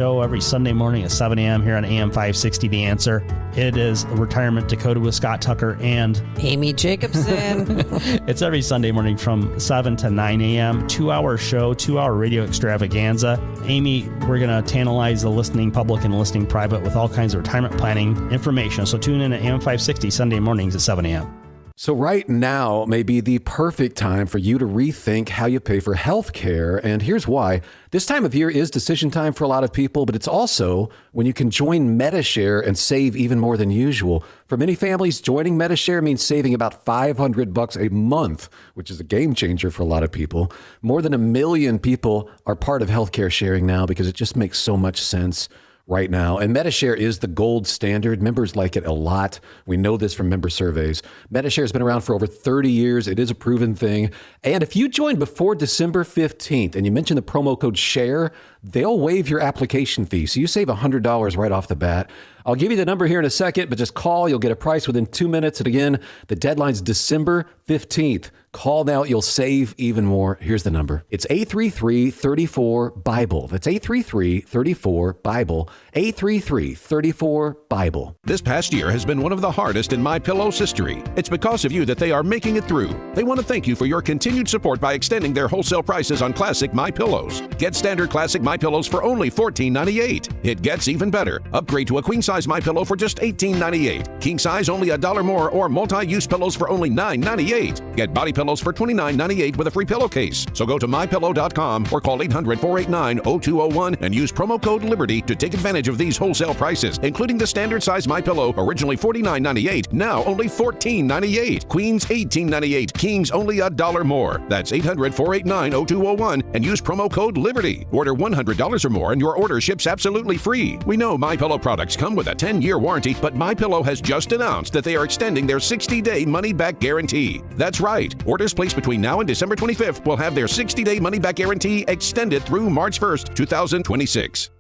Show every Sunday morning at 7 a.m. here on AM 560 The Answer. It is Retirement Dakota with Scott Tucker and Amy Jacobson. It's every Sunday morning from 7 to 9 a.m. 2-hour show, 2-hour radio extravaganza. Amy, we're going to tantalize the listening public and listening private with all kinds of retirement planning information. So tune in at AM 560 Sunday mornings at 7 a.m. So right now may be the perfect time for you to rethink how you pay for health care. And here's why. This time of year is decision time for a lot of people, but it's also when you can join Medi-Share and save even more than usual. For many families, joining Medi-Share means saving about $500 a month, which is a game changer for a lot of people. More than 1 million people are part of healthcare sharing now because it just makes so much sense right now. And Medi-Share is the gold standard. Members like it a lot. We know this from member surveys. Medi-Share has been around for over 30 years. It is a proven thing. And if you join before December 15th and you mention the promo code SHARE, they'll waive your application fee. So you save $100 right off the bat. I'll give you the number here in a second, but just call. You'll get a price within 2 minutes. And again, the deadline's December 15th. Call now. You'll save even more. Here's the number. It's 833-34-BIBLE. That's 833-34-BIBLE. 833-34-BIBLE. This past year has been one of the hardest in MyPillow's history. It's because of you that they are making it through. They want to thank you for your continued support by extending their wholesale prices on classic MyPillows. Get standard classic MyPillows for only $14.98. It gets even better. Upgrade to a queen-size MyPillow for just $18.98. King size only $1 more, or multi-use pillows for only $9.98. Get body pillows for $29.98 with a free pillowcase. So go to MyPillow.com or call 800-489-0201 and use promo code LIBERTY to take advantage of these wholesale prices, including the standard size MyPillow, originally $49.98, now only $14.98. Queens $18.98. Kings only $1 more. That's 800-489-0201 and use promo code LIBERTY. Order $100 or more and your order ships absolutely free. We know MyPillow products come with a 10-year warranty, but MyPillow has just announced that they are extending their 60-day money-back guarantee. That's right. Orders placed between now and December 25th will have their 60-day money-back guarantee extended through March 1st, 2026.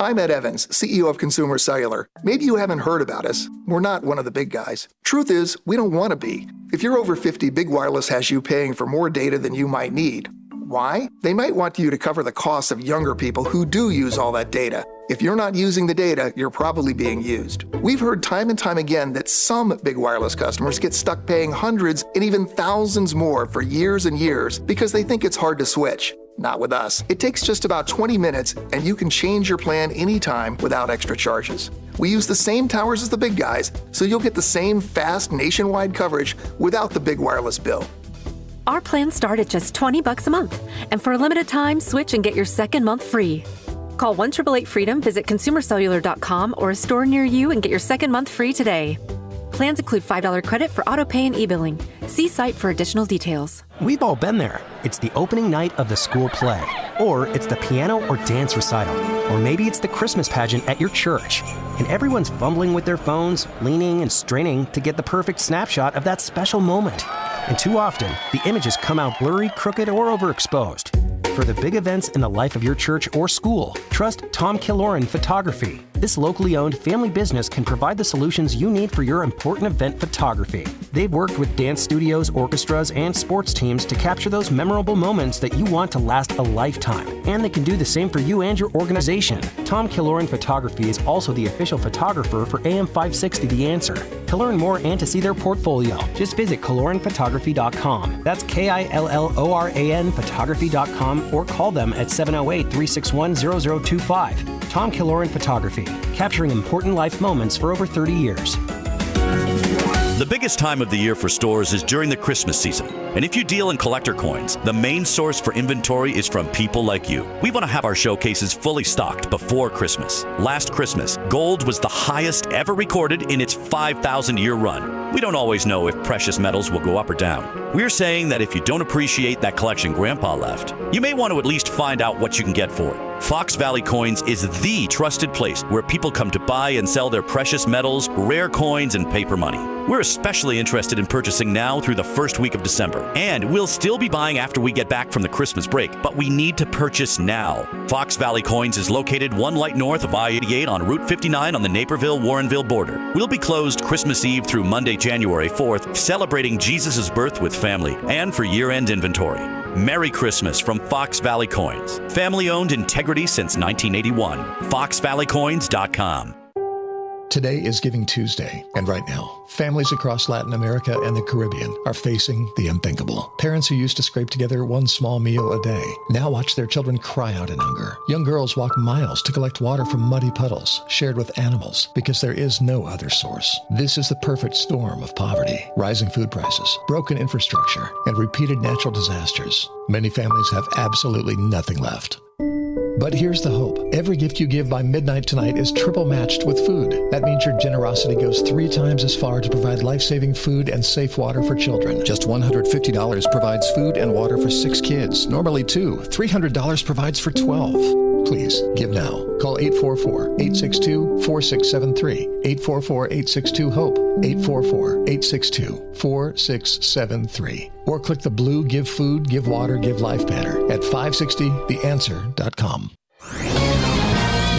I'm Ed Evans, CEO of Consumer Cellular. Maybe you haven't heard about us. We're not one of the big guys. Truth is, we don't want to be. If you're over 50, Big Wireless has you paying for more data than you might need. Why? They might want you to cover the costs of younger people who do use all that data. If you're not using the data, you're probably being used. We've heard time and time again that some Big Wireless customers get stuck paying hundreds and even thousands more for years and years because they think it's hard to switch. Not with us. It takes just about 20 minutes and you can change your plan anytime without extra charges. We use the same towers as the big guys, so you'll get the same fast nationwide coverage without the big wireless bill. Our plans start at just $20 a month. And for a limited time, switch and get your second month free. Call 1-888-FREEDOM, visit consumercellular.com or a store near you and get your second month free today. Plans include $5 credit for auto pay and e-billing. See site for additional details. We've all been there. It's the opening night of the school play. Or it's the piano or dance recital. Or maybe it's the Christmas pageant at your church. And everyone's fumbling with their phones, leaning and straining to get the perfect snapshot of that special moment. And too often, the images come out blurry, crooked, or overexposed. For the big events in the life of your church or school, trust Tom Killoran Photography. This locally owned family business can provide the solutions you need for your important event photography. They've worked with dance studios, orchestras, and sports teams to capture those memorable moments that you want to last a lifetime. And they can do the same for you and your organization. Tom Killoran Photography is also the official photographer for AM 560 The Answer. To learn more and to see their portfolio, just visit KilloranPhotography.com. That's KILLORAN Photography.com or call them at 708-361-0025. Tom Killoran Photography, capturing important life moments for over 30 years. The biggest time of the year for stores is during the Christmas season. And if you deal in collector coins, the main source for inventory is from people like you. We want to have our showcases fully stocked before Christmas. Last Christmas, gold was the highest ever recorded in its 5,000-year run. We don't always know if precious metals will go up or down. We're saying that if you don't appreciate that collection Grandpa left, you may want to at least find out what you can get for it. Fox Valley Coins is the trusted place where people come to buy and sell their precious metals, rare coins, and paper money. We're especially interested in purchasing now through the first week of December. And we'll still be buying after we get back from the Christmas break, but we need to purchase now. Fox Valley Coins is located one light north of I-88 on Route 59 on the Naperville-Warrenville border. We'll be closed Christmas Eve through Monday, January 4th, celebrating Jesus' birth with family and for year-end inventory. Merry Christmas from Fox Valley Coins. Family-owned integrity since 1981. FoxValleyCoins.com. Today is Giving Tuesday, and right now, families across Latin America and the Caribbean are facing the unthinkable. Parents who used to scrape together one small meal a day now watch their children cry out in hunger. Young girls walk miles to collect water from muddy puddles shared with animals because there is no other source. This is the perfect storm of poverty, rising food prices, broken infrastructure, and repeated natural disasters. Many families have absolutely nothing left. But here's the hope. Every gift you give by midnight tonight is triple matched with food. That means your generosity goes 3 times as far to provide life-saving food and safe water for children. Just $150 provides food and water for 6 kids. Normally 2. $300 provides for 12. Please, give now. Call 844-862-4673. 844-862-HOPE. 844-862-4673. Or click the blue Give Food, Give Water, Give Life banner at 560theanswer.com.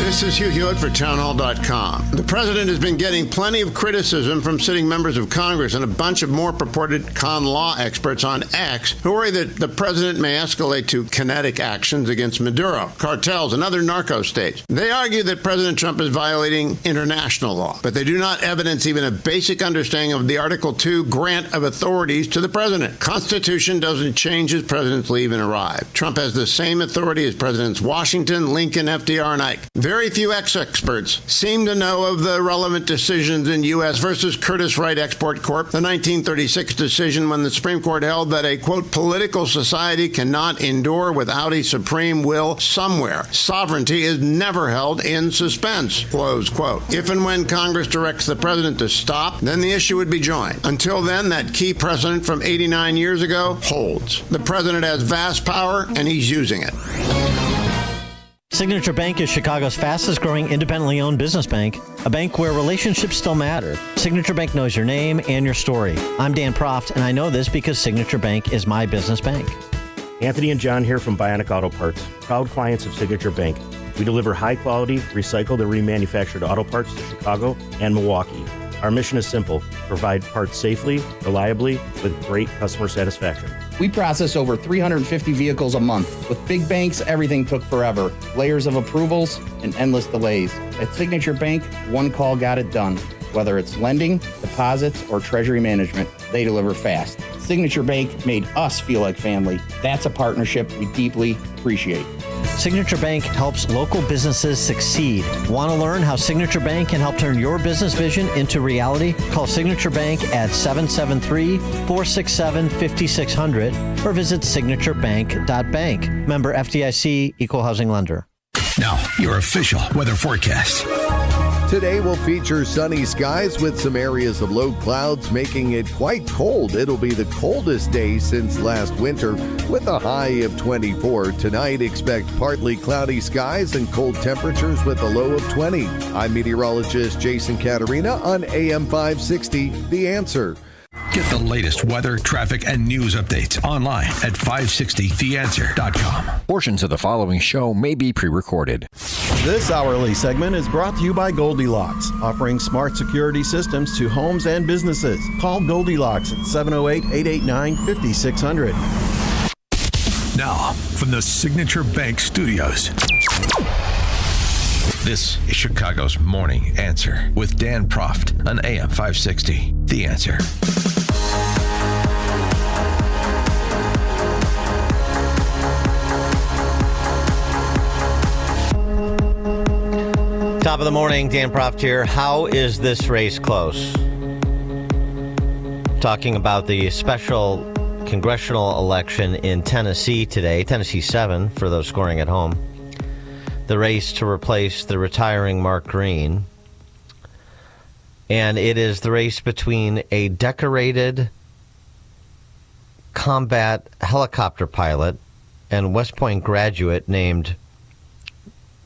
This is Hugh Hewitt for townhall.com. The president has been getting plenty of criticism from sitting members of Congress and a bunch of more purported con law experts on X who worry that the president may escalate to kinetic actions against Maduro, cartels, and other narco states. They argue that President Trump is violating international law, but they do not evidence even a basic understanding of the Article 2 grant of authorities to the president. Constitution doesn't change as presidents leave and arrive. Trump has the same authority as Presidents Washington, Lincoln, FDR, and Ike. Very few ex-experts seem to know of the relevant decisions in U.S. versus Curtiss-Wright Export Corp., the 1936 decision when the Supreme Court held that a, quote, political society cannot endure without a supreme will somewhere. Sovereignty is never held in suspense, close quote. If and when Congress directs the president to stop, then the issue would be joined. Until then, that key precedent from 89 years ago holds. The president has vast power, and he's using it. Signature Bank is Chicago's fastest growing independently owned business bank, a bank where relationships still matter. Signature Bank knows your name and your story. I'm Dan Proft, and I know this because Signature Bank is my business bank. Anthony and John here from Bionic Auto Parts, proud clients of Signature Bank. We deliver high-quality, recycled and remanufactured auto parts to Chicago and Milwaukee. Our mission is simple: provide parts safely, reliably, with great customer satisfaction. We process over 350 vehicles a month. With big banks, everything took forever. Layers of approvals and endless delays. At Signature Bank, one call got it done. Whether it's lending, deposits, or treasury management, they deliver fast. Signature Bank made us feel like family. That's a partnership we deeply appreciate. Signature Bank helps local businesses succeed. Want to learn how Signature Bank can help turn your business vision into reality? Call Signature Bank at 773-467-5600 or visit signaturebank.bank. Member FDIC, Equal Housing Lender. Now, your official weather forecast. Today will feature sunny skies with some areas of low clouds, making it quite cold. It'll be the coldest day since last winter with a high of 24. Tonight, expect partly cloudy skies and cold temperatures with a low of 20. I'm meteorologist Jason Caterina on AM 560, The Answer. Get the latest weather, traffic, and news updates online at 560theanswer.com. Portions of the following show may be pre-recorded. This hourly segment is brought to you by Goldilocks, offering smart security systems to homes and businesses. Call Goldilocks at 708-889-5600. Now, from the Signature Bank Studios. This is Chicago's Morning Answer with Dan Proft on AM 560. The Answer. Top of the morning, Dan Proft here. How is this race close? Talking about the special congressional election in Tennessee today, Tennessee 7 for those scoring at home. The race to replace the retiring Mark Green. And it is the race between a decorated combat helicopter pilot and West Point graduate named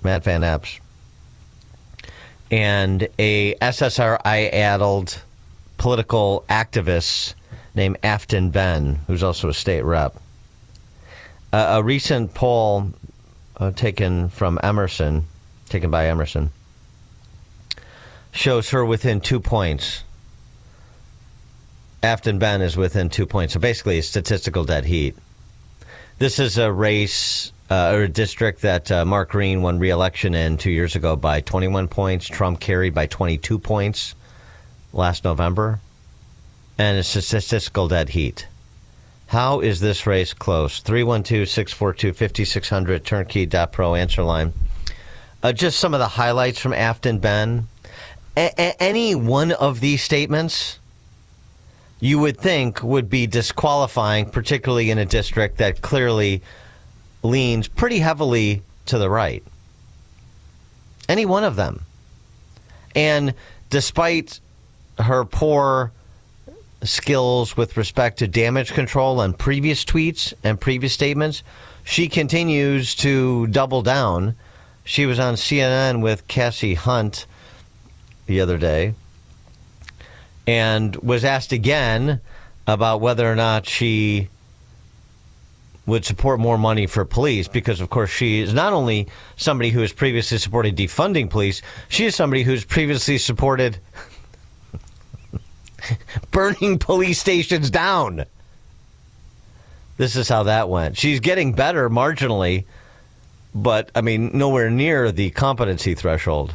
Matt Van Epps and a SSRI-addled political activist named Afton Ben, who's also a state rep. A recent poll taken by Emerson, shows her within 2 points. Afton Ben is within 2 points. So basically a statistical dead heat. This is a race or a district that Mark Green won re-election in 2 years ago by 21 points. Trump carried by 22 points last November. And it's a statistical dead heat. How is this race close? 312-642-5600, turnkey.pro answer line. Just some of the highlights from Afton Ben. Any one of these statements you would think would be disqualifying, particularly in a district that clearly leans pretty heavily to the right. Any one of them. And despite her poor skills with respect to damage control on previous tweets and previous statements, she continues to double down. She was on CNN with Cassie Hunt the other day and was asked again about whether or not she would support more money for police, because, of course, she is not only somebody who has previously supported defunding police, she is somebody who's previously supported burning police stations down. This is how that went. She's getting better marginally, but, I mean, nowhere near the competency threshold.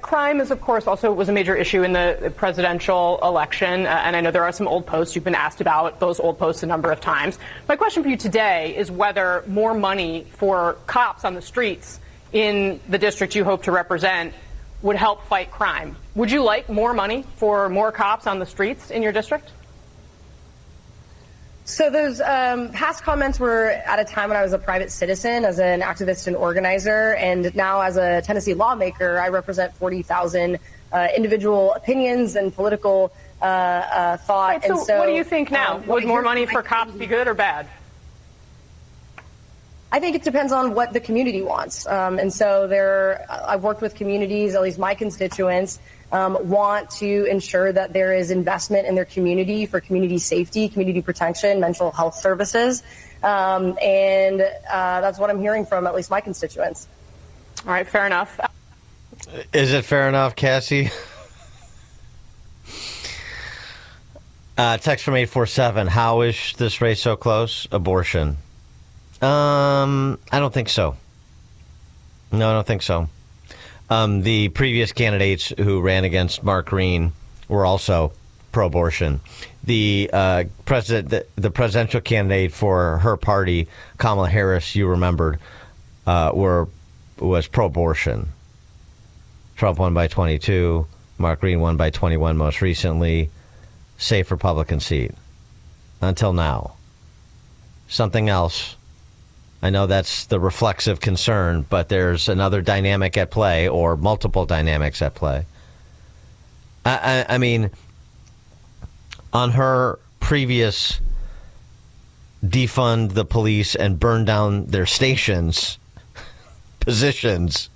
Crime is, of course, also was a major issue in the presidential election, and I know there are some old posts. You've been asked about those old posts a number of times. My question for you today is whether more money for cops on the streets in the district you hope to represent would help fight crime. Would you like more money for more cops on the streets in your district? So those past comments were at a time when I was a private citizen, as an activist and organizer, and now as a Tennessee lawmaker, I represent 40,000 individual opinions and political thought. Right, so, and so what do you think now? Would more money for cops be good or bad? I think it depends on what the community wants. And so I've worked with communities, at least my constituents, want to ensure that there is investment in their community for community safety, community protection, mental health services. And that's what I'm hearing from at least my constituents. All right, fair enough. Is it fair enough, Cassie? Text from 847. How is this race so close? Abortion. I don't think so. No, I don't think so. The previous candidates who ran against Mark Green were also pro-abortion. The presidential candidate for her party, Kamala Harris, you remembered, was pro-abortion. Trump won by 22. Mark Green won by 21 most recently. Safe Republican seat. Until now. Something else. I know that's the reflexive concern, but there's another dynamic at play, or multiple dynamics at play. I mean, on her previous defund the police and burn down their stations positions.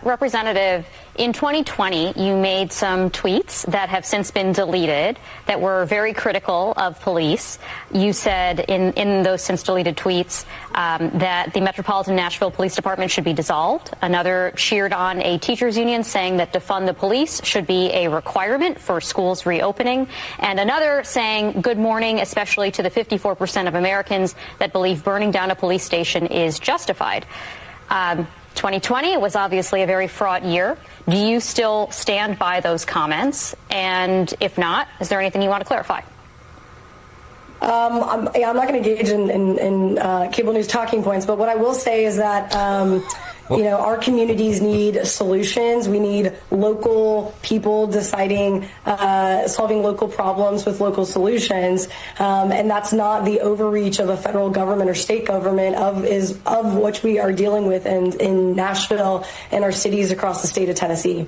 Representative, in 2020, you made some tweets that have since been deleted that were very critical of police. You said in those since deleted tweets that the Metropolitan Nashville Police Department should be dissolved. Another cheered on a teachers union saying that defund the police should be a requirement for schools reopening. And another saying good morning, especially to the 54% of Americans that believe burning down a police station is justified. 2020 was obviously a very fraught year. Do you still stand by those comments? And if not, is there anything you want to clarify? I'm not going to engage in cable news talking points, but what I will say is that our communities need solutions. We need local people deciding, solving local problems with local solutions, and that's not the overreach of a federal government or state government of which we are dealing with in Nashville and our cities across the state of Tennessee.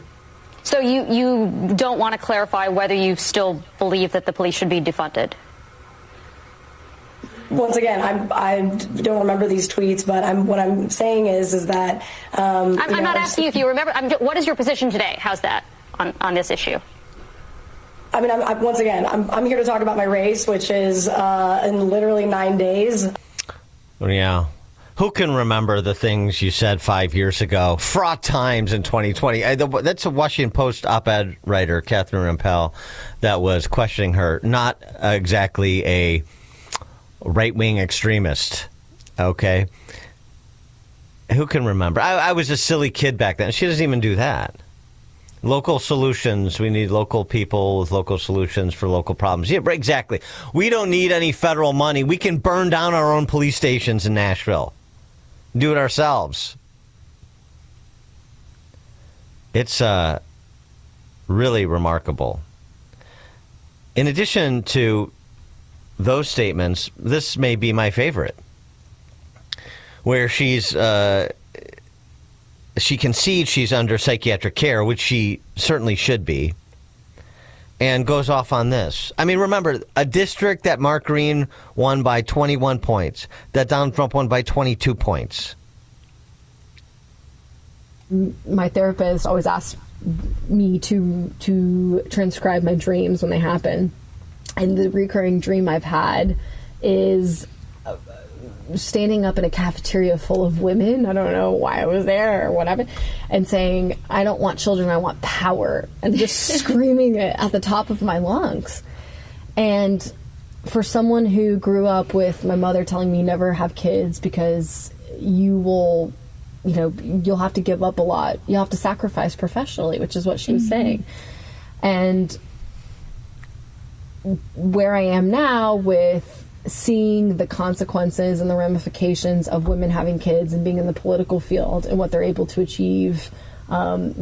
So you don't want to clarify whether you still believe that the police should be defunded? Once again, I don't remember these tweets, but what I'm saying is that I'm not asking you if you remember. What is your position today? How's that on this issue? I mean, I'm here to talk about my race, which is in literally 9 days. Yeah. Who can remember the things you said 5 years ago? Fraught times in 2020. That's a Washington Post op-ed writer, Catherine Rampell, that was questioning her. Not exactly a right-wing extremist Okay. Who can remember? I was a silly kid back then. She doesn't even do that. Local solutions. We need local people with local solutions for local problems. Yeah, exactly. We don't need any federal money. We can burn down our own police stations in Nashville. Do it ourselves. It's really remarkable. In addition to those statements, this may be my favorite, where she concedes she's under psychiatric care, which she certainly should be, and goes off on this. I mean, remember, a district that Mark Green won by 21 points, that Donald Trump won by 22 points. My therapist always asks me to transcribe my dreams when they happen. And the recurring dream I've had is standing up in a cafeteria full of women. I don't know why I was there or whatever. And saying, I don't want children, I want power. And just screaming it at the top of my lungs. And for someone who grew up with my mother telling me never have kids because you'll have to give up a lot. You'll have to sacrifice professionally, which is what she was saying. And where I am now with seeing the consequences and the ramifications of women having kids and being in the political field and what they're able to achieve,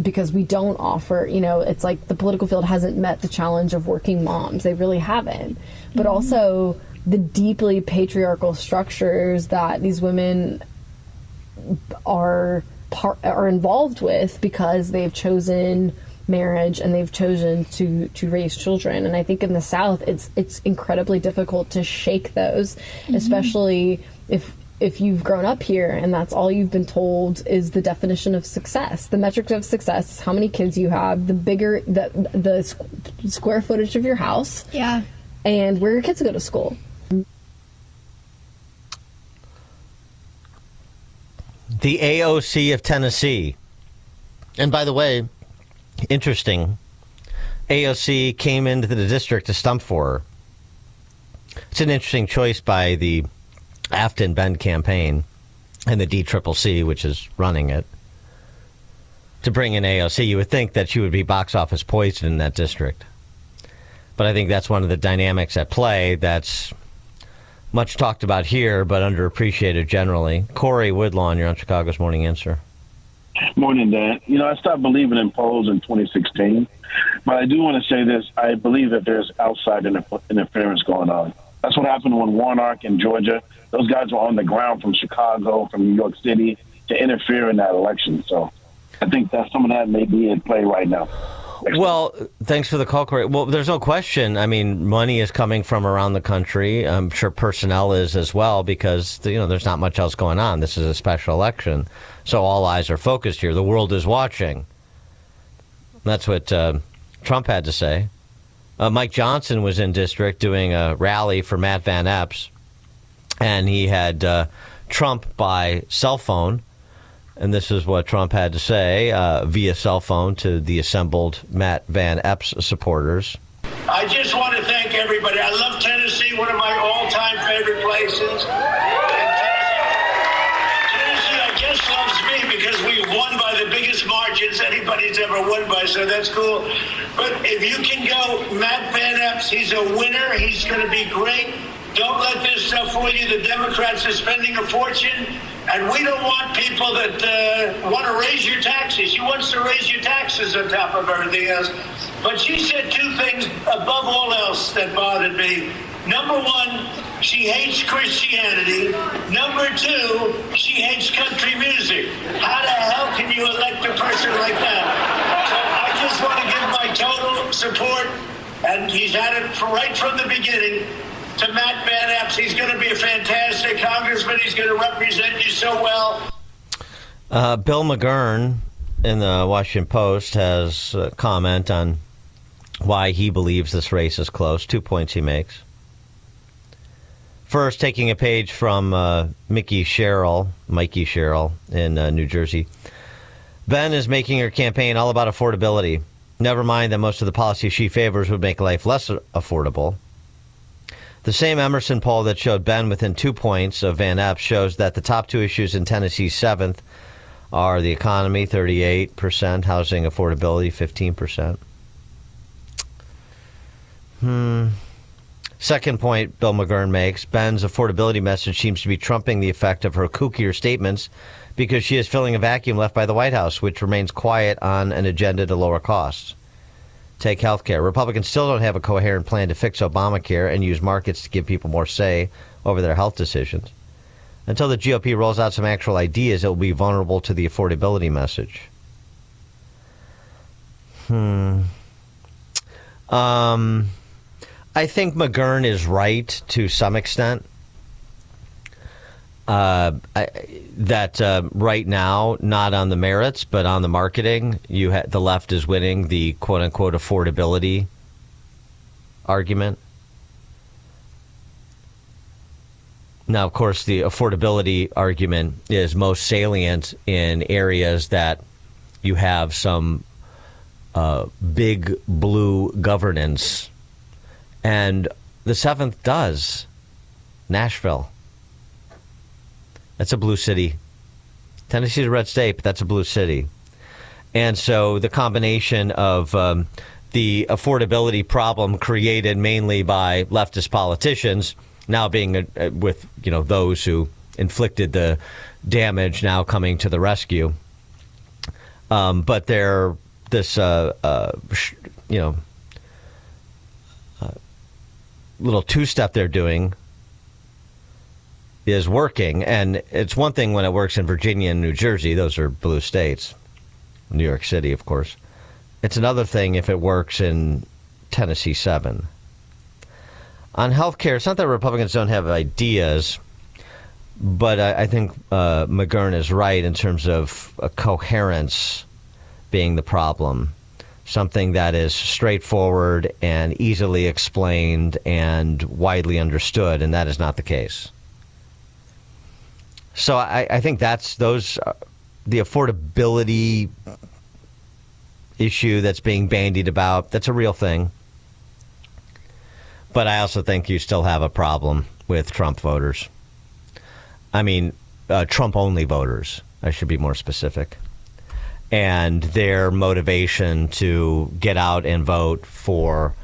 because we don't offer, it's like the political field hasn't met the challenge of working moms. They really haven't. But also the deeply patriarchal structures that these women are involved with because they've chosen marriage and they've chosen to raise children. And I think in the South it's incredibly difficult to shake those, especially if you've grown up here and that's all you've been told is the definition of success. The metric of success is how many kids you have, the bigger the square footage of your house, and where your kids go to school. The AOC of Tennessee. And by the way, interesting, AOC came into the district to stump for her. It's an interesting choice by the Afton Bend campaign and the DCCC, which is running it, to bring in AOC. You would think that she would be box office poison in that district. But I think that's one of the dynamics at play that's much talked about here, but underappreciated generally. Corey Woodlawn, you're on Chicago's Morning Answer. Morning, Dan. I stopped believing in polls in 2016, but I do want to say this. I believe that there's outside interference going on. That's what happened when Warnock in Georgia, those guys were on the ground from Chicago, from New York City to interfere in that election. So I think that some of that may be in play right now. Well, thanks for the call, Corey. Well, there's no question. I mean, money is coming from around the country. I'm sure personnel is as well because, there's not much else going on. This is a special election. So all eyes are focused here. The world is watching. That's what Trump had to say. Mike Johnson was in district doing a rally for Matt Van Epps, and he had Trump by cell phone. And this is what Trump had to say via cell phone to the assembled Matt Van Epps supporters. I just want to thank everybody. I love Tennessee, one of my all-time favorite places. And Tennessee, I guess, loves me because we won by the biggest margins anybody's ever won by, so that's cool. But if you can go Matt Van Epps, he's a winner. He's going to be great. Don't let this stuff fool you. The Democrats are spending a fortune. And we don't want people that want to raise your taxes. She wants to raise your taxes on top of everything else. But she said two things above all else that bothered me. Number one, she hates Christianity. Number two, she hates country music. How the hell can you elect a person like that? So I just want to give my total support, and he's had it right from the beginning, to Matt Van Epps. He's going to be a fantastic congressman. He's going to represent you so well. Bill McGurn in the Washington Post has a comment on why he believes this race is close. 2 points he makes. First, taking a page from Mikey Sherrill in New Jersey. Ben is making her campaign all about affordability. Never mind that most of the policies she favors would make life less affordable. The same Emerson poll that showed Ben within 2 points of Van Epps shows that the top two issues in Tennessee's 7th are the economy, 38%, housing affordability, 15%. Second point Bill McGurn makes, Ben's affordability message seems to be trumping the effect of her kookier statements because she is filling a vacuum left by the White House, which remains quiet on an agenda to lower costs. Take healthcare. Republicans still don't have a coherent plan to fix Obamacare and use markets to give people more say over their health decisions. Until the GOP rolls out some actual ideas, it will be vulnerable to the affordability message. I think McGurn is right to some extent. That right now, not on the merits, but on the marketing, the left is winning the quote-unquote affordability argument. Now, of course, the affordability argument is most salient in areas that you have some big blue governance. And the 7th does. Nashville. That's a blue city. Tennessee's a red state, but that's a blue city. And so the combination of the affordability problem created mainly by leftist politicians now being with those who inflicted the damage now coming to the rescue. But they're this little two-step they're doing is working. And it's one thing when it works in Virginia and New Jersey. Those are blue states. New York City, of course. It's another thing if it works in Tennessee 7. On health care, it's not that Republicans don't have ideas, but I think McGurn is right in terms of a coherence being the problem. Something that is straightforward and easily explained and widely understood, and that is not the case. So I think the affordability issue that's being bandied about, that's a real thing. But I also think you still have a problem with Trump voters. I mean, Trump-only voters, I should be more specific. And their motivation to get out and vote for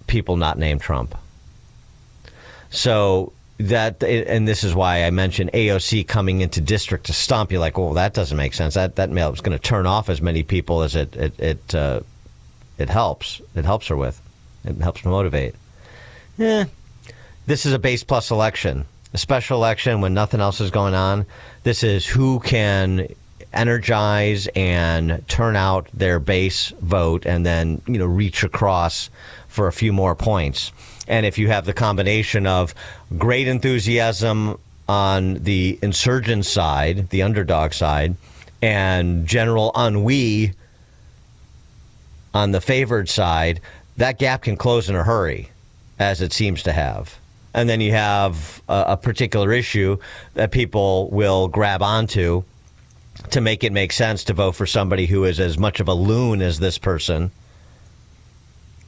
people not named Trump. So that, and this is why I mentioned AOC coming into district to stomp. You're like, well, that doesn't make sense. That mail is going to turn off as many people as it helps. It helps her with. It helps motivate. This is a base plus election, a special election when nothing else is going on. This is who can energize and turn out their base vote and then, reach across for a few more points. And if you have the combination of great enthusiasm on the insurgent side, the underdog side, and general ennui on the favored side, that gap can close in a hurry, as it seems to have. And then you have a particular issue that people will grab onto to make it make sense to vote for somebody who is as much of a loon as this person.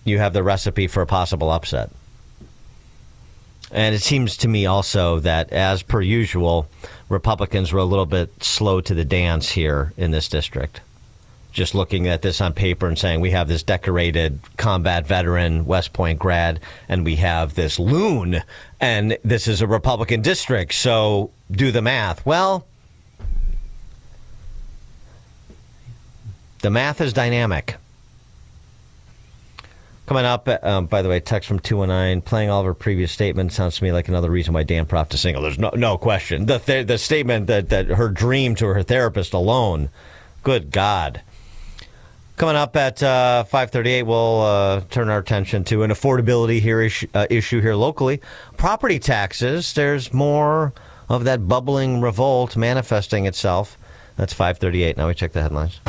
You have the recipe for a possible upset. And it seems to me also that, as per usual, Republicans were a little bit slow to the dance here in this district. Just looking at this on paper and saying we have this decorated combat veteran, West Point grad, and we have this loon, and this is a Republican district, so do the math. Well, the math is dynamic. Coming up, by the way, text from 219, playing all of her previous statements sounds to me like another reason why Dan Proft is single. There's no question. The statement that her dream to her therapist alone, good God. Coming up at 5:38, we'll turn our attention to an affordability issue here locally. Property taxes, there's more of that bubbling revolt manifesting itself. That's 5:38. Now we check the headlines.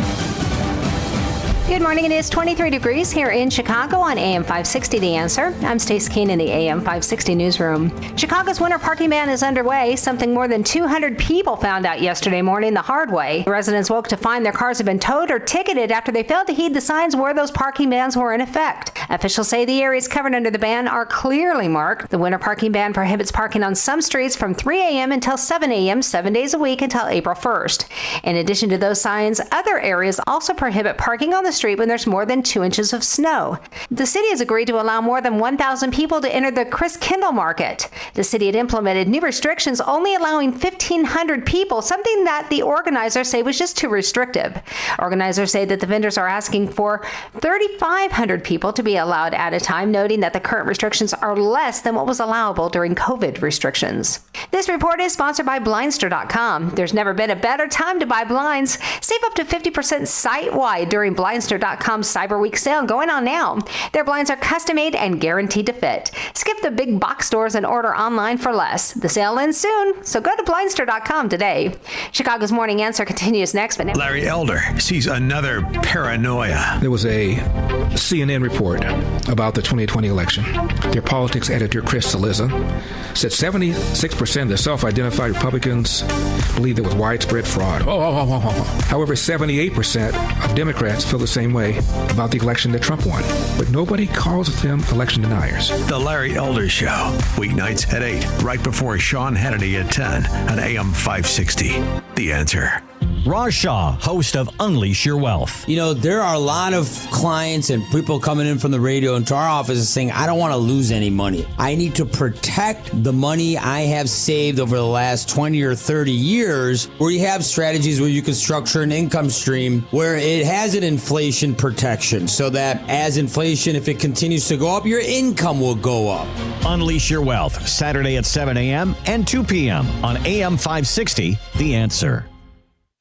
Good morning. It is 23 degrees here in Chicago on AM 560 The Answer. I'm Stace Keene in the AM 560 newsroom. Chicago's winter parking ban is underway. Something more than 200 people found out yesterday morning the hard way. Residents woke to find their cars had been towed or ticketed after they failed to heed the signs where those parking bans were in effect. Officials say the areas covered under the ban are clearly marked. The winter parking ban prohibits parking on some streets from 3 a.m. until 7 a.m. 7 days a week until April 1st. In addition to those signs, other areas also prohibit parking on the street when there's more than 2 inches of snow. The city has agreed to allow more than 1,000 people to enter the Christkindl Market. The city had implemented new restrictions only allowing 1,500 people, something that the organizers say was just too restrictive. Organizers say that the vendors are asking for 3,500 people to be allowed at a time, noting that the current restrictions are less than what was allowable during COVID restrictions. This report is sponsored by Blindster.com. There's never been a better time to buy blinds. Save up to 50% site-wide during Blindster.com's Cyber Week sale going on now. Their blinds are custom-made and guaranteed to fit. Skip the big box stores and order online for less. The sale ends soon, so go to Blindster.com today. Chicago's Morning Answer continues next. But now Larry Elder sees another paranoia. There was a CNN report about the 2020 election. Their politics editor, Chris Cillizza, said 76% of the self-identified Republicans believe there was widespread fraud. However, 78% of Democrats feel the same way about the election that Trump won. But nobody calls them election deniers. The Larry Elder Show, weeknights at 8, right before Sean Hannity at 10 on AM 560. The Answer. Raj Shah, host of Unleash Your Wealth. You know, there are a lot of clients and people coming in from the radio into our office saying, I don't want to lose any money. I need to protect the money I have saved over the last 20 or 30 years, where you have strategies where you can structure an income stream where it has an inflation protection so that as inflation, if it continues to go up, your income will go up. Unleash Your Wealth, Saturday at 7 a.m. and 2 p.m. on AM 560, The Answer.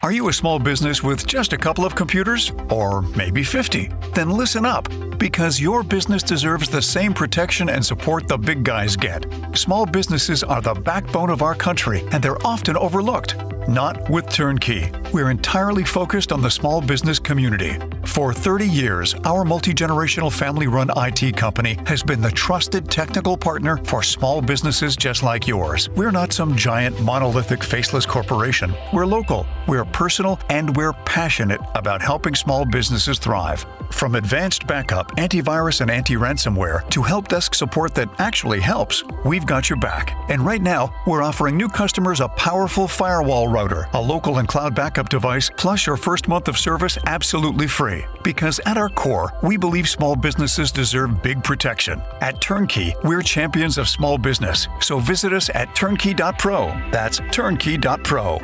Are you a small business with just a couple of computers? Or maybe 50? Then listen up, because your business deserves the same protection and support the big guys get. Small businesses are the backbone of our country, and they're often overlooked. Not with Turnkey. We're entirely focused on the small business community. For 30 years, our multi-generational family-run IT company has been the trusted technical partner for small businesses just like yours. We're not some giant, monolithic, faceless corporation. We're local, we're personal, and we're passionate about helping small businesses thrive. From advanced backup, antivirus, and anti-ransomware to help desk support that actually helps, we've got your back. And right now, we're offering new customers a powerful firewall router, a local and cloud backup device, plus your first month of service absolutely free. Because at our core, we believe small businesses deserve big protection. At Turnkey, we're champions of small business. So visit us at turnkey.pro. That's turnkey.pro.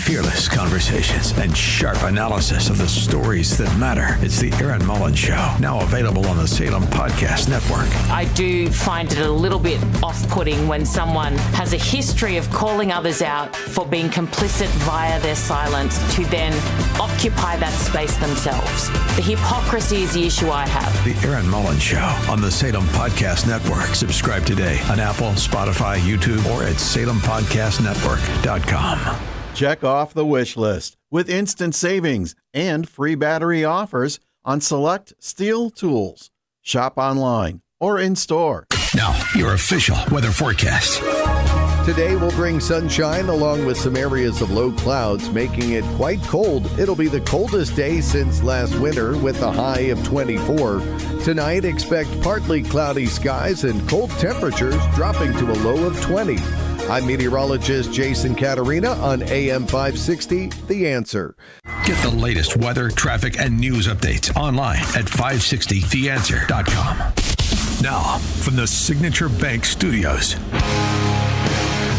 Fearless conversations and sharp analysis of the stories that matter. It's the Aaron Mullins Show, now available on the Salem Podcast Network. I do find it a little bit off-putting when someone has a history of calling others out for being complicit via their silence to then occupy that space themselves. The hypocrisy is the issue I have. The Aaron Mullins Show on the Salem Podcast Network. Subscribe today on Apple, Spotify, YouTube, or at SalemPodcastNetwork.com. Check off the wish list with instant savings and free battery offers on select Steel tools. Shop online or in store. Now, your official weather forecast. Today will bring sunshine along with some areas of low clouds, making it quite cold. It'll be the coldest day since last winter with a high of 24. Tonight, expect partly cloudy skies and cold temperatures dropping to a low of 20. I'm meteorologist Jason Caterina on AM 560, The Answer. Get the latest weather, traffic, and news updates online at 560theanswer.com. Now, from the Signature Bank Studios.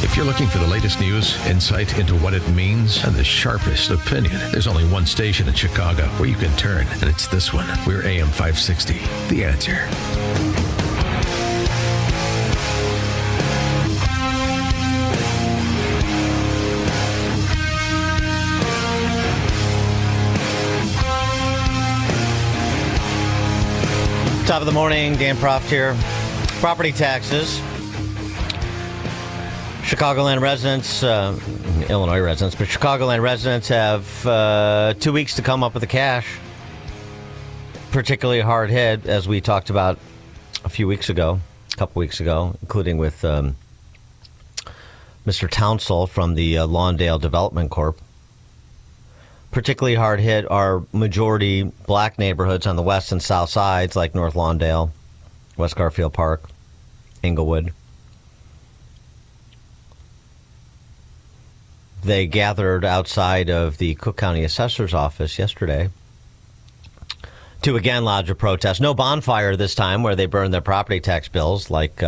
If you're looking for the latest news, insight into what it means, and the sharpest opinion, there's only one station in Chicago where you can turn, and it's this one. We're AM 560, The Answer. Top of the morning, Dan Proft here. Property taxes. Chicagoland residents Illinois residents, but Chicagoland residents have 2 weeks to come up with the cash. Particularly hard hit, as we talked about a couple weeks ago, including with Mr. Townsell from the Lawndale Development Corp. Particularly hard hit are majority black neighborhoods on the west and south sides, like North Lawndale, West Garfield Park, Inglewood. They gathered outside of the Cook County Assessor's office yesterday to again lodge a protest. No bonfire this time, where they burned their property tax bills like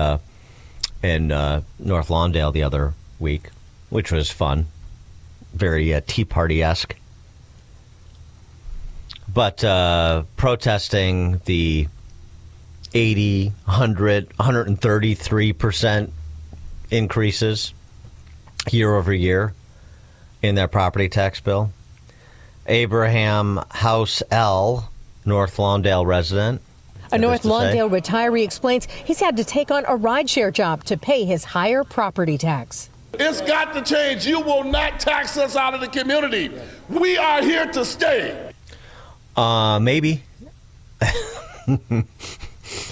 in North Lawndale the other week, which was fun. Very Tea Party-esque. But protesting the 80, 100, 133% increases year over year in their property tax bill. Abraham House L., North Lawndale resident. A North Lawndale retiree explains he's had to take on a rideshare job to pay his higher property tax. It's got to change. You will not tax us out of the community. We are here to stay. Maybe.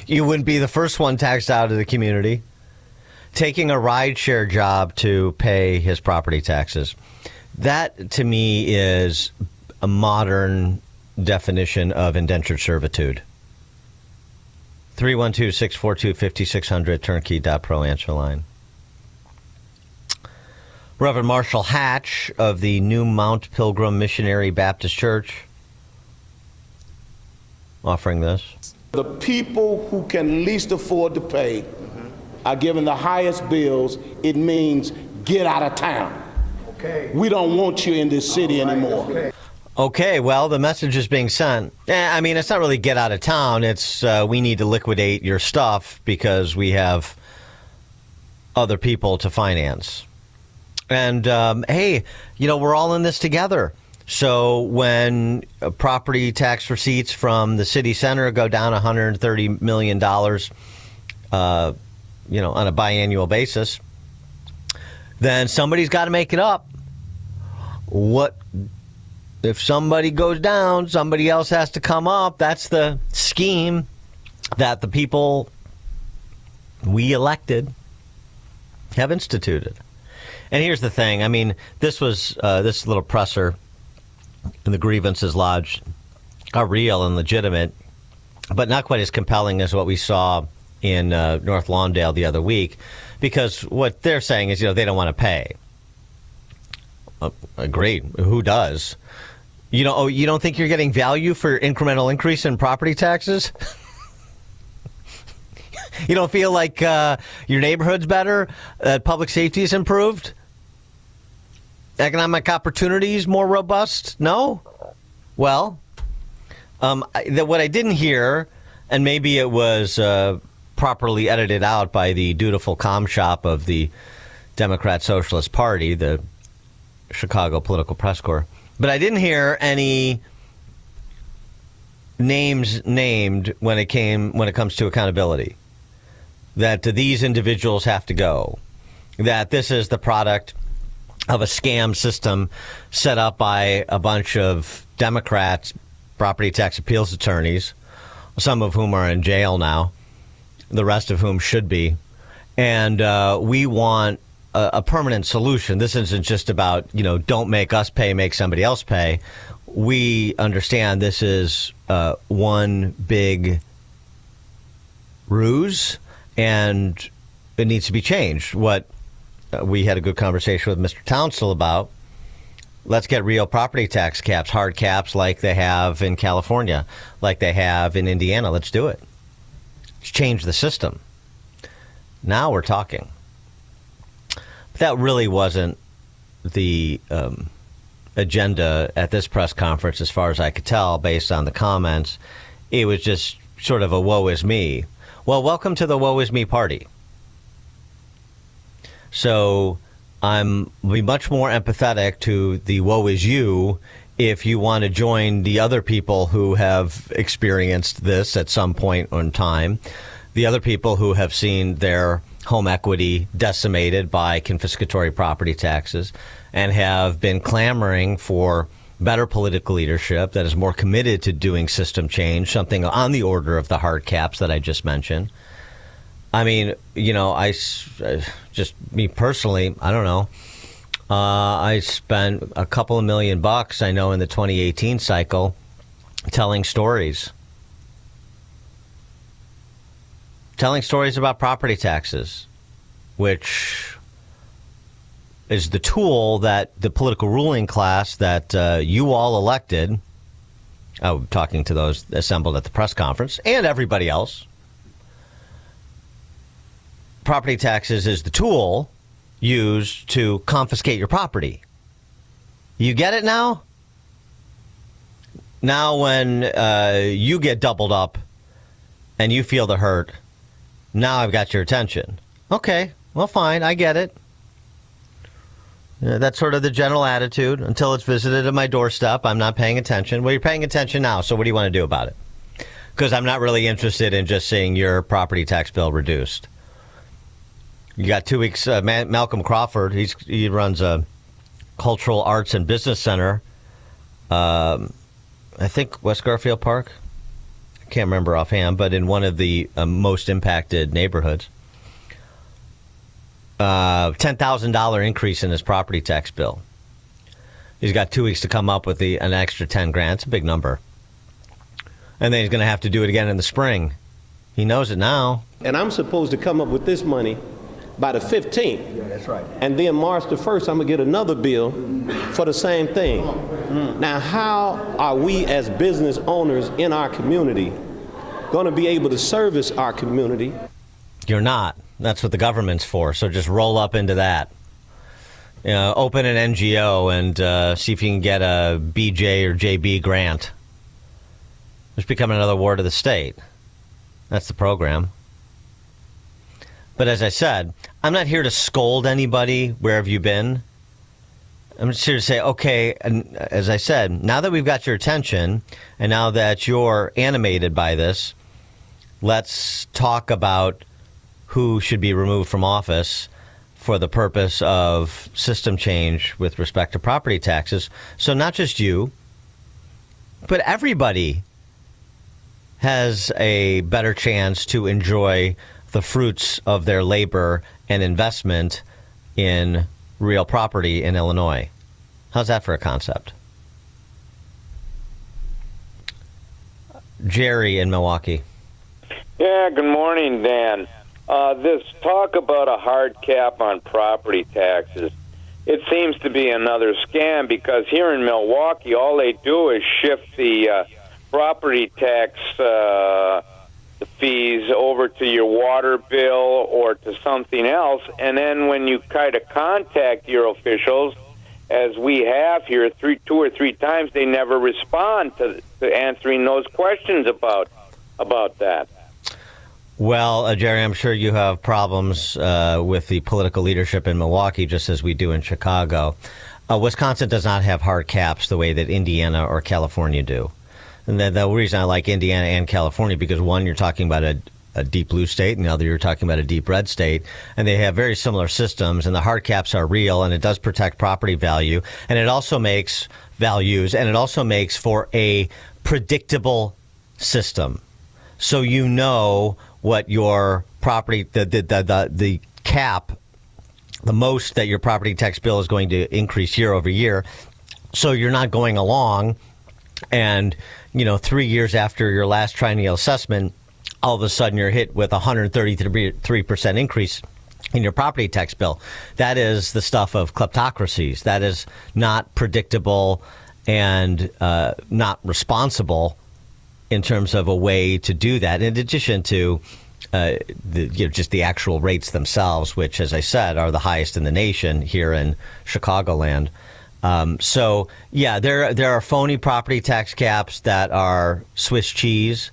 You wouldn't be the first one taxed out of the community. Taking a rideshare job to pay his property taxes. That, to me, is a modern definition of indentured servitude. 312-642-5600, turnkey.pro answer line. Reverend Marshall Hatch of the New Mount Pilgrim Missionary Baptist Church offering this. The people who can least afford to pay are given the highest bills. It means get out of town. Okay. We don't want you in this city anymore. Okay, well, the message is being sent. I mean, it's not really get out of town. It's we need to liquidate your stuff because we have other people to finance. And, hey, you know, we're all in this together. So when property tax receipts from the city center go down $130 million, you know, on a biannual basis, then somebody's got to make it up. What if somebody goes down, somebody else has to come up? That's the scheme that the people we elected have instituted. And here's the thing. I mean, this was this little presser and the grievances lodged are real and legitimate, but not quite as compelling as what we saw in North Lawndale the other week, because what they're saying is, you know, they don't want to pay. Agreed. Who does? You know, you don't think you're getting value for incremental increase in property taxes? You don't feel like your neighborhood's better? Public safety is improved? Economic opportunities more robust? No? Well, what I didn't hear, and maybe it was properly edited out by the dutiful comm shop of the Democrat Socialist Party, the Chicago Political Press Corps, but I didn't hear any names named when it comes to accountability. That these individuals have to go. That this is the product of a scam system set up by a bunch of Democrats, property tax appeals attorneys, some of whom are in jail now, the rest of whom should be. And we want a permanent solution. This isn't just about, you know, don't make us pay, make somebody else pay. We understand this is one big ruse, and it needs to be changed. What we had a good conversation with Mr. Townsell about. Let's get real property tax caps, hard caps like they have in California, like they have in Indiana. Let's do it. Let's change the system. Now we're talking. But that really wasn't the agenda at this press conference, as far as I could tell, based on the comments. It was just sort of a woe is me. Well, welcome to the woe is me party. So I'm be much more empathetic to the woe is you if you want to join the other people who have experienced this at some point in time, the other people who have seen their home equity decimated by confiscatory property taxes and have been clamoring for better political leadership that is more committed to doing system change, something on the order of the hard caps that I just mentioned. I mean, I just, me personally, I don't know. I spent a couple of $1 million, I know, in the 2018 cycle telling stories about property taxes, which is the tool that the political ruling class that you all elected, I'm talking to those assembled at the press conference, and everybody else. Property taxes is the tool used to confiscate your property. You get it now? Now when you get doubled up and you feel the hurt, now I've got your attention. Okay, well, fine, I get it. That's sort of the general attitude. Until it's visited at my doorstep, I'm not paying attention. Well, you're paying attention now, so what do you want to do about it? Because I'm not really interested in just seeing your property tax bill reduced. You got 2 weeks. Malcolm Crawford, he runs a cultural arts and business center, I think West Garfield Park. I can't remember offhand, but in one of the most impacted neighborhoods. $10,000 increase in his property tax bill. He's got 2 weeks to come up with an extra 10 grand. It's a big number. And then he's going to have to do it again in the spring. He knows it now. And I'm supposed to come up with this money by the 15th. Yeah, that's right. And then March the 1st, I'm going to get another bill for the same thing. Now, how are we as business owners in our community going to be able to service our community? You're not. That's what the government's for. So just roll up into that. Open an NGO and see if you can get a BJ or JB grant. Just become another ward of the state. That's the program. But as I said, I'm not here to scold anybody. Where have you been? I'm just here to say, okay, and as I said, now that we've got your attention and now that you're animated by this, let's talk about who should be removed from office for the purpose of system change with respect to property taxes. So not just you, but everybody has a better chance to enjoy the fruits of their labor and investment in real property in Illinois. How's that for a concept? Jerry in Milwaukee. Yeah, good morning, Dan. This talk about a hard cap on property taxes, it seems to be another scam because here in Milwaukee, all they do is shift the property tax fees over to your water bill or to something else, and then when you try to contact your officials, as we have here, 2 or 3 times, they never respond to answering those questions about that. Well, Jerry, I'm sure you have problems with the political leadership in Milwaukee, just as we do in Chicago. Wisconsin does not have hard caps the way that Indiana or California do. And the reason I like Indiana and California, because one, you're talking about a deep blue state, and the other, you're talking about a deep red state, and they have very similar systems, and the hard caps are real, and it does protect property value, and it also makes values, and it also makes for a predictable system. So you know what your property, the cap, the most that your property tax bill is going to increase year over year. So you're not going along and, 3 years after your last triennial assessment, all of a sudden you're hit with a 133% increase in your property tax bill. That is the stuff of kleptocracies. That is not predictable and not responsible in terms of a way to do that, in addition to just the actual rates themselves, which, as I said, are the highest in the nation here in Chicagoland. So, yeah, there are phony property tax caps that are Swiss cheese,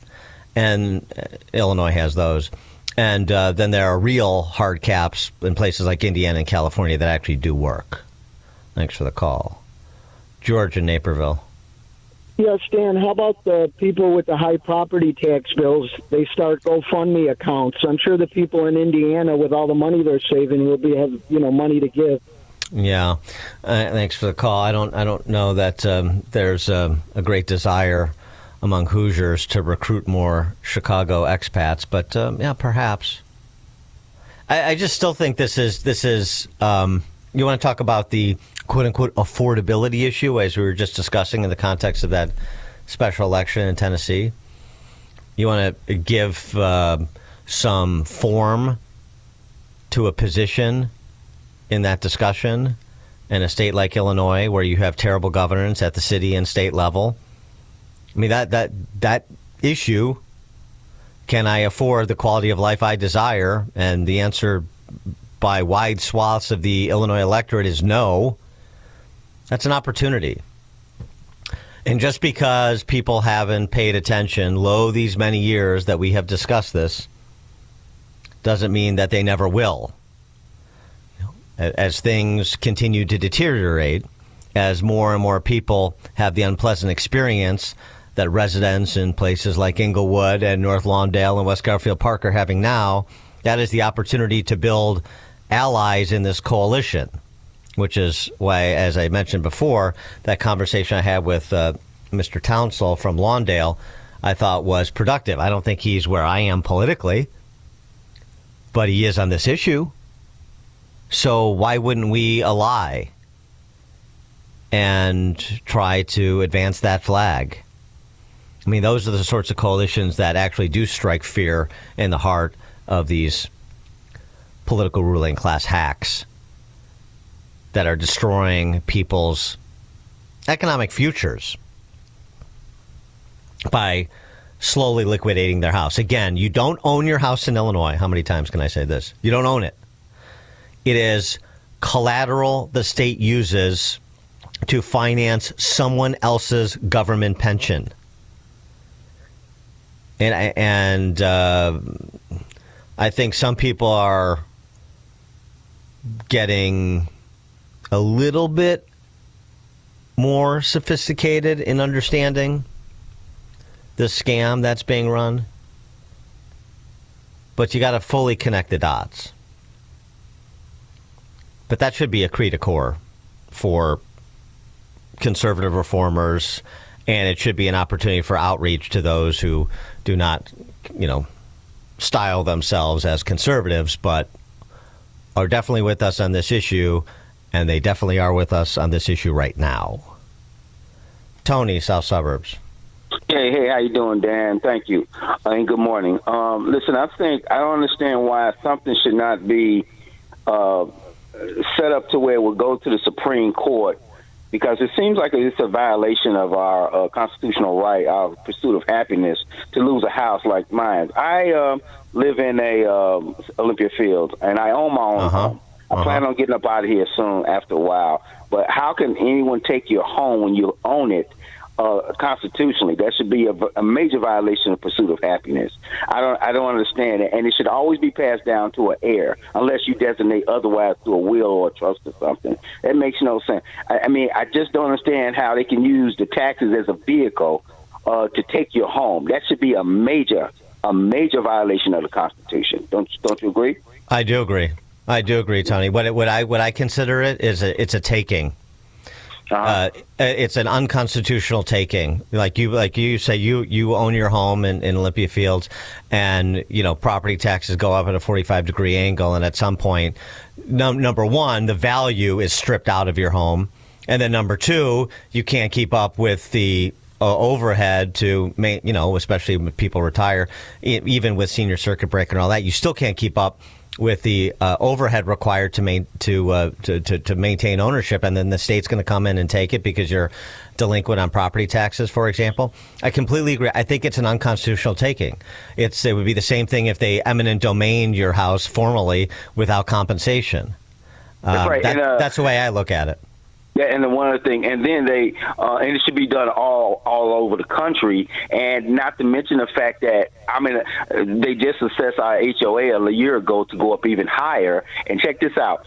and Illinois has those. And then there are real hard caps in places like Indiana and California that actually do work. Thanks for the call. George in Naperville. Yes, Dan, how about the people with the high property tax bills? They start GoFundMe accounts. I'm sure the people in Indiana, with all the money they're saving, will have money to give. Yeah, thanks for the call. I don't know that there's a great desire among Hoosiers to recruit more Chicago expats, but yeah, perhaps. I just still think this is. You want to talk about the quote unquote affordability issue, as we were just discussing in the context of that special election in Tennessee. You want to give some form to a position in that discussion in a state like Illinois, where you have terrible governance at the city and state level. I mean, that issue, can I afford the quality of life I desire? And the answer by wide swaths of the Illinois electorate is no. That's an opportunity. And just because people haven't paid attention, these many years that we have discussed this, doesn't mean that they never will. As things continue to deteriorate, as more and more people have the unpleasant experience that residents in places like Inglewood and North Lawndale and West Garfield Park are having now, that is the opportunity to build allies in this coalition, which is why, as I mentioned before, that conversation I had with Mr. Townsell from Lawndale, I thought was productive. I don't think he's where I am politically, but he is on this issue. So why wouldn't we ally and try to advance that flag? I mean, those are the sorts of coalitions that actually do strike fear in the heart of these political ruling class hacks that are destroying people's economic futures by slowly liquidating their house. Again, you don't own your house in Illinois. How many times can I say this? You don't own it. It is collateral the state uses to finance someone else's government pension. And I think some people are getting a little bit more sophisticated in understanding the scam that's being run. But you got to fully connect the dots. But that should be a cri de coeur for conservative reformers, and it should be an opportunity for outreach to those who do not, style themselves as conservatives, but are definitely with us on this issue, and they definitely are with us on this issue right now. Tony, South Suburbs. Hey, how you doing, Dan? Thank you, and good morning. Listen, I don't understand why something should not be set up to where it would go to the Supreme Court, because it seems like it's a violation of our constitutional right, our pursuit of happiness, to lose a house like mine. I live in a Olympia Fields, and I own my own home. I plan on getting up out of here soon after a while. But how can anyone take your home when you own it constitutionally? That should be a major violation of pursuit of happiness. I don't understand it, and it should always be passed down to an heir unless you designate otherwise through a will or a trust or something. That makes no sense. I mean, I just don't understand how they can use the taxes as a vehicle to take your home. That should be a major violation of the Constitution. Don't you agree? I do agree, Tony. What I consider it is it's a taking. It's an unconstitutional taking. Like you say, you own your home in Olympia Fields, and property taxes go up at a 45-degree angle, and at some point, number one, the value is stripped out of your home, and then number two, you can't keep up with the overhead to especially when people retire, even with senior circuit breaker and all that, you still can't keep up with the overhead required to maintain ownership, and then the state's going to come in and take it because you're delinquent on property taxes, for example. I completely agree. I think it's an unconstitutional taking. It would be the same thing if they eminent domained your house formally without compensation. That's right. That's the way I look at it. Yeah, and then one other thing, and then they, and it should be done all over the country, and not to mention the fact that, I mean, they just assessed our HOA a year ago to go up even higher. And check this out,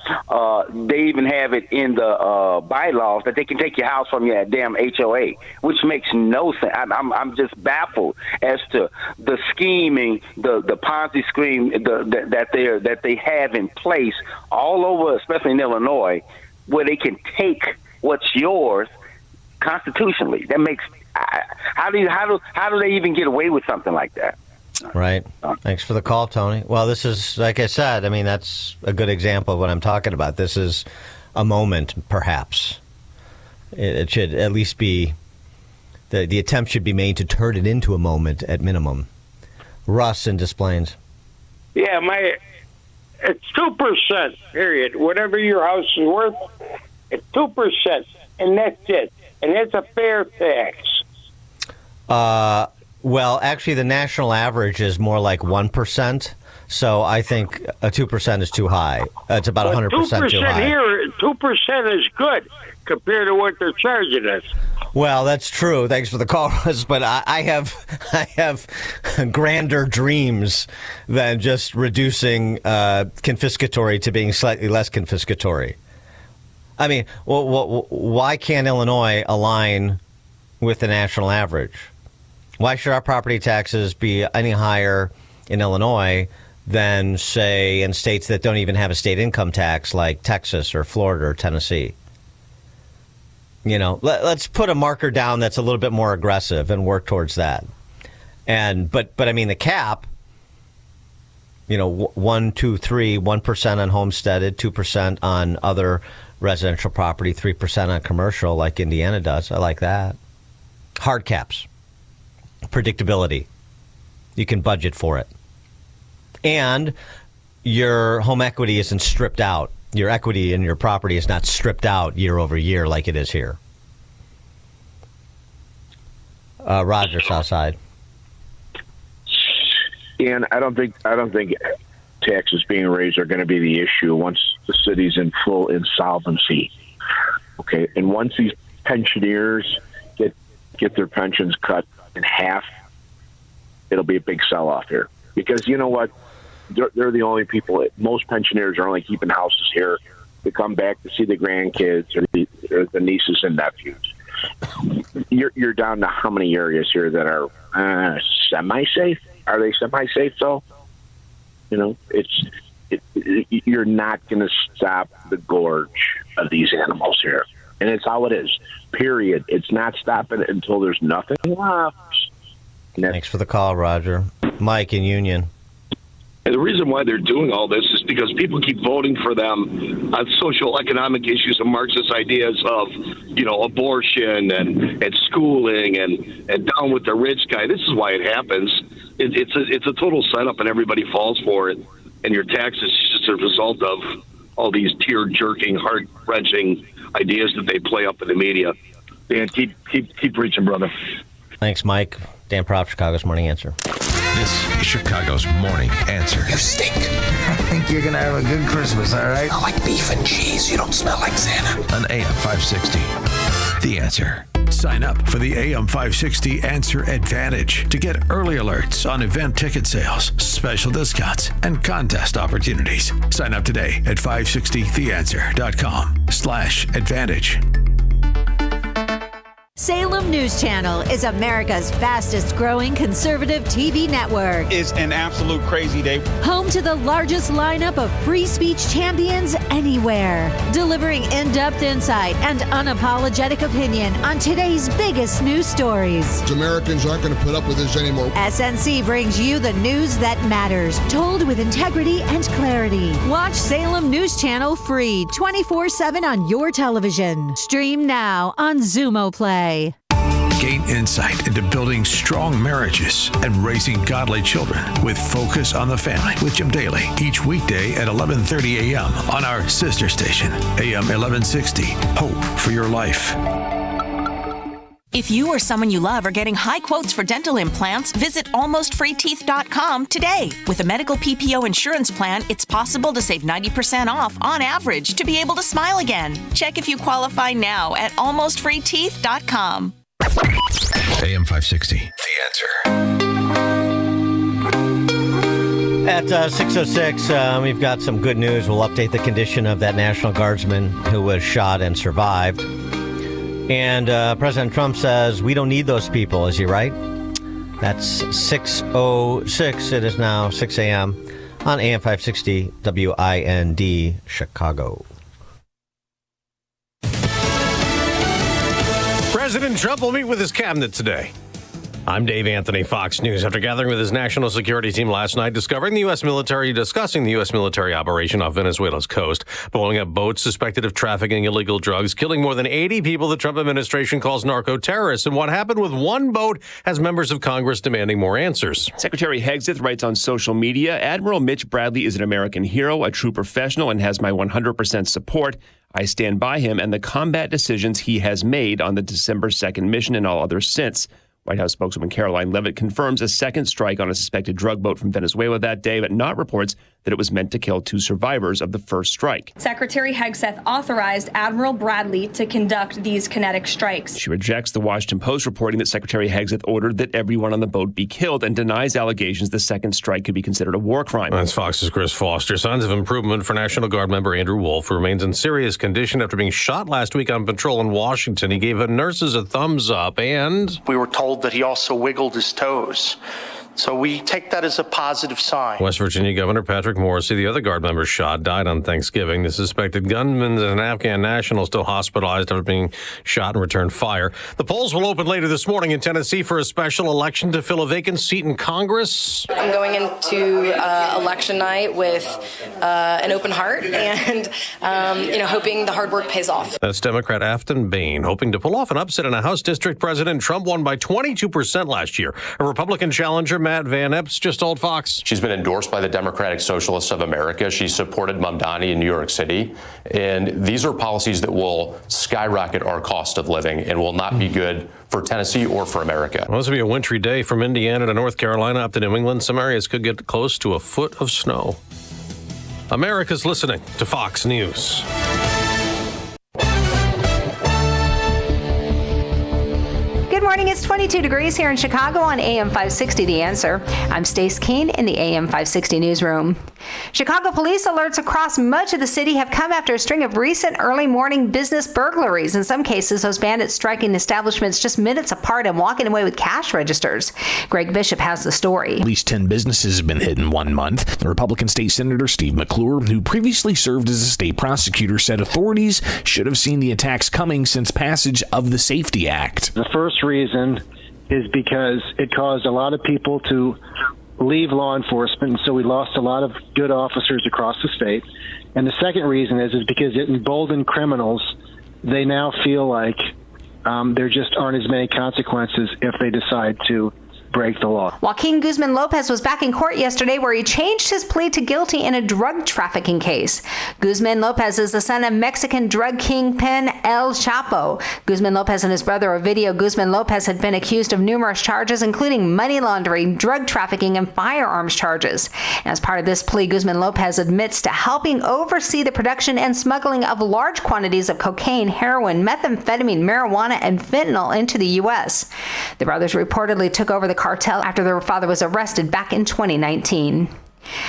they even have it in the bylaws that they can take your house from your damn HOA, which makes no sense. I'm just baffled as to the scheming, the Ponzi scheme that they have in place all over, especially in Illinois, where they can take what's yours constitutionally. That makes how do they even get away with something like that? Right. Thanks for the call, Tony. Well, this is, like I said, I mean, that's a good example of what I'm talking about. This is a moment, perhaps. It should at least be, the attempt should be made to turn it into a moment at minimum. Russ in Des Plaines. Yeah, it's 2%, period. Whatever your house is worth, it's 2%, and that's it. And that's a fair tax. Well, actually, the national average is more like 1%. So I think a 2% is too high. It's about 100% too high. 2% here, 2% is good compared to what they're charging us. Well, that's true. Thanks for the call, Russ. But I have grander dreams than just reducing confiscatory to being slightly less confiscatory. I mean, why can't Illinois align with the national average? Why should our property taxes be any higher in Illinois than, say, in states that don't even have a state income tax like Texas or Florida or Tennessee? You know, let's put a marker down that's a little bit more aggressive and work towards that. But I mean, the cap, you know, 1, 2, 3, 1% on homesteaded, 2% on other residential property, 3% on commercial, like Indiana does. I like that. Hard caps, predictability. You can budget for it, and your home equity isn't stripped out. Your equity in your property is not stripped out year over year like it is here. Roger, Southside. And I don't think taxes being raised are going to be the issue once the city's in full insolvency. Okay, and once these pensioners get their pensions cut in half, it'll be a big sell-off here. Because you know what? They're the only people. Most pensioners are only keeping houses here to come back to see the grandkids or the nieces and nephews. You're down to how many areas here that are semi-safe? Are they semi-safe though? You know, you're not going to stop the gorge of these animals here, and it's how it is. Period. It's not stopping until there's nothing left. Thanks for the call, Roger. Mike in Union. And the reason why they're doing all this is because people keep voting for them on social economic issues and Marxist ideas of, you know, abortion and schooling and down with the rich guy. This is why it happens. It's a total setup, and everybody falls for it. And your tax is just a result of all these tear-jerking, heart-wrenching ideas that they play up in the media. Dan, keep preaching, brother. Thanks, Mike. Dan Propp, Chicago's Morning Answer. This is Chicago's Morning Answer. You stink. I think you're going to have a good Christmas, all right? I like beef and cheese. You don't smell like Santa. On AM 560, The Answer. Sign up for the AM 560 Answer Advantage to get early alerts on event ticket sales, special discounts, and contest opportunities. Sign up today at 560theanswer.com/advantage. Salem News Channel is America's fastest growing conservative TV network. It's an absolute crazy day. Home to the largest lineup of free speech champions anywhere. Delivering in-depth insight and unapologetic opinion on today's biggest news stories. Americans aren't going to put up with this anymore. SNC brings you the news that matters, told with integrity and clarity. Watch Salem News Channel free 24/7 on your television. Stream now on Xumo Play. Gain insight into building strong marriages and raising godly children with Focus on the Family with Jim Daly each weekday at 11:30 a.m. on our sister station, AM 1160. Hope for your life. If you or someone you love are getting high quotes for dental implants, visit almostfreeteeth.com today. With a medical PPO insurance plan, it's possible to save 90% off on average to be able to smile again. Check if you qualify now at almostfreeteeth.com. AM 560, The Answer. At 6:06, we've got some good news. We'll update the condition of that National Guardsman who was shot and survived. And President Trump says, we don't need those people. Is he right? That's 6:06. It is now 6 a.m. on AM 560 WIND Chicago. President Trump will meet with his cabinet today. I'm Dave Anthony, Fox News. After gathering with his national security team last night, discussing the U.S. military operation off Venezuela's coast, blowing up boats suspected of trafficking illegal drugs, killing more than 80 people the Trump administration calls narco-terrorists, and what happened with one boat has members of Congress demanding more answers. Secretary Hegseth writes on social media, Admiral Mitch Bradley is an American hero, a true professional, and has my 100% support. I stand by him and the combat decisions he has made on the December 2nd mission and all others since. White House spokeswoman Caroline Leavitt confirms a second strike on a suspected drug boat from Venezuela that day, but not reports that it was meant to kill 2 survivors of the first strike. Secretary Hegseth authorized Admiral Bradley to conduct these kinetic strikes. She rejects the Washington Post reporting that Secretary Hegseth ordered that everyone on the boat be killed and denies allegations the second strike could be considered a war crime. That's Fox's Chris Foster. Signs of improvement for National Guard member Andrew Wolf, who remains in serious condition after being shot last week on patrol in Washington. He gave nurses a thumbs up, and we were told that he also wiggled his toes. So we take that as a positive sign. West Virginia Governor Patrick Morrisey, the other Guard member shot, died on Thanksgiving. The suspected gunman is an Afghan national still hospitalized after being shot and returned fire. The polls will open later this morning in Tennessee for a special election to fill a vacant seat in Congress. I'm going into election night with an open heart and, hoping the hard work pays off. That's Democrat Afton Bain, hoping to pull off an upset in a House district President Trump won by 22% last year. A Republican challenger, Matt Van Epps, just told Fox. She's been endorsed by the Democratic Socialists of America. She supported Mamdani in New York City. And these are policies that will skyrocket our cost of living and will not be good for Tennessee or for America. Well, this will be a wintry day from Indiana to North Carolina up to New England. Some areas could get close to a foot of snow. America's listening to Fox News. Good morning. It's 22 degrees here in Chicago on AM 560 The Answer. I'm Stace Keene in the AM 560 newsroom. Chicago police alerts across much of the city have come after a string of recent early morning business burglaries. In some cases, those bandits striking establishments just minutes apart and walking away with cash registers. Greg Bishop has the story. At least 10 businesses have been hit in 1 month. The Republican State Senator Steve McClure, who previously served as a state prosecutor, said authorities should have seen the attacks coming since passage of the Safety Act. The first reason is because it caused a lot of people to leave law enforcement, and so we lost a lot of good officers across the state. And the second reason is because it emboldened criminals. They now feel like there just aren't as many consequences if they decide to break the law. Joaquin Guzman Lopez was back in court yesterday where he changed his plea to guilty in a drug trafficking case. Guzman Lopez is the son of Mexican drug kingpin El Chapo. Guzman Lopez and his brother Ovidio Guzman Lopez had been accused of numerous charges, including money laundering, drug trafficking, and firearms charges. As part of this plea, Guzman Lopez admits to helping oversee the production and smuggling of large quantities of cocaine, heroin, methamphetamine, marijuana, and fentanyl into the U.S. The brothers reportedly took over the cartel after their father was arrested back in 2019.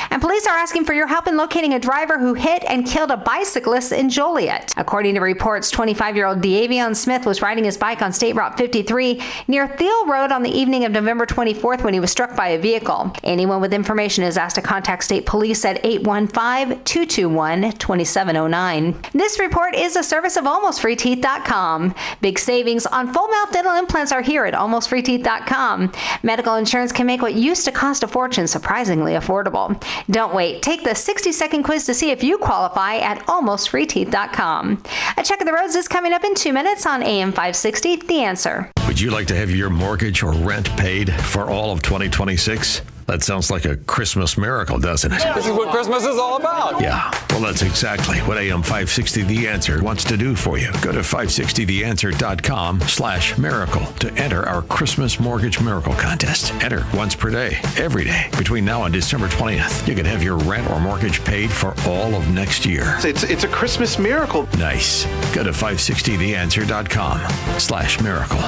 And police are asking for your help in locating a driver who hit and killed a bicyclist in Joliet. According to reports, 25-year-old Deavion Smith was riding his bike on State Route 53 near Thiel Road on the evening of November 24th when he was struck by a vehicle. Anyone with information is asked to contact state police at 815-221-2709. This report is a service of AlmostFreeTeeth.com. Big savings on full mouth dental implants are here at AlmostFreeTeeth.com. Medical insurance can make what used to cost a fortune surprisingly affordable. Don't wait. Take the 60-second quiz to see if you qualify at AlmostFreeTeeth.com. A check of the roads is coming up in 2 minutes on AM 560, The Answer. Would you like to have your mortgage or rent paid for all of 2026? That sounds like a Christmas miracle, doesn't it? This is what Christmas is all about. Yeah, well, that's exactly what AM 560 The Answer wants to do for you. Go to 560theanswer.com/miracle to enter our Christmas Mortgage Miracle Contest. Enter once per day, every day, between now and December 20th. You can have your rent or mortgage paid for all of next year. It's a Christmas miracle. Nice. Go to 560theanswer.com/miracle.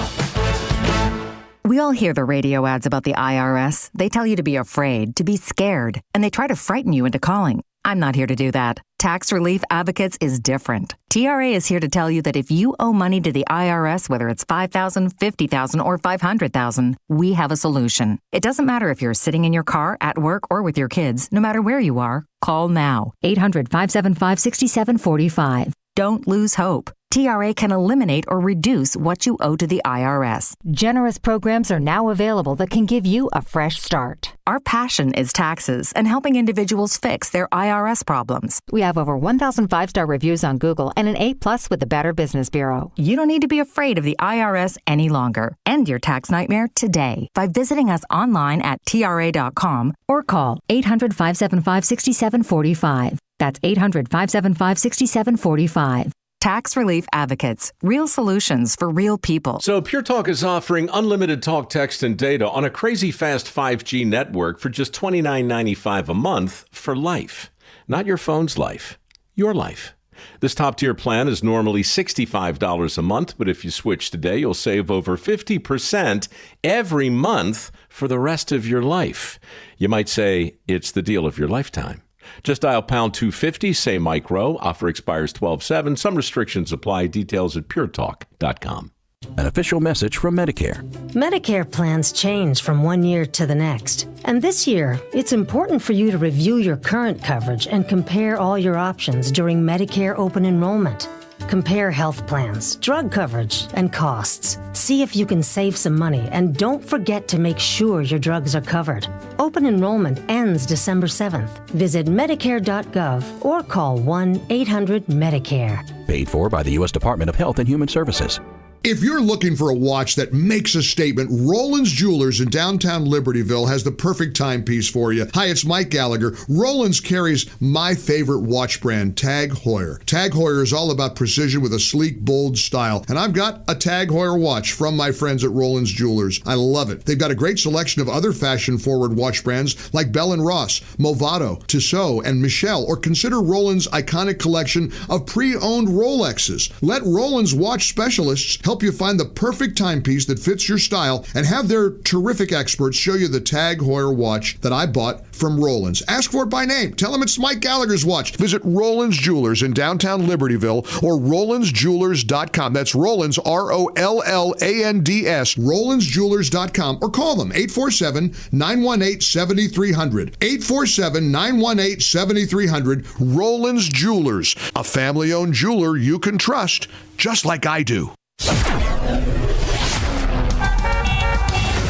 We all hear the radio ads about the IRS. They tell you to be afraid, to be scared, and they try to frighten you into calling. I'm not here to do that. Tax Relief Advocates is different. TRA is here to tell you that if you owe money to the IRS, whether it's $5,000, $50,000, or $500,000, we have a solution. It doesn't matter if you're sitting in your car, at work, or with your kids. No matter where you are, call now. 800-575-6745. Don't lose hope. TRA can eliminate or reduce what you owe to the IRS. Generous programs are now available that can give you a fresh start. Our passion is taxes and helping individuals fix their IRS problems. We have over 1,000 5-star reviews on Google and an A+ with the Better Business Bureau. You don't need to be afraid of the IRS any longer. End your tax nightmare today by visiting us online at TRA.com or call 800-575-6745. That's 800-575-6745. Tax Relief Advocates. Real solutions for real people. So Pure Talk is offering unlimited talk, text, and data on a crazy fast 5G network for just $29.95 a month for life. Not your phone's life, your life. This top-tier plan is normally $65 a month, but if you switch today, you'll save over 50% every month for the rest of your life. You might say it's the deal of your lifetime. Just dial pound 250, say micro. Offer expires 12/7. Some restrictions apply. Details at puretalk.com. An official message from Medicare. Medicare plans change from one year to the next. And this year, it's important for you to review your current coverage and compare all your options during Medicare open enrollment. Compare health plans, drug coverage, and costs. See if you can save some money, and don't forget to make sure your drugs are covered. Open enrollment ends December 7th. Visit Medicare.gov or call 1-800-MEDICARE. Paid for by the U.S. Department of Health and Human Services. If you're looking for a watch that makes a statement, Roland's Jewelers in downtown Libertyville has the perfect timepiece for you. Hi, it's Mike Gallagher. Roland's carries my favorite watch brand, Tag Heuer. Tag Heuer is all about precision with a sleek, bold style. And I've got a Tag Heuer watch from my friends at Roland's Jewelers. I love it. They've got a great selection of other fashion-forward watch brands like Bell & Ross, Movado, Tissot, and Michelle, or consider Roland's iconic collection of pre-owned Rolexes. Let Roland's watch specialists help you find the perfect timepiece that fits your style and have their terrific experts show you the Tag Heuer watch that I bought from Roland's. Ask for it by name. Tell them it's Mike Gallagher's watch. Visit Roland's Jewelers in downtown Libertyville or RolandsJewelers.com. That's Roland's, ROLLANDS, RolandsJewelers.com, or call them 847-918-7300. 847-918-7300. Roland's Jewelers, a family-owned jeweler you can trust, just like I do.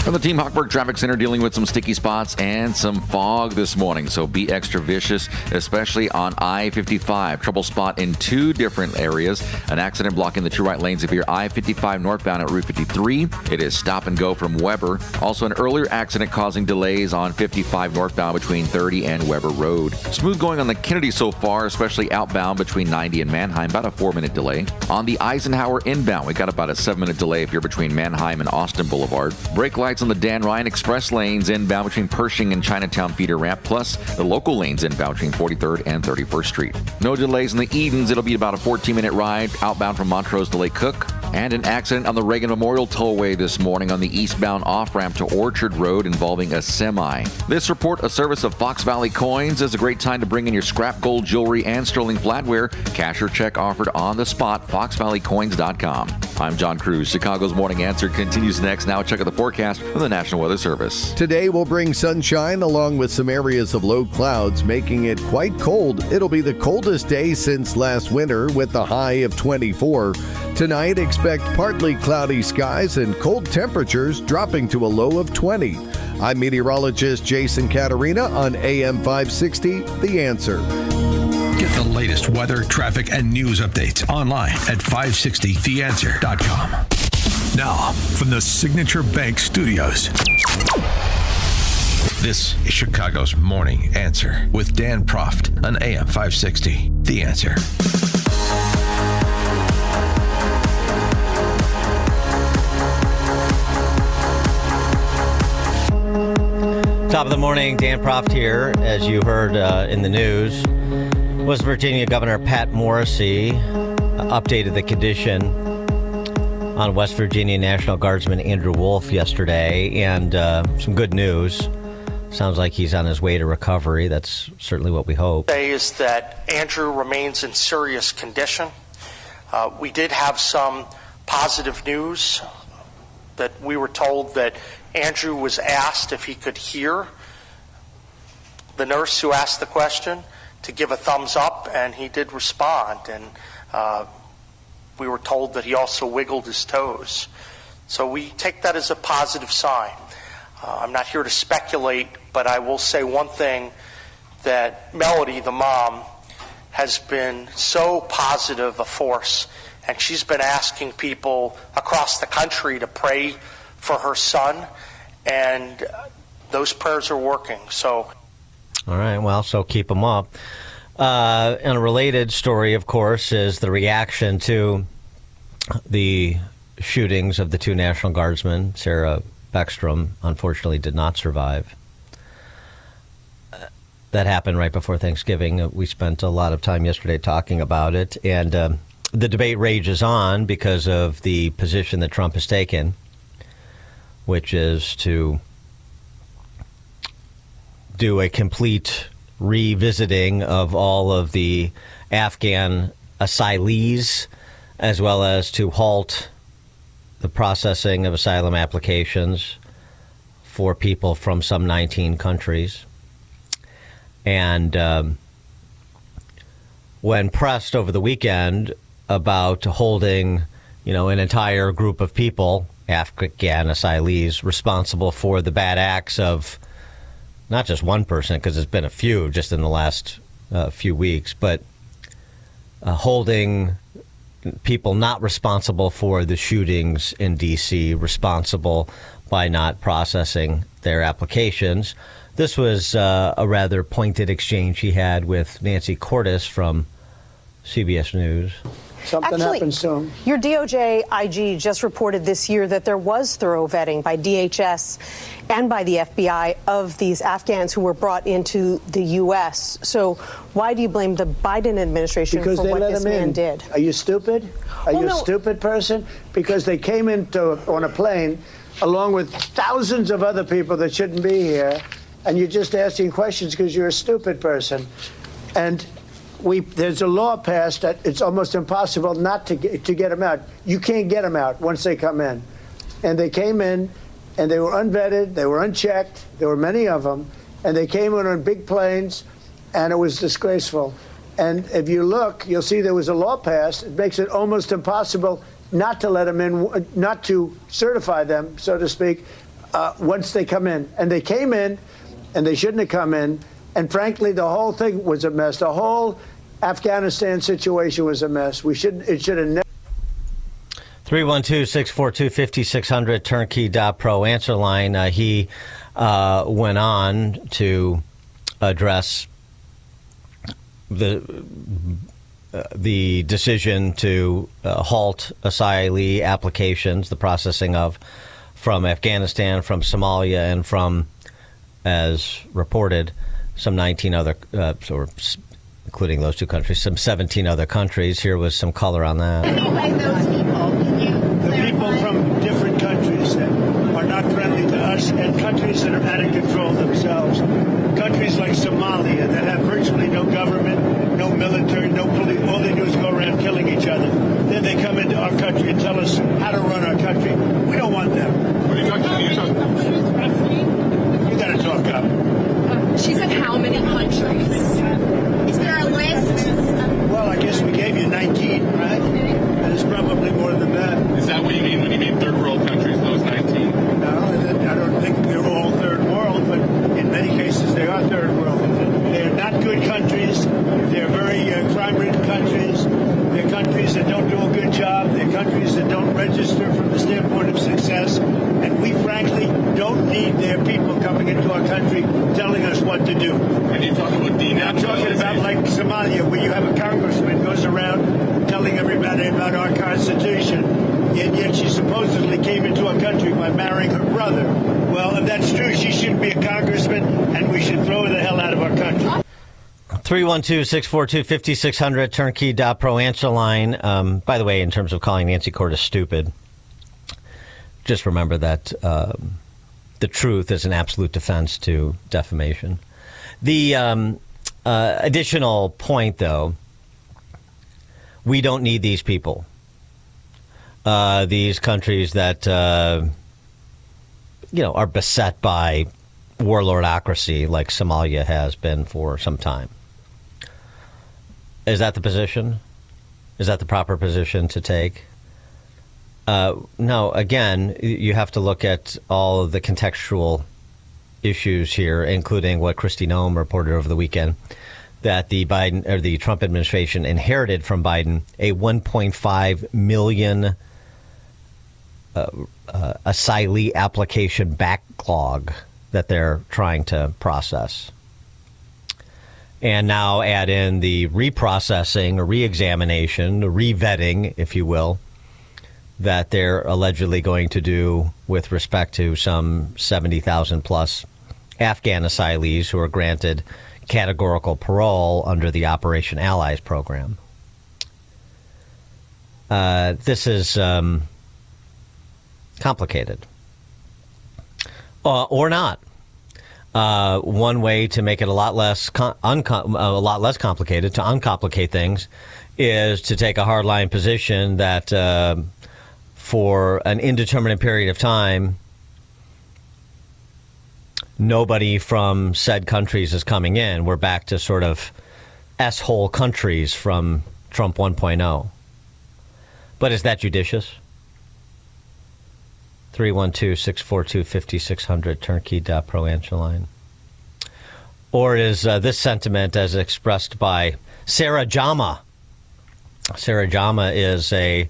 From the Team Hochberg Traffic Center, dealing with some sticky spots and some fog this morning, so be extra vicious, especially on I-55. Trouble spot in two different areas. An accident blocking the two right lanes of your I-55 northbound at Route 53. It is stop and go from Weber. Also, an earlier accident causing delays on 55 northbound between 30 and Weber Road. Smooth going on the Kennedy so far, especially outbound between 90 and Manheim, about a 4-minute delay. On the Eisenhower inbound, we got about a 7-minute delay if you're between Manheim and Austin Boulevard. Brake lights on the Dan Ryan Express lanes inbound between Pershing and Chinatown feeder ramp, plus the local lanes inbound between 43rd and 31st Street. No delays in the Edens. It'll be about a 14-minute ride outbound from Montrose to Lake Cook. And an accident on the Reagan Memorial Tollway this morning on the eastbound off-ramp to Orchard Road involving a semi. This report, a service of Fox Valley Coins, is a great time to bring in your scrap gold jewelry and sterling flatware. Cash or check offered on the spot, foxvalleycoins.com. I'm John Cruz. Chicago's Morning Answer continues next. Now check out the forecast from the National Weather Service. Today will bring sunshine along with some areas of low clouds, making it quite cold. It'll be the coldest day since last winter with a high of 24. Tonight, expect partly cloudy skies and cold temperatures dropping to a low of 20. I'm meteorologist Jason Caterina on AM 560, The Answer. Get the latest weather, traffic, and news updates online at 560theanswer.com. Now, from the Signature Bank Studios. This is Chicago's Morning Answer with Dan Proft on AM 560. The Answer. Top of the morning, Dan Proft here. As you heard in the news, West Virginia Governor Pat Morrisey updated the condition on West Virginia National Guardsman Andrew Wolf yesterday, and some good news. Sounds like he's on his way to recovery. That's certainly what we hope. Is that Andrew remains in serious condition. We did have some positive news that we were told that Andrew was asked if he could hear the nurse who asked the question to give a thumbs up, and he did respond. And we were told that he also wiggled his toes. So we take that as a positive sign. I'm not here to speculate, but I will say one thing, that Melody, the mom, has been so positive a force, and she's been asking people across the country to pray for her son, and those prayers are working. So, all right, well, so keep them up. And a related story, of course, is the reaction to the shootings of the two National Guardsmen. Sarah Beckstrom, unfortunately, did not survive. That happened right before Thanksgiving. We spent a lot of time yesterday talking about it, and the debate rages on because of the position that Trump has taken, which is to do a complete revisiting of all of the Afghan asylees, as well as to halt the processing of asylum applications for people from some 19 countries. And when pressed over the weekend about holding, an entire group of people, Afghan asylees, responsible for the bad acts of not just one person, because there's been a few just in the last few weeks, but holding people not responsible for the shootings in D.C. responsible by not processing their applications. This was a rather pointed exchange he had with Nancy Cordes from CBS News. Something happened soon. Your DOJ IG just reported this year that there was thorough vetting by DHS and by the FBI of these Afghans who were brought into the U.S. So why do you blame the Biden administration for what this man did? Are you stupid? Are you a stupid person? Because they came on a plane along with thousands of other people that shouldn't be here, and you're just asking questions because you're a stupid person. And there's a law passed that it's almost impossible not to get them out. You can't get them out once they come in. And they came in, and they were unvetted, they were unchecked, there were many of them, and they came in on big planes, and it was disgraceful. And if you look, you'll see there was a law passed. It makes it almost impossible not to let them in, not to certify them, so to speak, once they come in. And they came in, and they shouldn't have come in. And frankly, the whole thing was a mess. The whole Afghanistan situation was a mess. It should have never. 312-642-5600, turnkey.pro answer line. He went on to address the decision to halt asylee applications, the processing of from Afghanistan, from Somalia, and from, as reported, some 19 other, or including those two countries, some 17 other countries. Here was some color on that. The people from different countries that are not friendly to us, and countries that are out of control themselves. Countries like Somalia that have virtually no government, no military, no police. All they do is go around killing each other. Then they come into our country and tell us how to run our country. We don't want them. What are you talking about? You got to talk up. She said how many countries? Is there a list? Well, I guess we gave you 19, right? And it's probably more than that. Is that what you mean when you mean third world countries, those 19? No, I don't think they're all third world, but in many cases they are third world. They're not good countries. They're very crime-ridden countries. They're countries that don't do a good job. They're countries that don't register from the standpoint of success. their people coming into our country telling us what to do. And you talk about I'm talking about like Somalia, where you have a congressman goes around telling everybody about our Constitution, and yet she supposedly came into our country by marrying her brother. Well, if that's true, she shouldn't be a congressman, and we should throw her the hell out of our country. 312-642-5600, turnkey.pro answer line. By the way, in terms of calling Nancy Cordes stupid, just remember that the truth is an absolute defense to defamation. The additional point, though, we don't need these people. These countries that, are beset by warlordocracy like Somalia has been for some time. Is that the position? Is that the proper position to take? No, again, you have to look at all of the contextual issues here, including what Kristi Noem reported over the weekend, that the Trump administration inherited from Biden a 1.5 million asylee application backlog that they're trying to process. And now add in the reprocessing or reexamination, the revetting, if you will, that they're allegedly going to do with respect to some 70,000 plus Afghan asylees who are granted categorical parole under the Operation Allies program. This is complicated. Or not. One way to make it a lot less complicated, to uncomplicate things, is to take a hardline position that for an indeterminate period of time, nobody from said countries is coming in. We're back to sort of S-hole countries from Trump 1.0. But is that judicious? 312-642-5600, turnkey.pro answer line. Or is this sentiment as expressed by Sarah Jama? Sarah Jama is a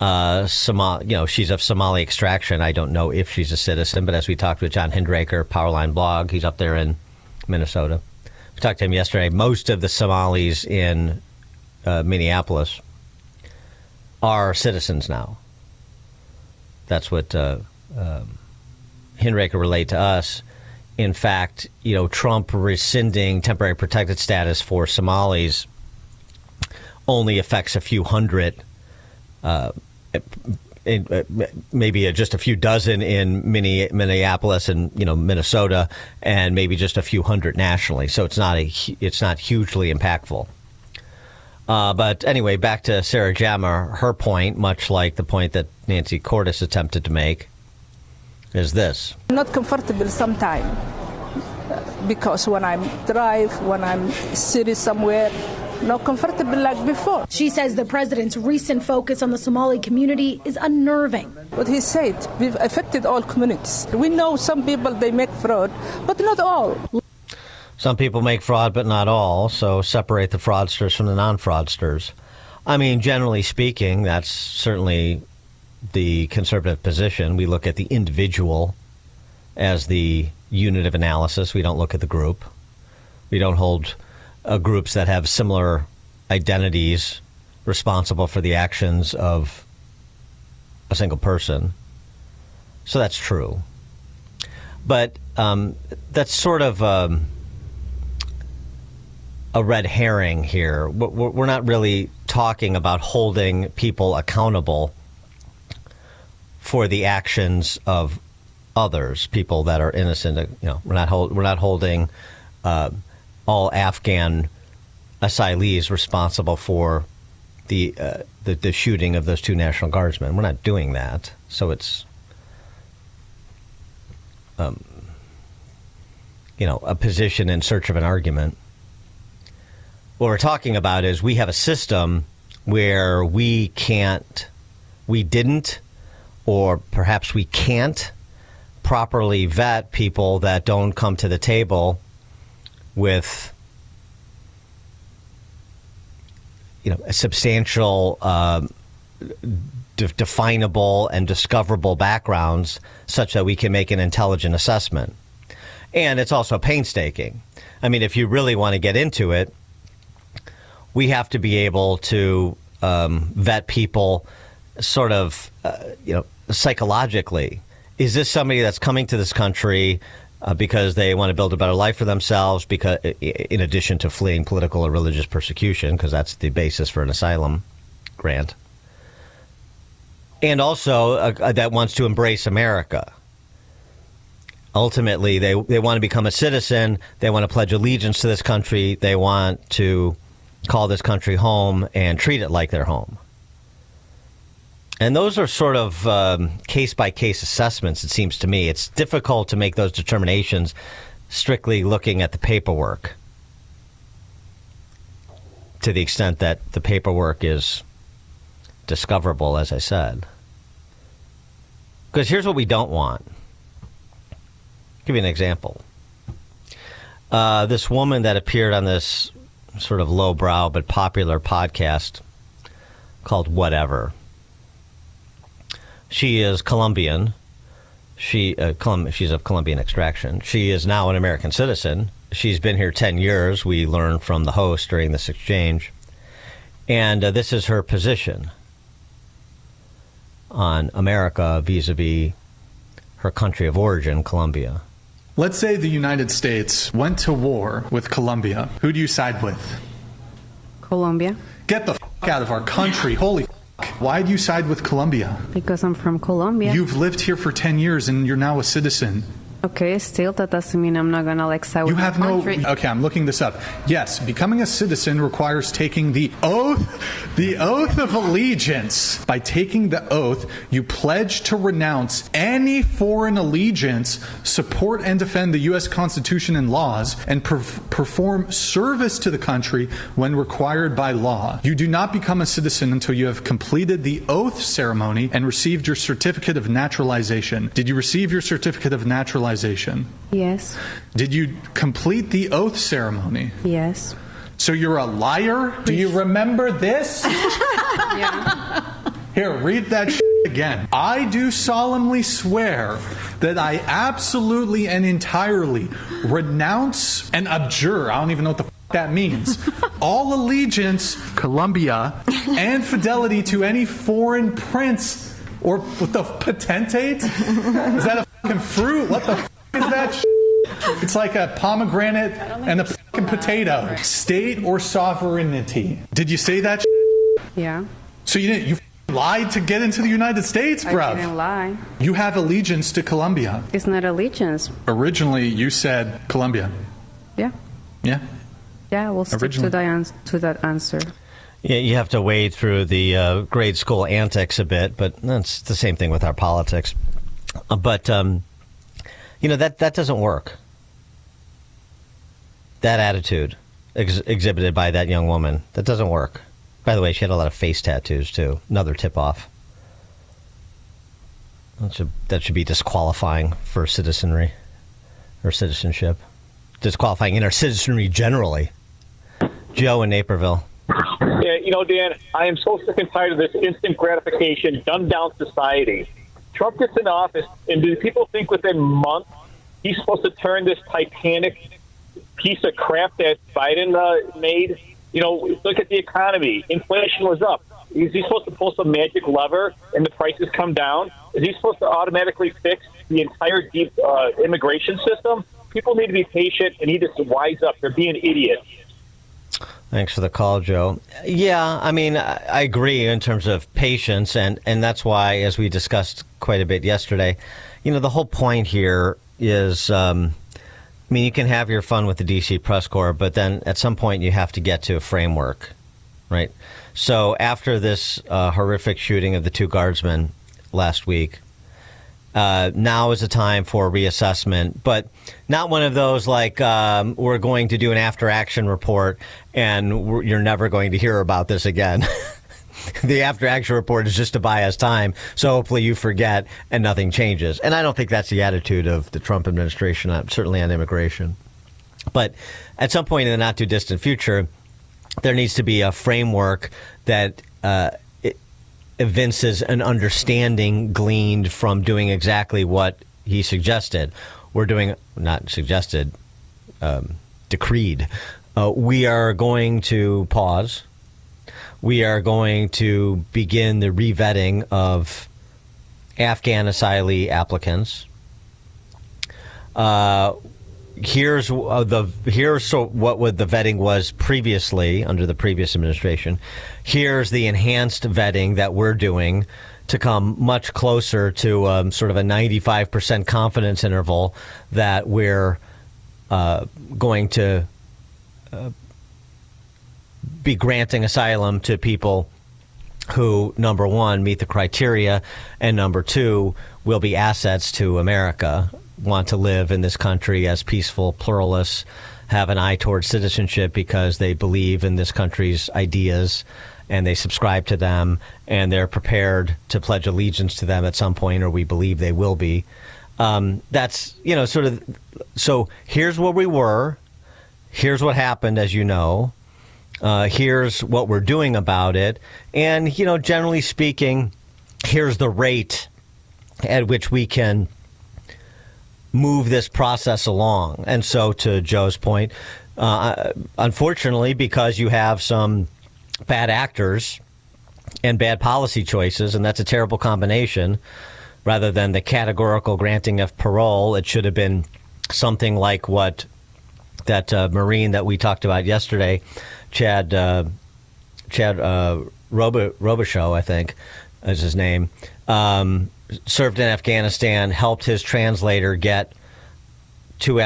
she's of Somali extraction. I don't know if she's a citizen, but as we talked with John Hindraker, Powerline blog, he's up there in Minnesota. We talked to him yesterday. Most of the Somalis in Minneapolis are citizens now. That's what Hindraker relayed to us. In fact, Trump rescinding temporary protected status for Somalis only affects a few hundred, maybe just a few dozen in Minneapolis and Minnesota, and maybe just a few hundred nationally. So it's not hugely impactful. But anyway, back to Sarah Jama. Her point, much like the point that Nancy Cordes attempted to make, is this. I'm not comfortable sometimes because when I drive, when I'm sitting somewhere, not comfortable like before. She says the president's recent focus on the Somali community is unnerving. What he said, we've affected all communities. We know some people, they make fraud, but not all. Some people make fraud, but not all. So separate the fraudsters from the non-fraudsters. I mean, generally speaking, that's certainly the conservative position. We look at the individual as the unit of analysis. We don't look at the group. We don't hold groups that have similar identities responsible for the actions of a single person. So that's true. But that's sort of a red herring here. We're not really talking about holding people accountable for the actions of others, people that are innocent. We're not holding all Afghan asylees responsible for the shooting of those two National Guardsmen. We're not doing that. So it's a position in search of an argument. What we're talking about is we have a system where we didn't, or perhaps we can't properly vet people that don't come to the table with a substantial definable and discoverable backgrounds such that we can make an intelligent assessment. And it's also painstaking. I mean, if you really want to get into it, we have to be able to vet people sort of, psychologically. Is this somebody that's coming to this country because they want to build a better life for themselves, because in addition to fleeing political or religious persecution, because that's the basis for an asylum grant, and also that wants to embrace America? Ultimately, they want to become a citizen. They want to pledge allegiance to this country. They want to call this country home and treat it like their home. And those are sort of case-by-case assessments, it seems to me. It's difficult to make those determinations strictly looking at the paperwork, to the extent that the paperwork is discoverable, as I said. Because here's what we don't want. I'll give you an example. This woman that appeared on this sort of lowbrow but popular podcast called Whatever. She is Colombian. She's of Colombian extraction. She is now an American citizen. She's been here 10 years, we learned from the host during this exchange. And this is her position on America vis-a-vis her country of origin, Colombia. Let's say the United States went to war with Colombia. Who do you side with? Colombia. Get the out of our country. Holy Why do you side with Colombia? Because I'm from Colombia. You've lived here for 10 years and you're now a citizen. Okay, still that doesn't mean I'm not gonna side with you have the country. Okay, I'm looking this up. Yes, becoming a citizen requires taking the oath of allegiance. By taking the oath, you pledge to renounce any foreign allegiance, support and defend the U.S. Constitution and laws, and perform service to the country when required by law. You do not become a citizen until you have completed the oath ceremony and received your certificate of naturalization. Did you receive your certificate of naturalization? Yes. Did you complete the oath ceremony? Yes. So you're a liar? Do you remember this? Yeah. Here, read that again. I do solemnly swear that I absolutely and entirely renounce and abjure, I don't even know what the that means, all allegiance, Colombia, and fidelity to any foreign prince or what the potentate? Is that a fucking fruit? What the is that? It's like a pomegranate and a fucking potato. State or sovereignty. Did you say that? Yeah. So you didn't? You lied to get into the United States, bruv. I didn't lie. You have allegiance to Colombia. It's not allegiance. Originally, you said Colombia. Yeah. Yeah. Yeah, we'll stick to that answer. Yeah, you have to wade through the grade school antics a bit, but that's the same thing with our politics. But that doesn't work. That attitude exhibited by that young woman, that doesn't work. By the way, she had a lot of face tattoos too. Another tip-off. That should be disqualifying for citizenry or citizenship. Disqualifying in our citizenry generally. Joe in Naperville. Yeah, Dan, I am so sick and tired of this instant gratification, dumbed-down society. Trump gets in office, and do people think within months he's supposed to turn this Titanic piece of crap that Biden made? Look at the economy. Inflation was up. Is he supposed to pull some magic lever and the prices come down? Is he supposed to automatically fix the entire deep immigration system? People need to be patient and need to wise up. They're being idiots. Thanks for the call, Joe. Yeah, I mean, I agree in terms of patience, and that's why, as we discussed quite a bit yesterday, the whole point here is, you can have your fun with the D.C. press corps, but then at some point you have to get to a framework, right? So after this horrific shooting of the two guardsmen last week, now is the time for reassessment, but not one of those like we're going to do an after-action report and you're never going to hear about this again. The after-action report is just to buy us time, so hopefully you forget and nothing changes. And I don't think that's the attitude of the Trump administration, certainly on immigration. But at some point in the not-too-distant future, there needs to be a framework that evinces an understanding gleaned from doing exactly what he suggested. We're doing, not suggested, decreed. We are going to pause. We are going to begin the revetting of Afghan asylee applicants. Here's what the vetting was previously under the previous administration. Here's the enhanced vetting that we're doing to come much closer to sort of a 95% confidence interval that we're going to be granting asylum to people who, number one, meet the criteria, and number two, will be assets to America, want to live in this country as peaceful pluralists, have an eye towards citizenship because they believe in this country's ideas and they subscribe to them and they're prepared to pledge allegiance to them at some point, or we believe they will be. That's, sort of, so here's where we were. Here's what happened, as you know. Here's what we're doing about it. And, generally speaking, here's the rate at which we can move this process along. And so, to Joe's point, unfortunately, because you have some bad actors and bad policy choices, and that's a terrible combination, rather than the categorical granting of parole, it should have been something like what that Marine that we talked about yesterday, Chad Robichaux, I think is his name, served in Afghanistan, helped his translator get to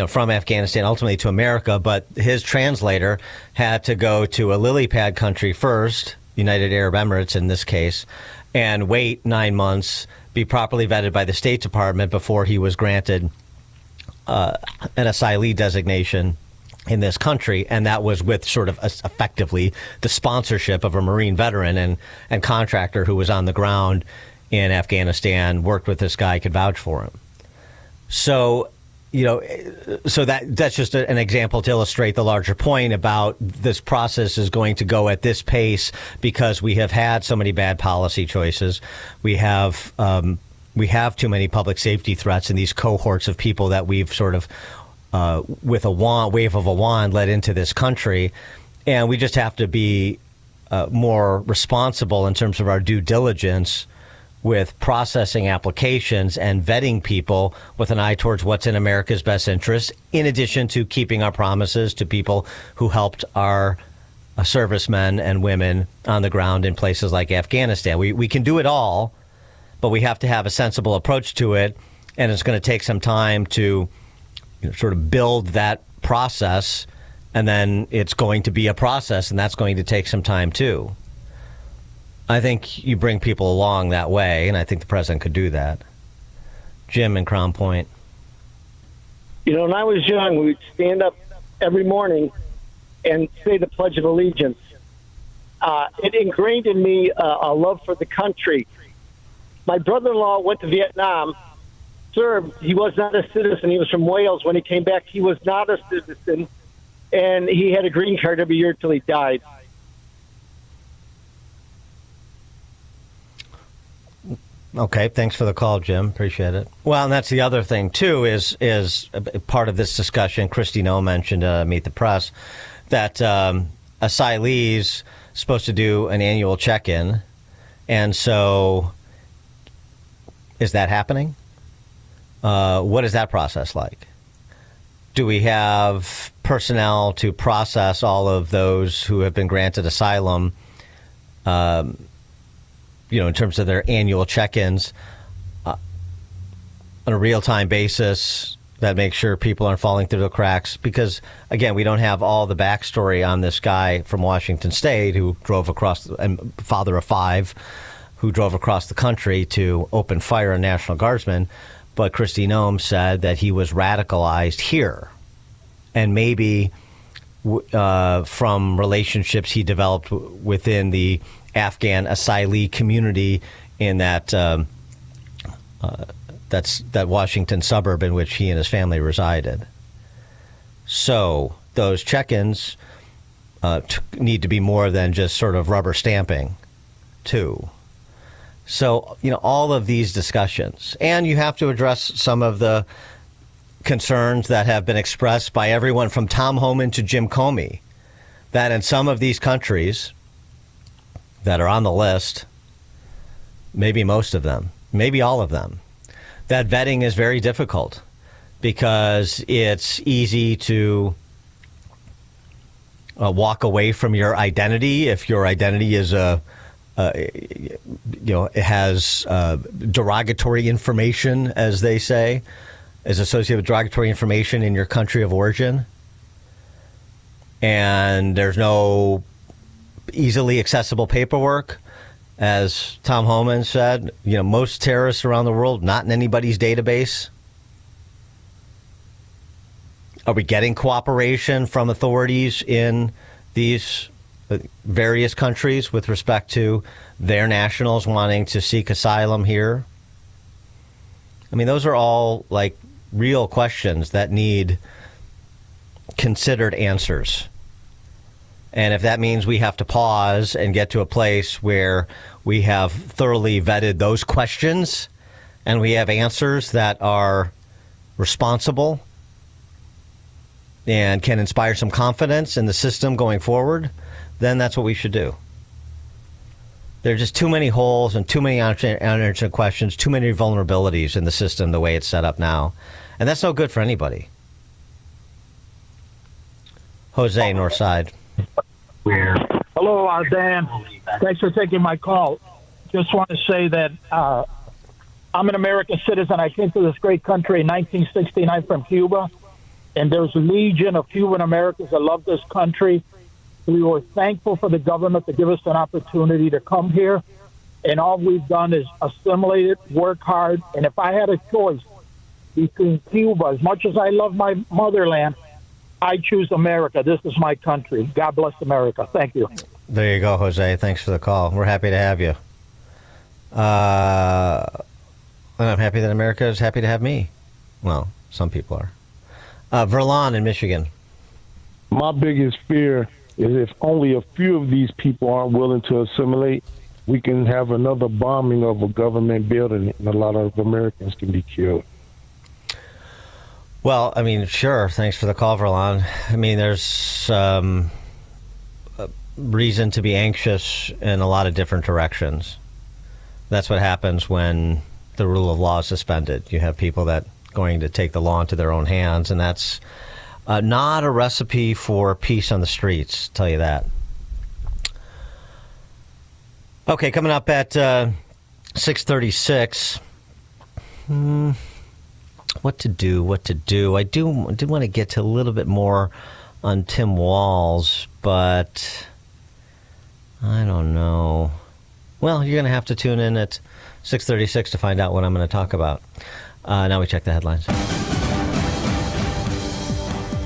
from Afghanistan ultimately to America, but his translator had to go to a lily pad country first, United Arab Emirates in this case, and wait 9 months, be properly vetted by the State Department before he was granted an asylee designation in this country, and that was with sort of effectively the sponsorship of a Marine veteran and contractor who was on the ground in Afghanistan, worked with this guy, could vouch for him. So, so that's just an example to illustrate the larger point about this process is going to go at this pace because we have had so many bad policy choices. We have too many public safety threats in these cohorts of people that we've sort of with a wave of a wand led into this country, and we just have to be more responsible in terms of our due diligence with processing applications and vetting people with an eye towards what's in America's best interest, in addition to keeping our promises to people who helped our servicemen and women on the ground in places like Afghanistan. We can do it all, but we have to have a sensible approach to it, and it's going to take some time to sort of build that process, and then it's going to be a process, and that's going to take some time too. I think you bring people along that way, and I think the president could do that. Jim in Crown Point. When I was young, we would stand up every morning and say the Pledge of Allegiance. It ingrained in me a love for the country. My brother-in-law went to Vietnam, served. He was not a citizen. He was from Wales. When he came back, he was not a citizen, and he had a green card every year until he died. Okay, thanks for the call, Jim. Appreciate it. Well, and that's the other thing, too, is part of this discussion. Kristi Noem mentioned Meet the Press, that asylees supposed to do an annual check-in. And so is that happening? What is that process like? Do we have personnel to process all of those who have been granted asylum, in terms of their annual check-ins on a real-time basis that makes sure people aren't falling through the cracks? Because, again, we don't have all the backstory on this guy from Washington State who drove across, and father of five, who drove across the country to open fire on National Guardsmen. But Kristi Noem said that he was radicalized here, and maybe from relationships he developed within the Afghan asylee community in that Washington suburb in which he and his family resided. So those check-ins need to be more than just sort of rubber stamping. too. So, all of these discussions, and you have to address some of the concerns that have been expressed by everyone from Tom Homan to Jim Comey, that in some of these countries that are on the list, maybe most of them, maybe all of them, that vetting is very difficult because it's easy to walk away from your identity if your identity is it has derogatory information, as they say, is associated with derogatory information in your country of origin. And there's no easily accessible paperwork. As Tom Homan said, most terrorists around the world, not in anybody's database. Are we getting cooperation from authorities in these various countries with respect to their nationals wanting to seek asylum here? I mean, those are all like real questions that need considered answers. And if that means we have to pause and get to a place where we have thoroughly vetted those questions and we have answers that are responsible and can inspire some confidence in the system going forward, then that's what we should do. There are just too many holes and too many unanswered questions, too many vulnerabilities in the system the way it's set up now. And that's no good for anybody. Jose, Northside. Hello, Dan. Thanks for taking my call. Just want to say that I'm an American citizen. I came to this great country in 1969 from Cuba, and there's a legion of Cuban Americans that love this country. We were thankful for the government to give us an opportunity to come here, and all we've done is assimilate it, work hard, and if I had a choice between Cuba, as much as I love my motherland, I choose America. This is my country. God bless America. Thank you. There you go, Jose. Thanks for the call. We're happy to have you. And I'm happy that America is happy to have me. Well, some people are. Verlon in Michigan. My biggest fear is if only a few of these people aren't willing to assimilate, we can have another bombing of a government building and a lot of Americans can be killed. Well, I mean, sure. Thanks for the call, Verlon. I mean, there's reason to be anxious in a lot of different directions. That's what happens when the rule of law is suspended. You have people that are going to take the law into their own hands, and that's not a recipe for peace on the streets, I'll tell you that. Okay, coming up at 6:36. What to do? I did want to get to a little bit more on Tim Walz, but I don't know. Well, you're going to have to tune in at 6:36 to find out what I'm going to talk about. Now we check the headlines.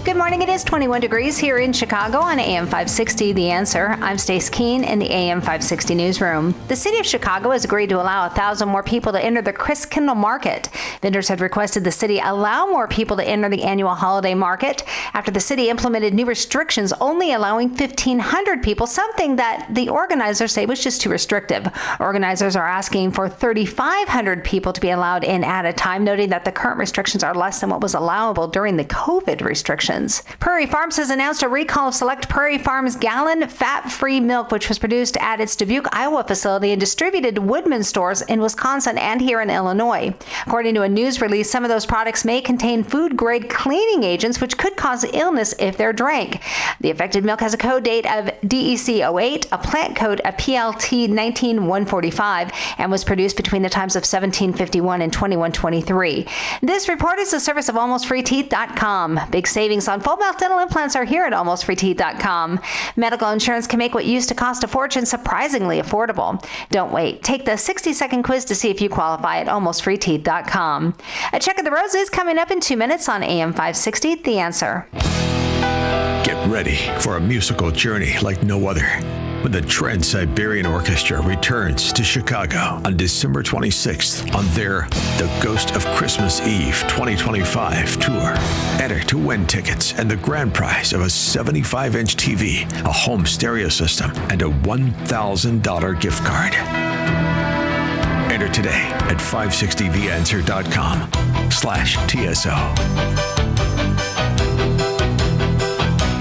Good morning. It is 21 degrees here in Chicago on AM 560, The Answer. I'm Stace Keene in the AM 560 newsroom. The city of Chicago has agreed to allow 1,000 more people to enter the Chris Kindle Market. Vendors had requested the city allow more people to enter the annual holiday market after the city implemented new restrictions, only allowing 1,500 people, something that the organizers say was just too restrictive. Organizers are asking for 3,500 people to be allowed in at a time, noting that the current restrictions are less than what was allowable during the COVID restrictions. Prairie Farms has announced a recall of select Prairie Farms gallon fat-free milk, which was produced at its Dubuque, Iowa facility and distributed to Woodman stores in Wisconsin and here in Illinois. According to a news release, some of those products may contain food-grade cleaning agents, which could cause illness if they're drank. The affected milk has a code date of DEC 08, a plant code of PLT 19145, and was produced between the times of 1751 and 2123. This report is the service of AlmostFreeTeeth.com. Big savings on full mouth dental implants are here at AlmostFreeTeeth.com. Medical insurance can make what used to cost a fortune surprisingly affordable. Don't wait. Take the 60-second quiz to see if you qualify at AlmostFreeTeeth.com. A check of the roses coming up in 2 minutes on AM 560, The Answer. Get ready for a musical journey like no other. when the Trans-Siberian Orchestra returns to Chicago on December 26th on their The Ghost of Christmas Eve 2025 tour. Enter to win tickets and the grand prize of a 75-inch TV, a home stereo system, and a $1,000 gift card. Enter today at 560theanswer.com/TSO.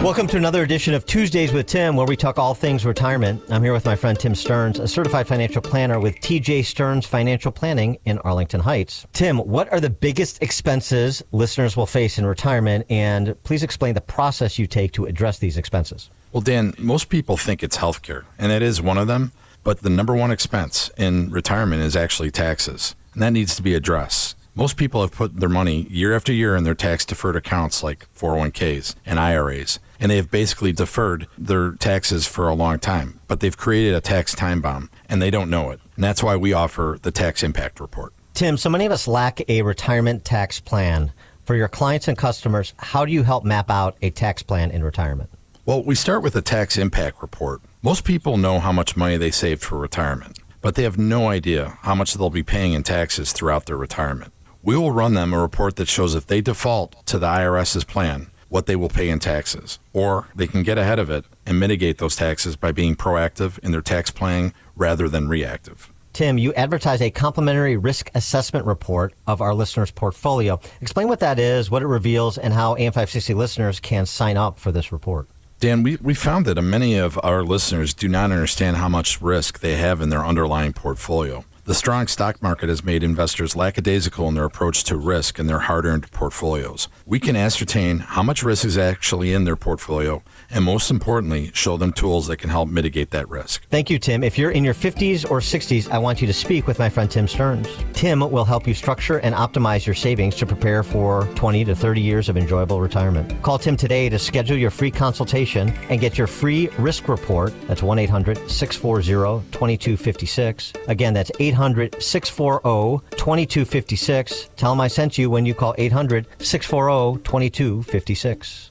Welcome to another edition of Tuesdays with Tim, where we talk all things retirement. I'm here with my friend Tim Stearns, a certified financial planner with TJ Stearns Financial Planning in Arlington Heights. Tim, what are the biggest expenses listeners will face in retirement? And please explain the process you take to address these expenses. Well, Dan, most people think it's healthcare, and that is one of them. But the number one expense in retirement is actually taxes, and that needs to be addressed. Most people have put their money year after year in their tax-deferred accounts like 401ks and IRAs, and they have basically deferred their taxes for a long time. But they've created a tax time bomb, and they don't know it. And that's why we offer the Tax Impact Report. Tim, so many of us lack a retirement tax plan. For your clients and customers, how do you help map out a tax plan in retirement? Well, we start with a Tax Impact Report. Most people know how much money they saved for retirement, but they have no idea how much they'll be paying in taxes throughout their retirement. We will run them a report that shows if they default to the IRS's plan, what they will pay in taxes, or they can get ahead of it and mitigate those taxes by being proactive in their tax planning rather than reactive. Tim, you advertise a complimentary risk assessment report of our listeners' portfolio. Explain what that is, what it reveals, and how AM560 listeners can sign up for this report. Dan, we found that many of our listeners do not understand how much risk they have in their underlying portfolio. The strong stock market has made investors lackadaisical in their approach to risk in their hard-earned portfolios. We can ascertain how much risk is actually in their portfolio, and most importantly, show them tools that can help mitigate that risk. Thank you, Tim. If you're in your 50s or 60s, I want you to speak with my friend Tim Stearns. Tim will help you structure and optimize your savings to prepare for 20 to 30 years of enjoyable retirement. Call Tim today to schedule your free consultation and get your free risk report. That's 1-800-640-2256. Again, that's 800-640-2256. Tell him I sent you when you call 800-640-2256.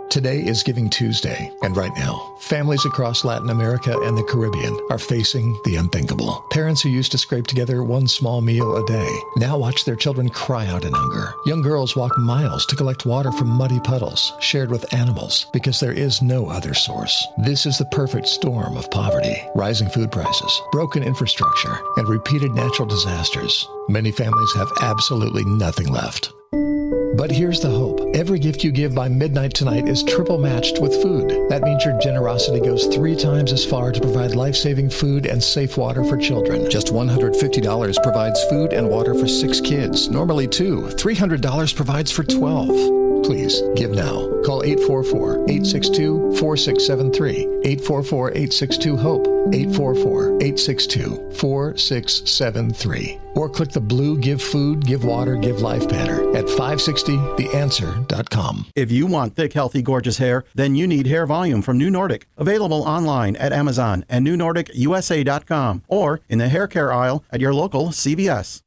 Today is Giving Tuesday, and right now, families across Latin America and the Caribbean are facing the unthinkable. Parents who used to scrape together one small meal a day now watch their children cry out in hunger. Young girls walk miles to collect water from muddy puddles shared with animals because there is no other source. This is the perfect storm of poverty, rising food prices, broken infrastructure, and repeated natural disasters. Many families have absolutely nothing left. But here's the hope. Every gift you give by midnight tonight is triple matched with food. That means your generosity goes 3 times as far to provide life-saving food and safe water for children. Just $150 provides food and water for 6 kids, normally 2. $300 provides for 12. Please, give now. Call 844-862-4673. 844-862-HOPE. 844-862-4673. Or click the blue Give Food, Give Water, Give Life banner at 560theanswer.com. If you want thick, healthy, gorgeous hair, then you need Hair Volume from New Nordic. Available online at Amazon and NewNordicUSA.com or in the hair care aisle at your local CVS.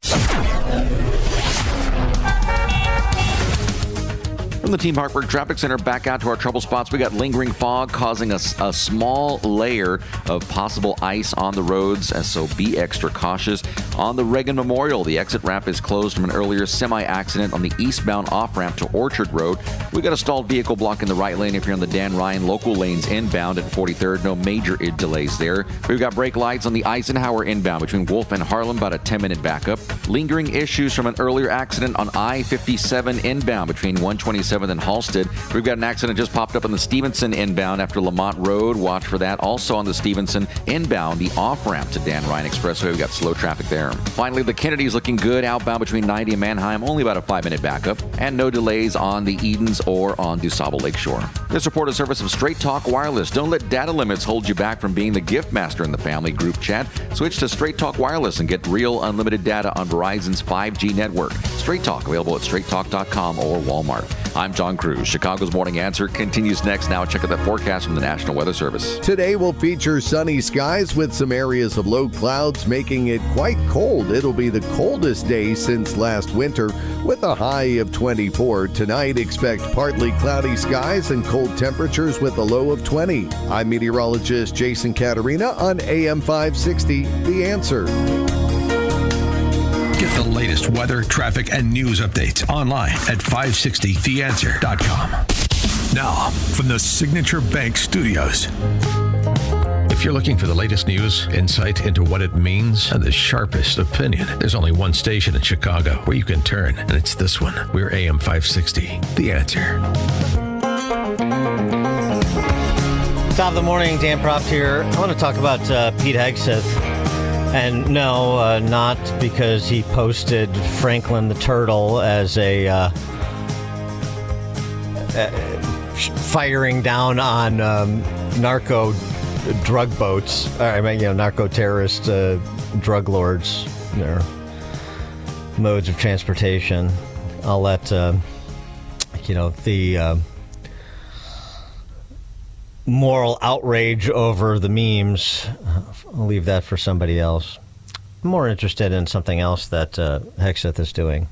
From the Team Hartford Traffic Center, back out to our trouble spots. We got lingering fog causing a small layer of possible ice on the roads, so be extra cautious. On the Reagan Memorial, the exit ramp is closed from an earlier semi-accident on the eastbound off-ramp to Orchard Road. We got a stalled vehicle blocking the right lane if you're on the Dan Ryan local lanes inbound at 43rd. No major delays there. We've got brake lights on the Eisenhower inbound between Wolf and Harlem, about a 10-minute backup. Lingering issues from an earlier accident on I-57 inbound between 127 and Halstead. We've got an accident just popped up on the Stevenson inbound after Lamont Road. Watch for that. Also on the Stevenson inbound, the off-ramp to Dan Ryan Expressway. We've got slow traffic there. Finally, the Kennedy is looking good outbound between 90 and Manheim. Only about a 5-minute backup. And no delays on the Edens or on DuSable Lakeshore. This report is a service of Straight Talk Wireless. Don't let data limits hold you back from being the gift master in the family group chat. Switch to Straight Talk Wireless and get real unlimited data on Verizon's 5G network. Straight Talk, available at straighttalk.com or Walmart. I'm John Cruz. Chicago's Morning Answer continues next. Now check out the forecast from the National Weather Service. Today will feature sunny skies with some areas of low clouds, making it quite cold. cold. It'll be the coldest day since last winter with a high of 24. Tonight, expect partly cloudy skies and cold temperatures with a low of 20. I'm meteorologist Jason Caterina on AM 560, The Answer. Get the latest weather, traffic, and news updates online at 560theanswer.com. Now, from the Signature Bank Studios. If you're looking for the latest news, insight into what it means, and the sharpest opinion, there's only one station in Chicago where you can turn, and it's this one. We're AM 560, The Answer. Top of the morning, Dan Proft here. I want to talk about Pete Hegseth. And no, not because he posted Franklin the Turtle as a firing down on narco drug boats. Narco terrorist drug lords, their modes of transportation. I'll let the moral outrage over the memes, I'll leave that for somebody else. I'm more interested in something else that Hegseth is doing.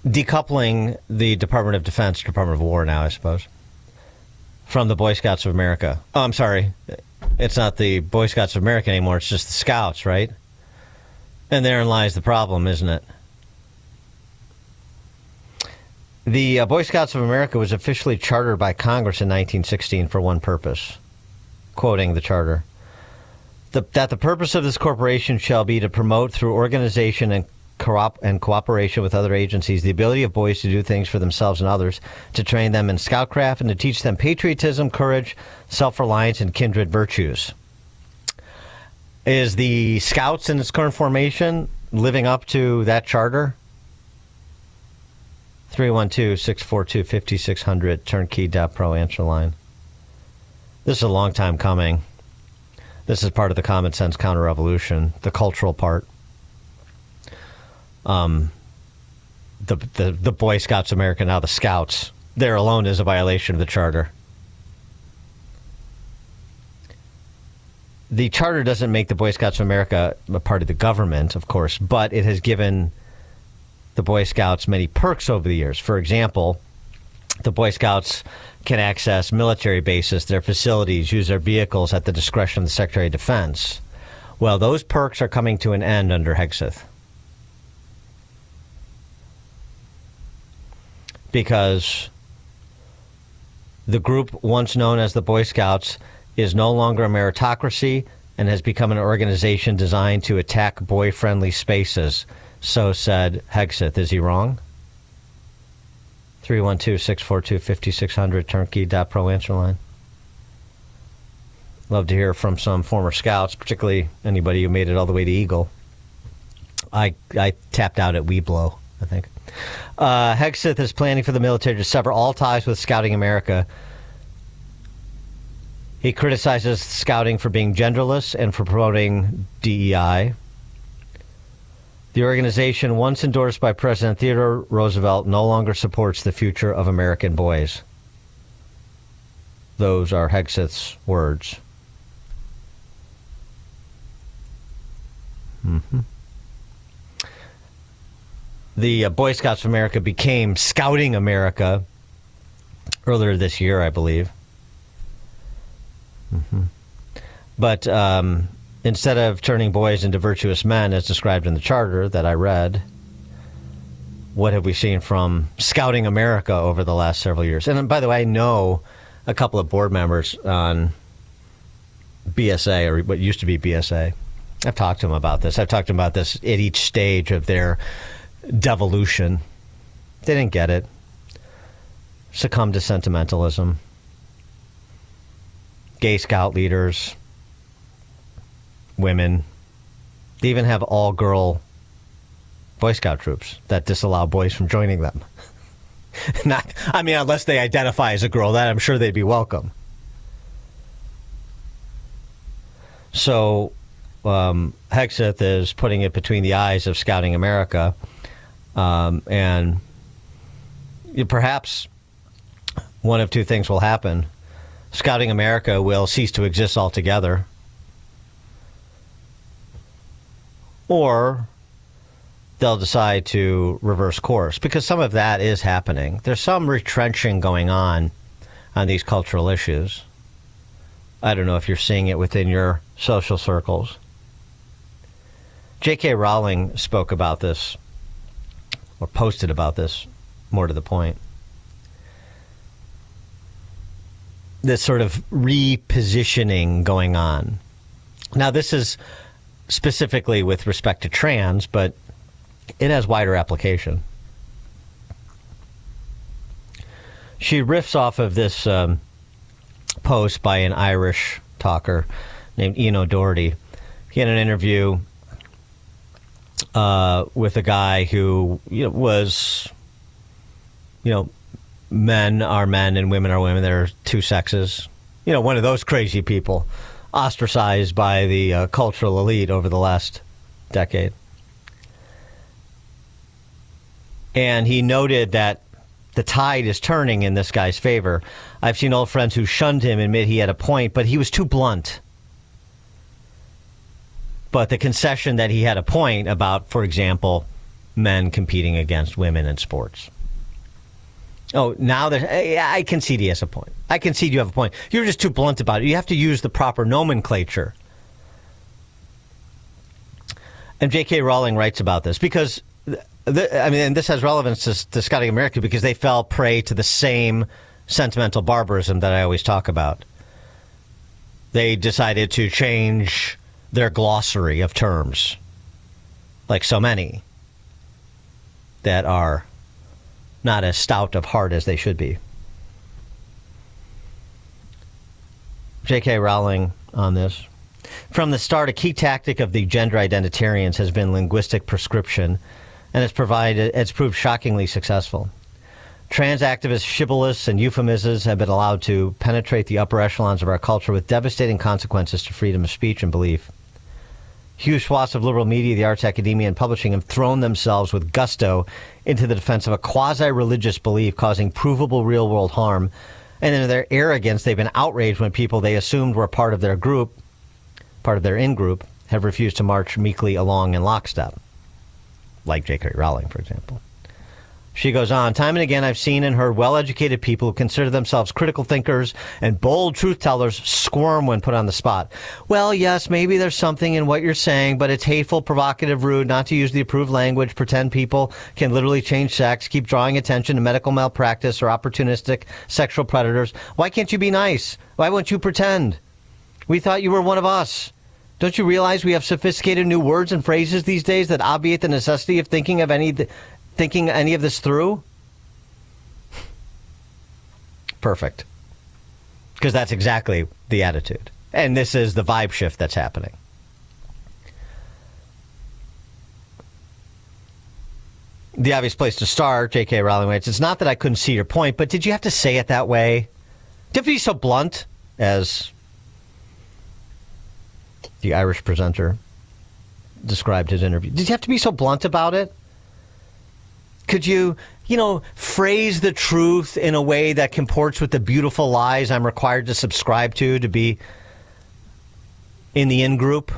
Decoupling the Department of Defense, Department of War now, I suppose, from the Boy Scouts of America. Oh, I'm sorry. It's not the Boy Scouts of America anymore. It's just the Scouts, right? And therein lies the problem, isn't it? The Boy Scouts of America was officially chartered by Congress in 1916 for one purpose. Quoting the charter. That the purpose of this corporation shall be to promote through organization and cooperation with other agencies the ability of boys to do things for themselves and others, to train them in scoutcraft, and to teach them patriotism, courage, self-reliance, and kindred virtues. Is the Scouts in its current formation living up to that charter? 312-642-5600, turnkey.pro answer line. This is a long time coming. This is part of the common sense counter-revolution, the cultural part. The Boy Scouts of America, now the Scouts, there alone is a violation of the charter. The charter doesn't make the Boy Scouts of America a part of the government, of course, but it has given the Boy Scouts many perks over the years. For example, the Boy Scouts can access military bases, their facilities, use their vehicles at the discretion of the Secretary of Defense. Well, those perks are coming to an end under Hegseth. Because the group once known as the Boy Scouts is no longer a meritocracy and has become an organization designed to attack boy-friendly spaces. So said Hegseth. Is he wrong? 312-642-5600, turnkey.pro answer line. Love to hear from some former Scouts, particularly anybody who made it all the way to Eagle. I tapped out at Weeblo, I think. Hegseth is planning for the military to sever all ties with Scouting America. He criticizes Scouting for being genderless and for promoting DEI. The organization, once endorsed by President Theodore Roosevelt, no longer supports the future of American boys. Those are Hegseth's words. Mm-hmm. The Boy Scouts of America became Scouting America earlier this year, I believe. Mm-hmm. But instead of turning boys into virtuous men, as described in the charter that I read, what have we seen from Scouting America over the last several years? And by the way, I know a couple of board members on BSA, or what used to be BSA. I've talked to them about this. I've talked to them about this at each stage of their devolution. They didn't get it. Succumbed to sentimentalism. Gay Scout leaders, women. They even have all-girl Boy Scout troops that disallow boys from joining them. Unless they identify as a girl, that I'm sure they'd be welcome. So, Hegseth is putting it between the eyes of Scouting America, and perhaps one of two things will happen. Scouting America will cease to exist altogether, or they'll decide to reverse course, because some of that is happening. There's some retrenching going on these cultural issues. I don't know if you're seeing it within your social circles. J.K. Rowling spoke about this, or posted about this, more to the point. This sort of repositioning going on. Now, this is specifically with respect to trans, but it has wider application. She riffs off of this post by an Irish talker named Ian O'Doherty. He had an interview with a guy who was, men are men and women are women. There are two sexes. One of those crazy people ostracized by the cultural elite over the last decade. And he noted that the tide is turning in this guy's favor. I've seen old friends who shunned him admit he had a point, but he was too blunt. But the concession that he had a point about, for example, men competing against women in sports. Oh, now I concede he has a point. I concede you have a point. You're just too blunt about it. You have to use the proper nomenclature. And J.K. Rowling writes about this because, and this has relevance to Scotty America because they fell prey to the same sentimental barbarism that I always talk about. They decided to change their glossary of terms, like so many that are not as stout of heart as they should be. J.K. Rowling on this. From the start, a key tactic of the gender identitarians has been linguistic prescription, and it's proved shockingly successful. Trans activists, shibboleths, and euphemisms have been allowed to penetrate the upper echelons of our culture with devastating consequences to freedom of speech and belief. Huge swaths of liberal media, the arts, academia, and publishing have thrown themselves with gusto into the defense of a quasi-religious belief causing provable real-world harm. And in their arrogance, they've been outraged when people they assumed were part of their group, part of their in-group, have refused to march meekly along in lockstep. Like J.K. Rowling, for example. She goes on, time and again I've seen and heard well-educated people who consider themselves critical thinkers and bold truth-tellers squirm when put on the spot. Well, yes, maybe there's something in what you're saying, but it's hateful, provocative, rude, not to use the approved language, pretend people can literally change sex, keep drawing attention to medical malpractice or opportunistic sexual predators. Why can't you be nice? Why won't you pretend? We thought you were one of us. Don't you realize we have sophisticated new words and phrases these days that obviate the necessity of thinking any of this through? Perfect. Because that's exactly the attitude. And this is the vibe shift that's happening. The obvious place to start, J.K. Rowling writes, it's not that I couldn't see your point, but did you have to say it that way? Did you have to be so blunt, as the Irish presenter described his interview? Did you have to be so blunt about it? Could you, phrase the truth in a way that comports with the beautiful lies I'm required to subscribe to be in the in-group?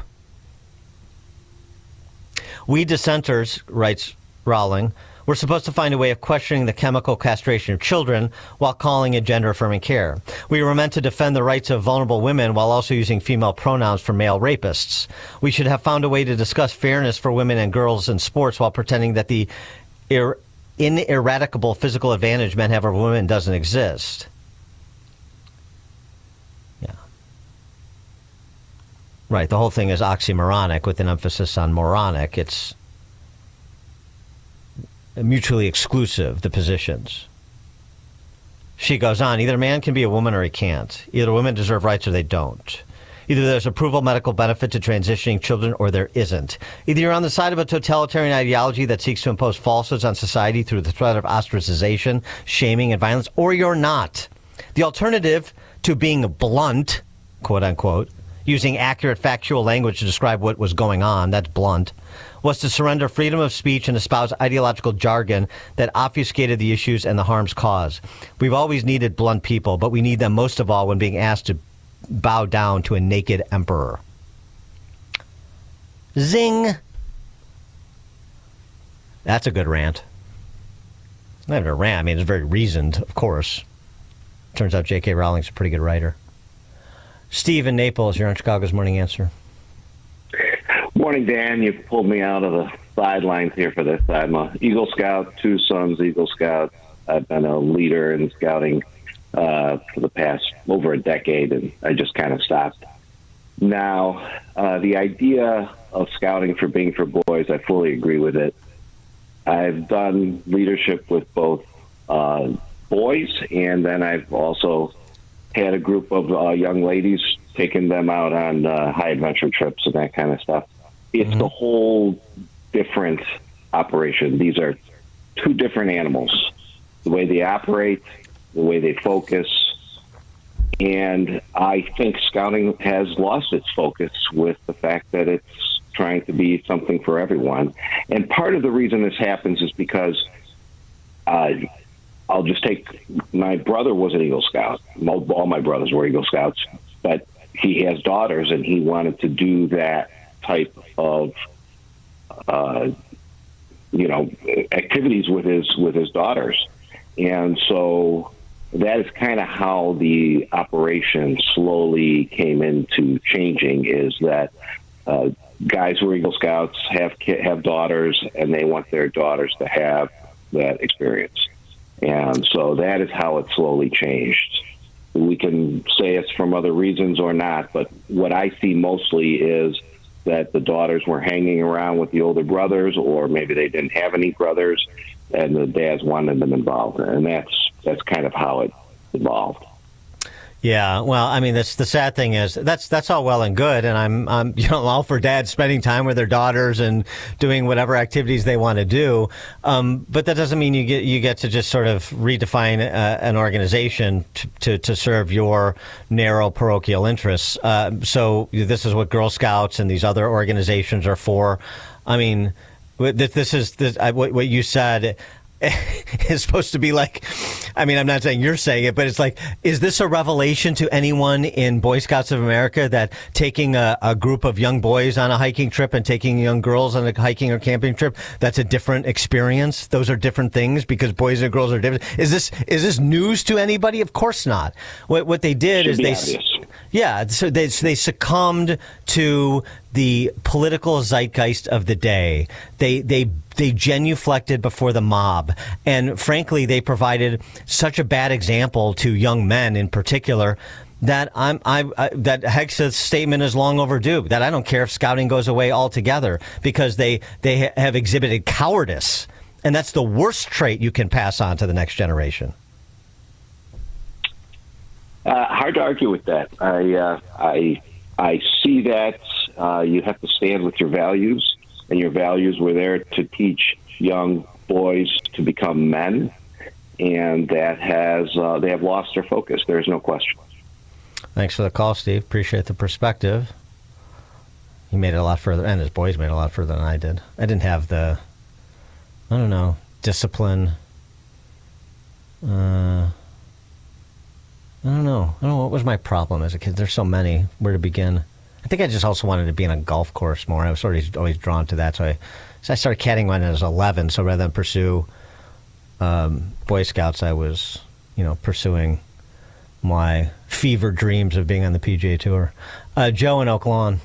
We dissenters, writes Rowling, we're supposed to find a way of questioning the chemical castration of children while calling it gender-affirming care. We were meant to defend the rights of vulnerable women while also using female pronouns for male rapists. We should have found a way to discuss fairness for women and girls in sports while pretending that the ineradicable physical advantage men have over women doesn't exist. Yeah. Right, the whole thing is oxymoronic with an emphasis on moronic. It's mutually exclusive, the positions. She goes on, either a man can be a woman or he can't. Either women deserve rights or they don't. Either there's a provable medical benefit to transitioning children or there isn't. Either you're on the side of a totalitarian ideology that seeks to impose falsehoods on society through the threat of ostracization, shaming, and violence, or you're not. The alternative to being blunt, quote unquote, using accurate factual language to describe what was going on, that's blunt, was to surrender freedom of speech and espouse ideological jargon that obfuscated the issues and the harms caused. We've always needed blunt people, but we need them most of all when being asked to bow down to a naked emperor. Zing! That's a good rant. It's not even a rant. I mean, it's very reasoned, of course. Turns out J.K. Rowling's a pretty good writer. Steve in Naples, you're on Chicago's Morning Answer. Morning, Dan. You pulled me out of the sidelines here for this. I'm a Eagle Scout, 2 sons Eagle Scouts. I've been a leader in scouting for the past over a decade, and I just kind of stopped. Now, the idea of scouting for being for boys, I fully agree with it. I've done leadership with both boys, and then I've also had a group of young ladies, taking them out on high adventure trips and that kind of stuff. It's a whole different operation. These are 2 different animals. The way they operate, the way they focus. And I think scouting has lost its focus with the fact that it's trying to be something for everyone. And part of the reason this happens is because I'll just take, my brother was an Eagle Scout. All my brothers were Eagle Scouts, but he has daughters, and he wanted to do that type of, activities with his daughters. And so that is kind of how the operation slowly came into changing, is that guys who are Eagle Scouts have daughters, and they want their daughters to have that experience. And so that is how it slowly changed. We can say it's from other reasons or not, but what I see mostly is that the daughters were hanging around with the older brothers, or maybe they didn't have any brothers, and the dads wanted them involved. And that's kind of how it evolved. Yeah, well, I mean, the sad thing is that's all well and good, and I'm all for dads spending time with their daughters and doing whatever activities they want to do, but that doesn't mean you get to just sort of redefine an organization to serve your narrow parochial interests. So this is what Girl Scouts and these other organizations are for. I mean, what you said is supposed to be like, I mean, I'm not saying you're saying it, but it's like, is this a revelation to anyone in Boy Scouts of America that taking a group of young boys on a hiking trip and taking young girls on a hiking or camping trip, that's a different experience? Those are different things because boys and girls are different. Is this news to anybody? Of course not. What they did is they succumbed to the political zeitgeist of the day. They genuflected before the mob, and frankly, they provided such a bad example to young men in particular that that Hegseth's statement is long overdue. That I don't care if scouting goes away altogether, because they have exhibited cowardice, and that's the worst trait you can pass on to the next generation. Hard to argue with that. I see that you have to stand with your values, and your values were there to teach young boys to become men, and that they have lost their focus. There's no question. Thanks for the call, Steve. Appreciate the perspective. He made it a lot further, and his boys made it a lot further than I did. I didn't have the, discipline. I don't know what was my problem as a kid. There's so many. Where to begin? I think I just also wanted to be in a golf course more. I was always drawn to that. So I started caddying when I was 11. So rather than pursue Boy Scouts, I was, pursuing my fever dreams of being on the PGA Tour. Joe in Oak Lawn.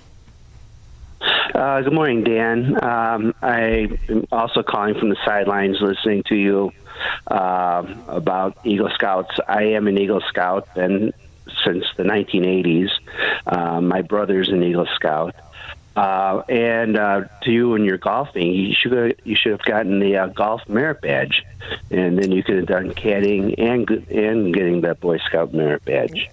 Good morning, Dan. I'm also calling from the sidelines, listening to you about Eagle Scouts. I am an Eagle Scout, and since the 1980s. My brother's an Eagle Scout. And to you and your golfing, you should have gotten the golf merit badge, and then you could have done caddying and getting that Boy Scout merit badge.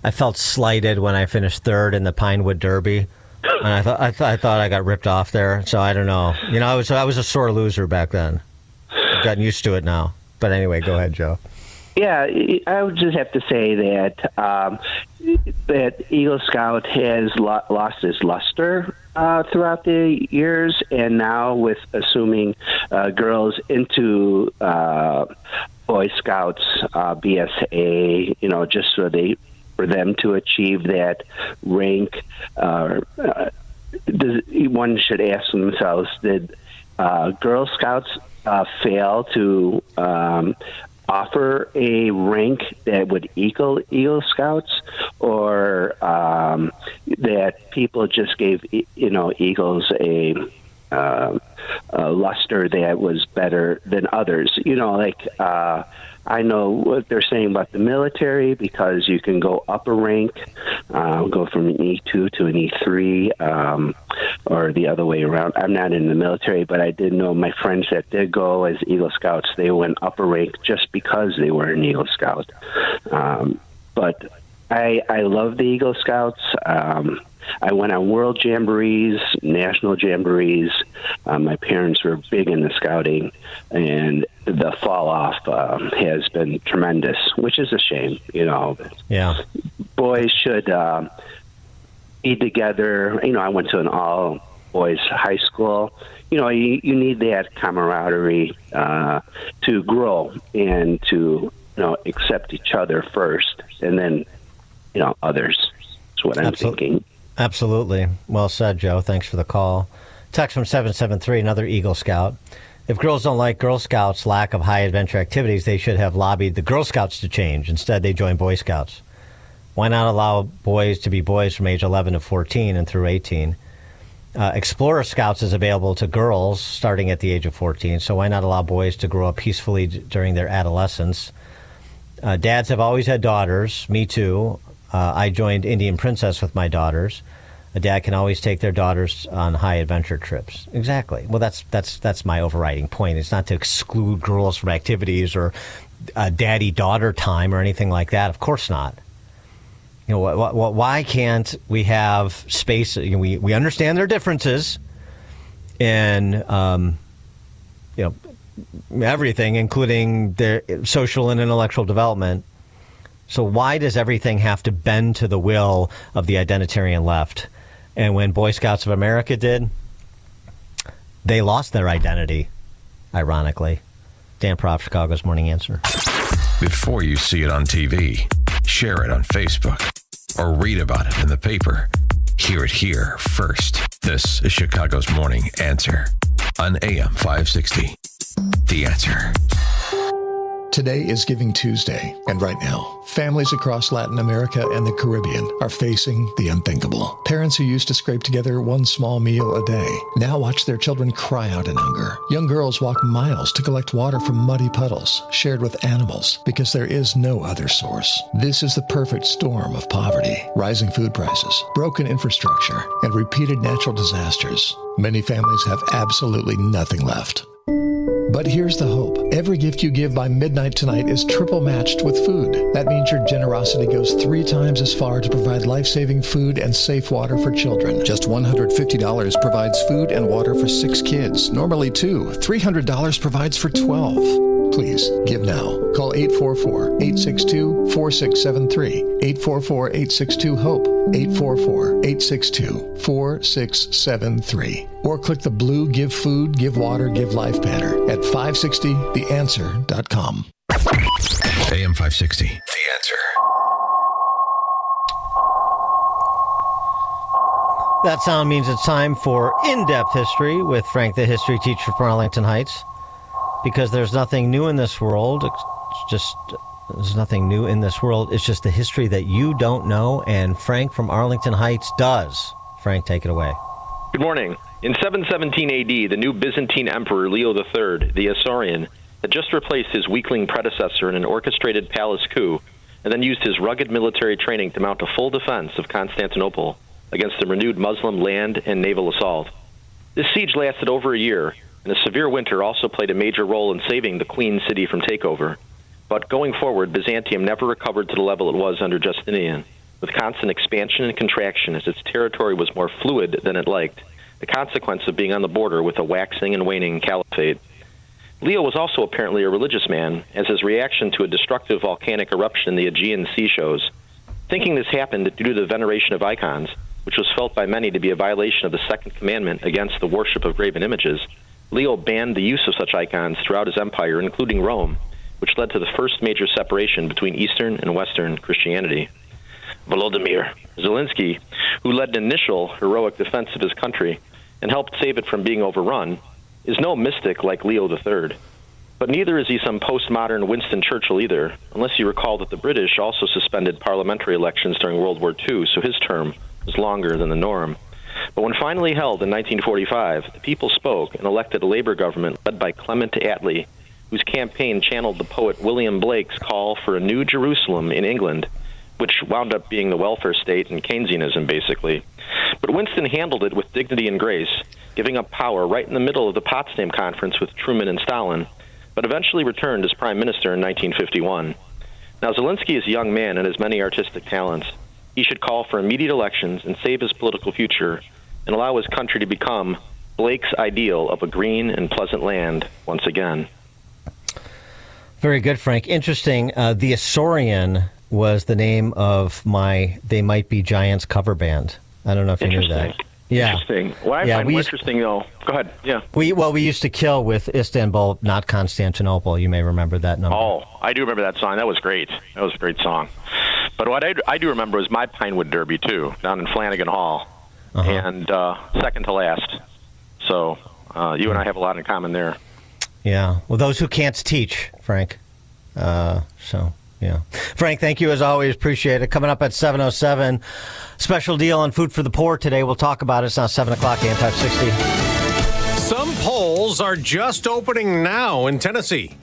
I felt slighted when I finished third in the Pinewood Derby, and I thought I got ripped off there. So I don't know. I was a sore loser back then. I've gotten used to it now. But anyway, go ahead, Joe. Yeah, I would just have to say that that Eagle Scout has lost its luster throughout the years, and now with assuming girls into Boy Scouts, BSA, just for them to achieve that rank, one should ask themselves, did Girl Scouts fail to offer a rank that would equal Eagle Scouts, or that people just gave Eagles a luster that was better than others? I know what they're saying about the military, because you can go up a rank, go from an E2 to an E3, or the other way around. I'm not in the military, but I did know my friends that did go as Eagle Scouts, they went up a rank just because they were an Eagle Scout. But I love the Eagle Scouts. I went on world jamborees, national jamborees. My parents were big into scouting, and the fall off has been tremendous, which is a shame. Yeah, boys should be together. I went to an all boys high school. You need that camaraderie to grow and to accept each other first, and then others. That's what I'm thinking. Absolutely. Well said, Joe. Thanks for the call. Text from 773, another Eagle Scout. If girls don't like Girl Scouts' lack of high adventure activities, they should have lobbied the Girl Scouts to change. Instead, they joined Boy Scouts. Why not allow boys to be boys from age 11 to 14 and through 18? Explorer Scouts is available to girls starting at the age of 14, so why not allow boys to grow up peacefully during their adolescence? Dads have always had daughters. Me too. I joined Indian Princess with my daughters. A dad can always take their daughters on high adventure trips. Exactly. Well, that's my overriding point. It's not to exclude girls from activities or daddy-daughter time or anything like that. Of course not. Why can't we have space? We understand their differences in everything, including their social and intellectual development. So why does everything have to bend to the will of the identitarian left? And when Boy Scouts of America did, they lost their identity, ironically. Dan Proft, Chicago's Morning Answer. Before you see it on TV, share it on Facebook, or read about it in the paper. Hear it here first. This is Chicago's Morning Answer on AM 560. The Answer. Today is Giving Tuesday, and right now, families across Latin America and the Caribbean are facing the unthinkable. Parents who used to scrape together one small meal a day now watch their children cry out in hunger. Young girls walk miles to collect water from muddy puddles shared with animals because there is no other source. This is the perfect storm of poverty, rising food prices, broken infrastructure, and repeated natural disasters. Many families have absolutely nothing left. But here's the hope. Every gift you give by midnight tonight is triple matched with food. That means your generosity goes 3 times as far to provide life-saving food and safe water for children. Just $150 provides food and water for 6 kids. Normally 2. $300 provides for 12. Please, give now. Call 844-862-4673. 844-862-HOPE. 844-862-4673. Or click the blue Give Food, Give Water, Give Life banner at 560theanswer.com. AM 560, The Answer. That sound means it's time for In-Depth History with Frank, the history teacher from Arlington Heights. Because there's nothing new in this world. There's nothing new in this world. It's just the history that you don't know, and Frank from Arlington Heights does. Frank, take it away. Good morning. In 717 AD, the new Byzantine Emperor Leo III, the Isaurian, had just replaced his weakling predecessor in an orchestrated palace coup, and then used his rugged military training to mount a full defense of Constantinople against a renewed Muslim land and naval assault. This siege lasted over a year, and a severe winter also played a major role in saving the Queen City from takeover. But going forward, Byzantium never recovered to the level it was under Justinian, with constant expansion and contraction as its territory was more fluid than it liked, the consequence of being on the border with a waxing and waning caliphate. Leo was also apparently a religious man, as his reaction to a destructive volcanic eruption in the Aegean Sea shows. Thinking this happened due to the veneration of icons, which was felt by many to be a violation of the second commandment against the worship of graven images, Leo banned the use of such icons throughout his empire, including Rome, which led to the first major separation between Eastern and Western Christianity. Volodymyr Zelensky, who led an initial heroic defense of his country and helped save it from being overrun, is no mystic like Leo III. But neither is he some postmodern Winston Churchill either, unless you recall that the British also suspended parliamentary elections during World War II, so his term was longer than the norm. But when finally held in 1945, the people spoke and elected a Labour government led by Clement Attlee, whose campaign channeled the poet William Blake's call for a new Jerusalem in England, which wound up being the welfare state and Keynesianism, basically. But Winston handled it with dignity and grace, giving up power right in the middle of the Potsdam Conference with Truman and Stalin, but eventually returned as prime minister in 1951. Now, Zelensky is a young man and has many artistic talents. He should call for immediate elections and save his political future and allow his country to become Blake's ideal of a green and pleasant land once again. Very good, Frank. Interesting. The Asaurian was the name of my They Might Be Giants cover band. I don't know if you knew that. Yeah. Interesting. What I find interesting, though, go ahead. Yeah. We used to kill with Istanbul, not Constantinople. You may remember that number. Oh, I do remember that song. That was great. That was a great song. But what I do remember was my Pinewood Derby, too, down in Flanagan Hall, and second to last. So you and I have a lot in common there. Yeah. Well, those who can't teach, Frank. Yeah. Frank, thank you as always. Appreciate it. Coming up at 7:07, special deal on food for the poor today. We'll talk about it. It's now 7 o'clock, AM 560. Some polls are just opening now in Tennessee.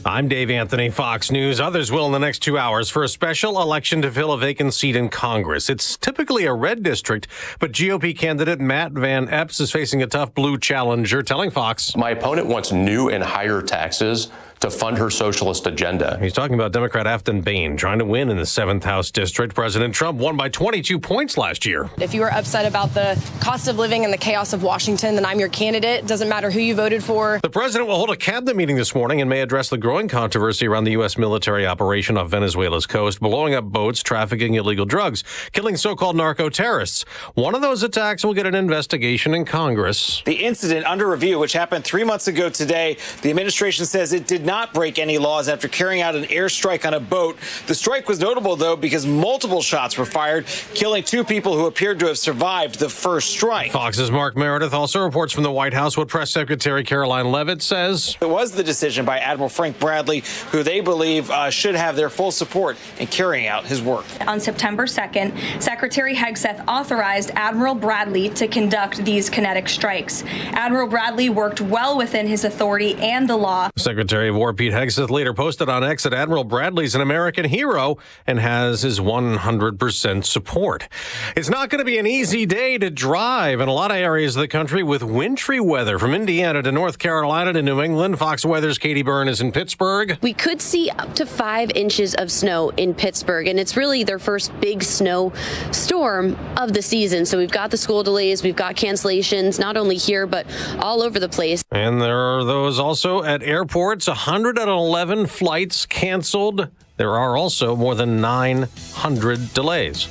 I'm Dave Anthony, Fox News. Others will in the next 2 hours for a special election to fill a vacant seat in Congress. It's typically a red district, but GOP candidate Matt Van Epps is facing a tough blue challenger, telling Fox, "My opponent wants new and higher taxes to fund her socialist agenda." He's talking about Democrat Afton Bain trying to win in the 7th House District. President Trump won by 22 points last year. If you are upset about the cost of living and the chaos of Washington, then I'm your candidate. Doesn't matter who you voted for. The president will hold a cabinet meeting this morning and may address the growing controversy around the U.S. military operation off Venezuela's coast, blowing up boats, trafficking illegal drugs, killing so-called narco-terrorists. One of those attacks will get an investigation in Congress. The incident under review, which happened 3 months ago today, the administration says it did not break any laws after carrying out an airstrike on a boat. The strike was notable, though, because multiple shots were fired, killing 2 people who appeared to have survived the first strike. Fox's Mark Meredith also reports from the White House what Press Secretary Caroline Leavitt says. It was the decision by Admiral Frank Bradley, who they believe should have their full support in carrying out his work. On September 2nd, Secretary Hegseth authorized Admiral Bradley to conduct these kinetic strikes. Admiral Bradley worked well within his authority and the law. Secretary of War Pete Hegseth later posted on X that Admiral Bradley's an American hero and has his 100% support. It's not going to be an easy day to drive in a lot of areas of the country with wintry weather. From Indiana to North Carolina to New England, Fox Weather's Katie Byrne is in Pittsburgh. We could see up to 5 inches of snow in Pittsburgh, and it's really their first big snow storm of the season. So we've got the school delays, we've got cancellations, not only here, but all over the place. And there are those also at airports, 111 flights canceled. There are also more than 900 delays.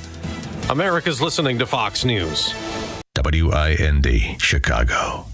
America's listening to Fox News. WIND, Chicago.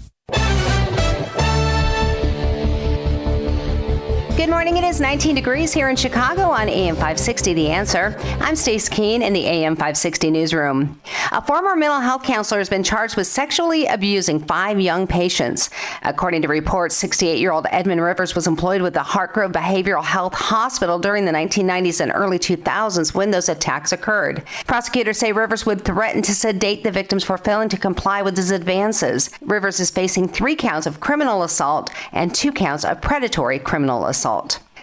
Good morning. It is 19 degrees here in Chicago on AM 560, The Answer. I'm Stace Keene in the AM 560 newsroom. A former mental health counselor has been charged with sexually abusing 5 young patients. According to reports, 68-year-old Edmund Rivers was employed with the Hartgrove Behavioral Health Hospital during the 1990s and early 2000s when those attacks occurred. Prosecutors say Rivers would threaten to sedate the victims for failing to comply with his advances. Rivers is facing 3 counts of criminal assault and 2 counts of predatory criminal assault.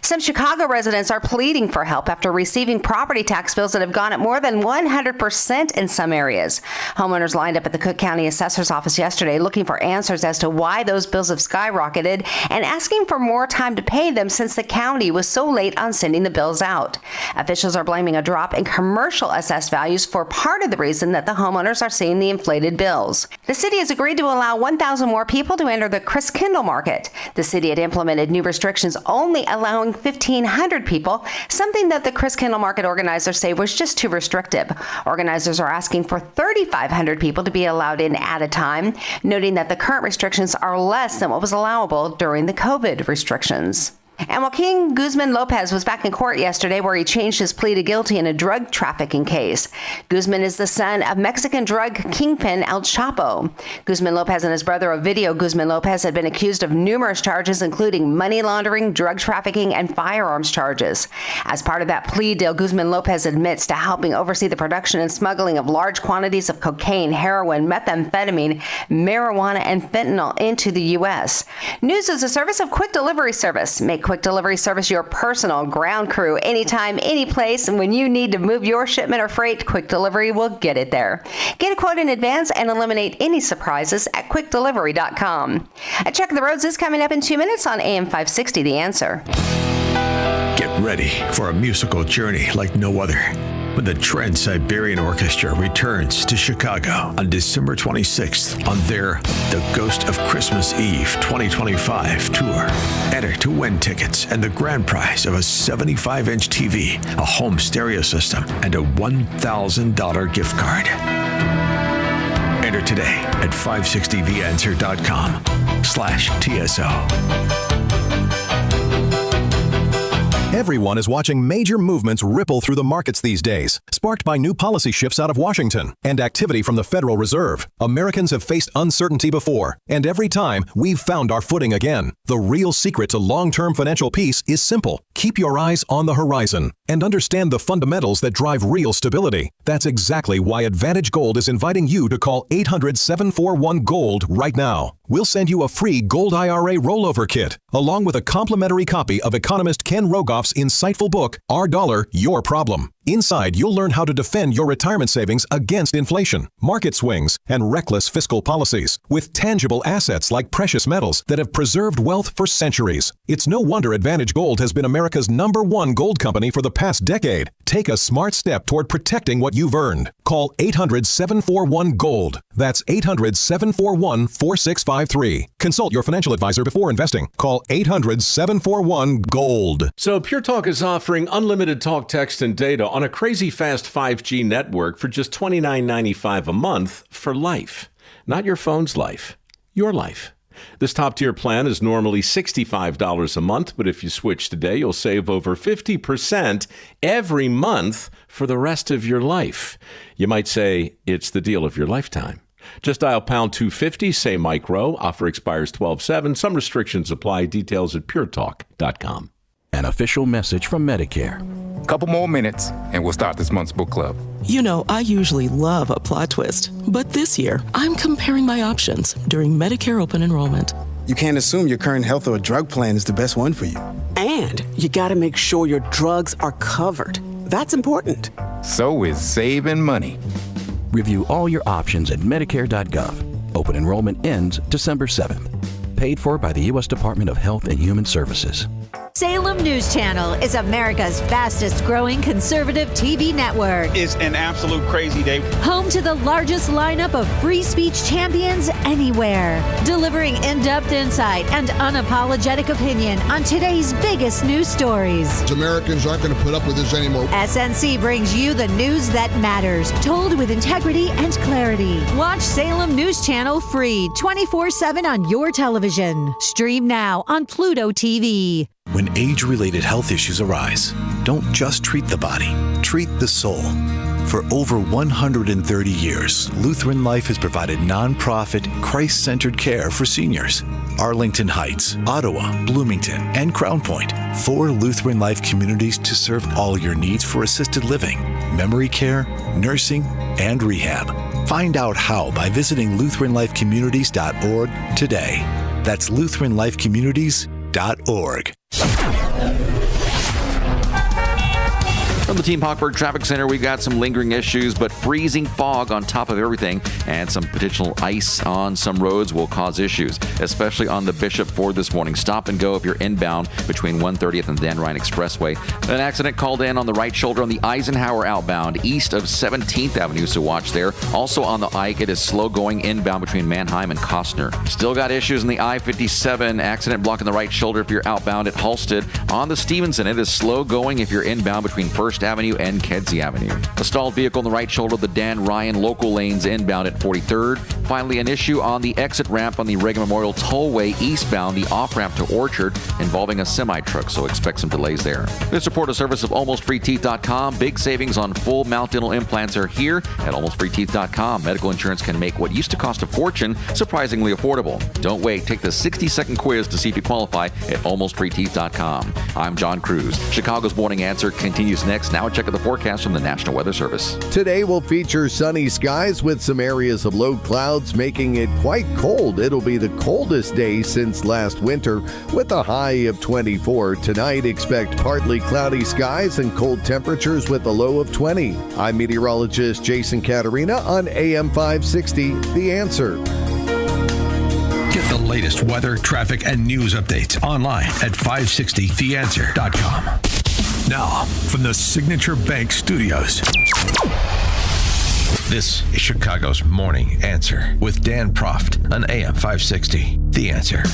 Some Chicago residents are pleading for help after receiving property tax bills that have gone up more than 100% in some areas. Homeowners lined up at the Cook County Assessor's Office yesterday looking for answers as to why those bills have skyrocketed and asking for more time to pay them since the county was so late on sending the bills out. Officials are blaming a drop in commercial assessed values for part of the reason that the homeowners are seeing the inflated bills. The city has agreed to allow 1,000 more people to enter the Christkindl market. The city had implemented new restrictions only allowing 1,500 people, something that the Christkindl market organizers say was just too restrictive. Organizers are asking for 3,500 people to be allowed in at a time, noting that the current restrictions are less than what was allowable during the COVID restrictions. And Joaquin Guzman Lopez was back in court yesterday where he changed his plea to guilty in a drug trafficking case. Guzman is the son of Mexican drug kingpin El Chapo. Guzman Lopez and his brother Ovidio Guzman Lopez had been accused of numerous charges, including money laundering, drug trafficking, and firearms charges. As part of that plea deal, Guzman Lopez admits to helping oversee the production and smuggling of large quantities of cocaine, heroin, methamphetamine, marijuana, and fentanyl into the U.S. News is a service of Quick Delivery Service. Make Quick Delivery Service your personal ground crew anytime, any place, and when you need to move your shipment or freight, Quick Delivery will get it there. Get a quote in advance and eliminate any surprises at quickdelivery.com. A check of the roads is coming up in 2 minutes on AM 560, The Answer. Get ready for a musical journey like no other when the Trans-Siberian Orchestra returns to Chicago on December 26th on their The Ghost of Christmas Eve 2025 tour. Enter to win tickets and the grand prize of a 75-inch TV, a home stereo system, and a $1,000 gift card. Enter today at 560theanswer.com/TSO. Everyone is watching major movements ripple through the markets these days, sparked by new policy shifts out of Washington and activity from the Federal Reserve. Americans have faced uncertainty before, and every time, we've found our footing again. The real secret to long-term financial peace is simple. Keep your eyes on the horizon and understand the fundamentals that drive real stability. That's exactly why Advantage Gold is inviting you to call 800-741-GOLD right now. We'll send you a free Gold IRA rollover kit, along with a complimentary copy of economist Ken Rogoff's insightful book, Our Dollar, Your Problem. Inside, you'll learn how to defend your retirement savings against inflation, market swings, and reckless fiscal policies, with tangible assets like precious metals that have preserved wealth for centuries. It's no wonder Advantage Gold has been America's #1 gold company for the past decade. Take a smart step toward protecting what you've earned. Call 800-741-GOLD. That's 800-741-4653. Consult your financial advisor before investing. Call 800-741-GOLD. So Pure Talk is offering unlimited talk, text, and data on a crazy fast 5G network for just $29.95 a month for life. Not your phone's life, your life. This top-tier plan is normally $65 a month, but if you switch today, you'll save over 50% every month for the rest of your life. You might say it's the deal of your lifetime. Just dial pound 250, say micro. Offer expires 12/7. Some restrictions apply. Details at puretalk.com. An official message from Medicare. Couple more minutes and we'll start this month's book club. You know, I usually love a plot twist, but this year I'm comparing my options during Medicare open enrollment. You can't assume your current health or drug plan is the best one for you. And you got to make sure your drugs are covered. That's important. So is saving money. Review all your options at Medicare.gov. Open enrollment ends December 7th. Paid for by the U.S. Department of Health and Human Services. Salem News Channel is America's fastest growing conservative TV network. It's an absolute crazy day. Home to the largest lineup of free speech champions anywhere. Delivering in-depth insight and unapologetic opinion on today's biggest news stories. Americans aren't going to put up with this anymore. SNC brings you the news that matters, told with integrity and clarity. Watch Salem News Channel free 24/7 on your television. Stream now on Pluto TV. When age-related health issues arise, don't just treat the body, treat the soul. For over 130 years, Lutheran Life has provided nonprofit, Christ-centered care for seniors. Arlington Heights, Ottawa, Bloomington, and Crown Point. 4 Lutheran Life communities to serve all your needs for assisted living, memory care, nursing, and rehab. Find out how by visiting LutheranLifeCommunities.org today. That's LutheranLifeCommunities.org. From the Team Hochberg Traffic Center, we've got some lingering issues, but freezing fog on top of everything and some potential ice on some roads will cause issues, especially on the Bishop Ford this morning. Stop and go if you're inbound between 130th and Dan Ryan Expressway. An accident called in on the right shoulder on the Eisenhower outbound east of 17th Avenue, so watch there. Also on the Ike, it is slow going inbound between Manheim and Costner. Still got issues in the I-57, accident blocking the right shoulder if you're outbound at Halsted. On the Stevenson, it is slow going if you're inbound between First First Avenue and Kedzie Avenue. A stalled vehicle on the right shoulder of the Dan Ryan local lanes inbound at 43rd. Finally, an issue on the exit ramp on the Reagan Memorial Tollway eastbound, the off-ramp to Orchard, involving a semi-truck, so expect some delays there. This report, a service of AlmostFreeTeeth.com. Big savings on full mouth dental implants are here at AlmostFreeTeeth.com. Medical insurance can make what used to cost a fortune surprisingly affordable. Don't wait. Take the 60-second quiz to see if you qualify at AlmostFreeTeeth.com. I'm John Cruz. Chicago's Morning Answer continues next. Now a check of the forecast from the National Weather Service. Today will feature sunny skies with some areas of low clouds, making it quite cold. It'll be the coldest day since last winter with a high of 24. Tonight, expect partly cloudy skies and cold temperatures with a low of 20. I'm meteorologist Jason Caterina on AM 560, The Answer. Get the latest weather, traffic, and news updates online at 560theanswer.com. Now, from the Signature Bank Studios, this is Chicago's Morning Answer with Dan Proft on AM 560, The Answer.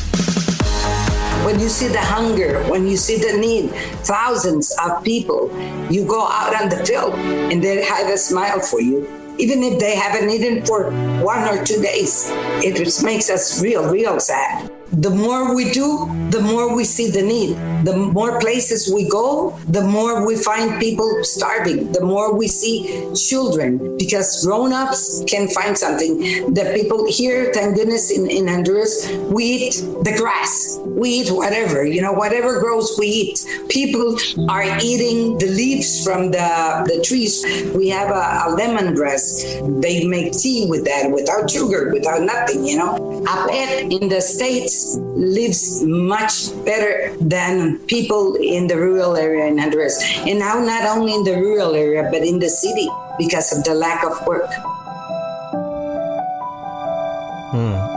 When you see the hunger, when you see the need, thousands of people, you go out on the field and they have a smile for you. Even if they haven't eaten for 1 or 2 days, it just makes us real sad. The more we do, the more we see the need. The more places we go, the more we find people starving. The more we see children, because grown-ups can find something. The people here, thank goodness, in Honduras, we eat the grass. We eat whatever, whatever grows, we eat. People are eating the leaves from the trees. We have a lemongrass. They make tea with that, without sugar, without nothing, A pet in the States lives much better than people in the rural area in Honduras. And now not only in the rural area, but in the city because of the lack of work.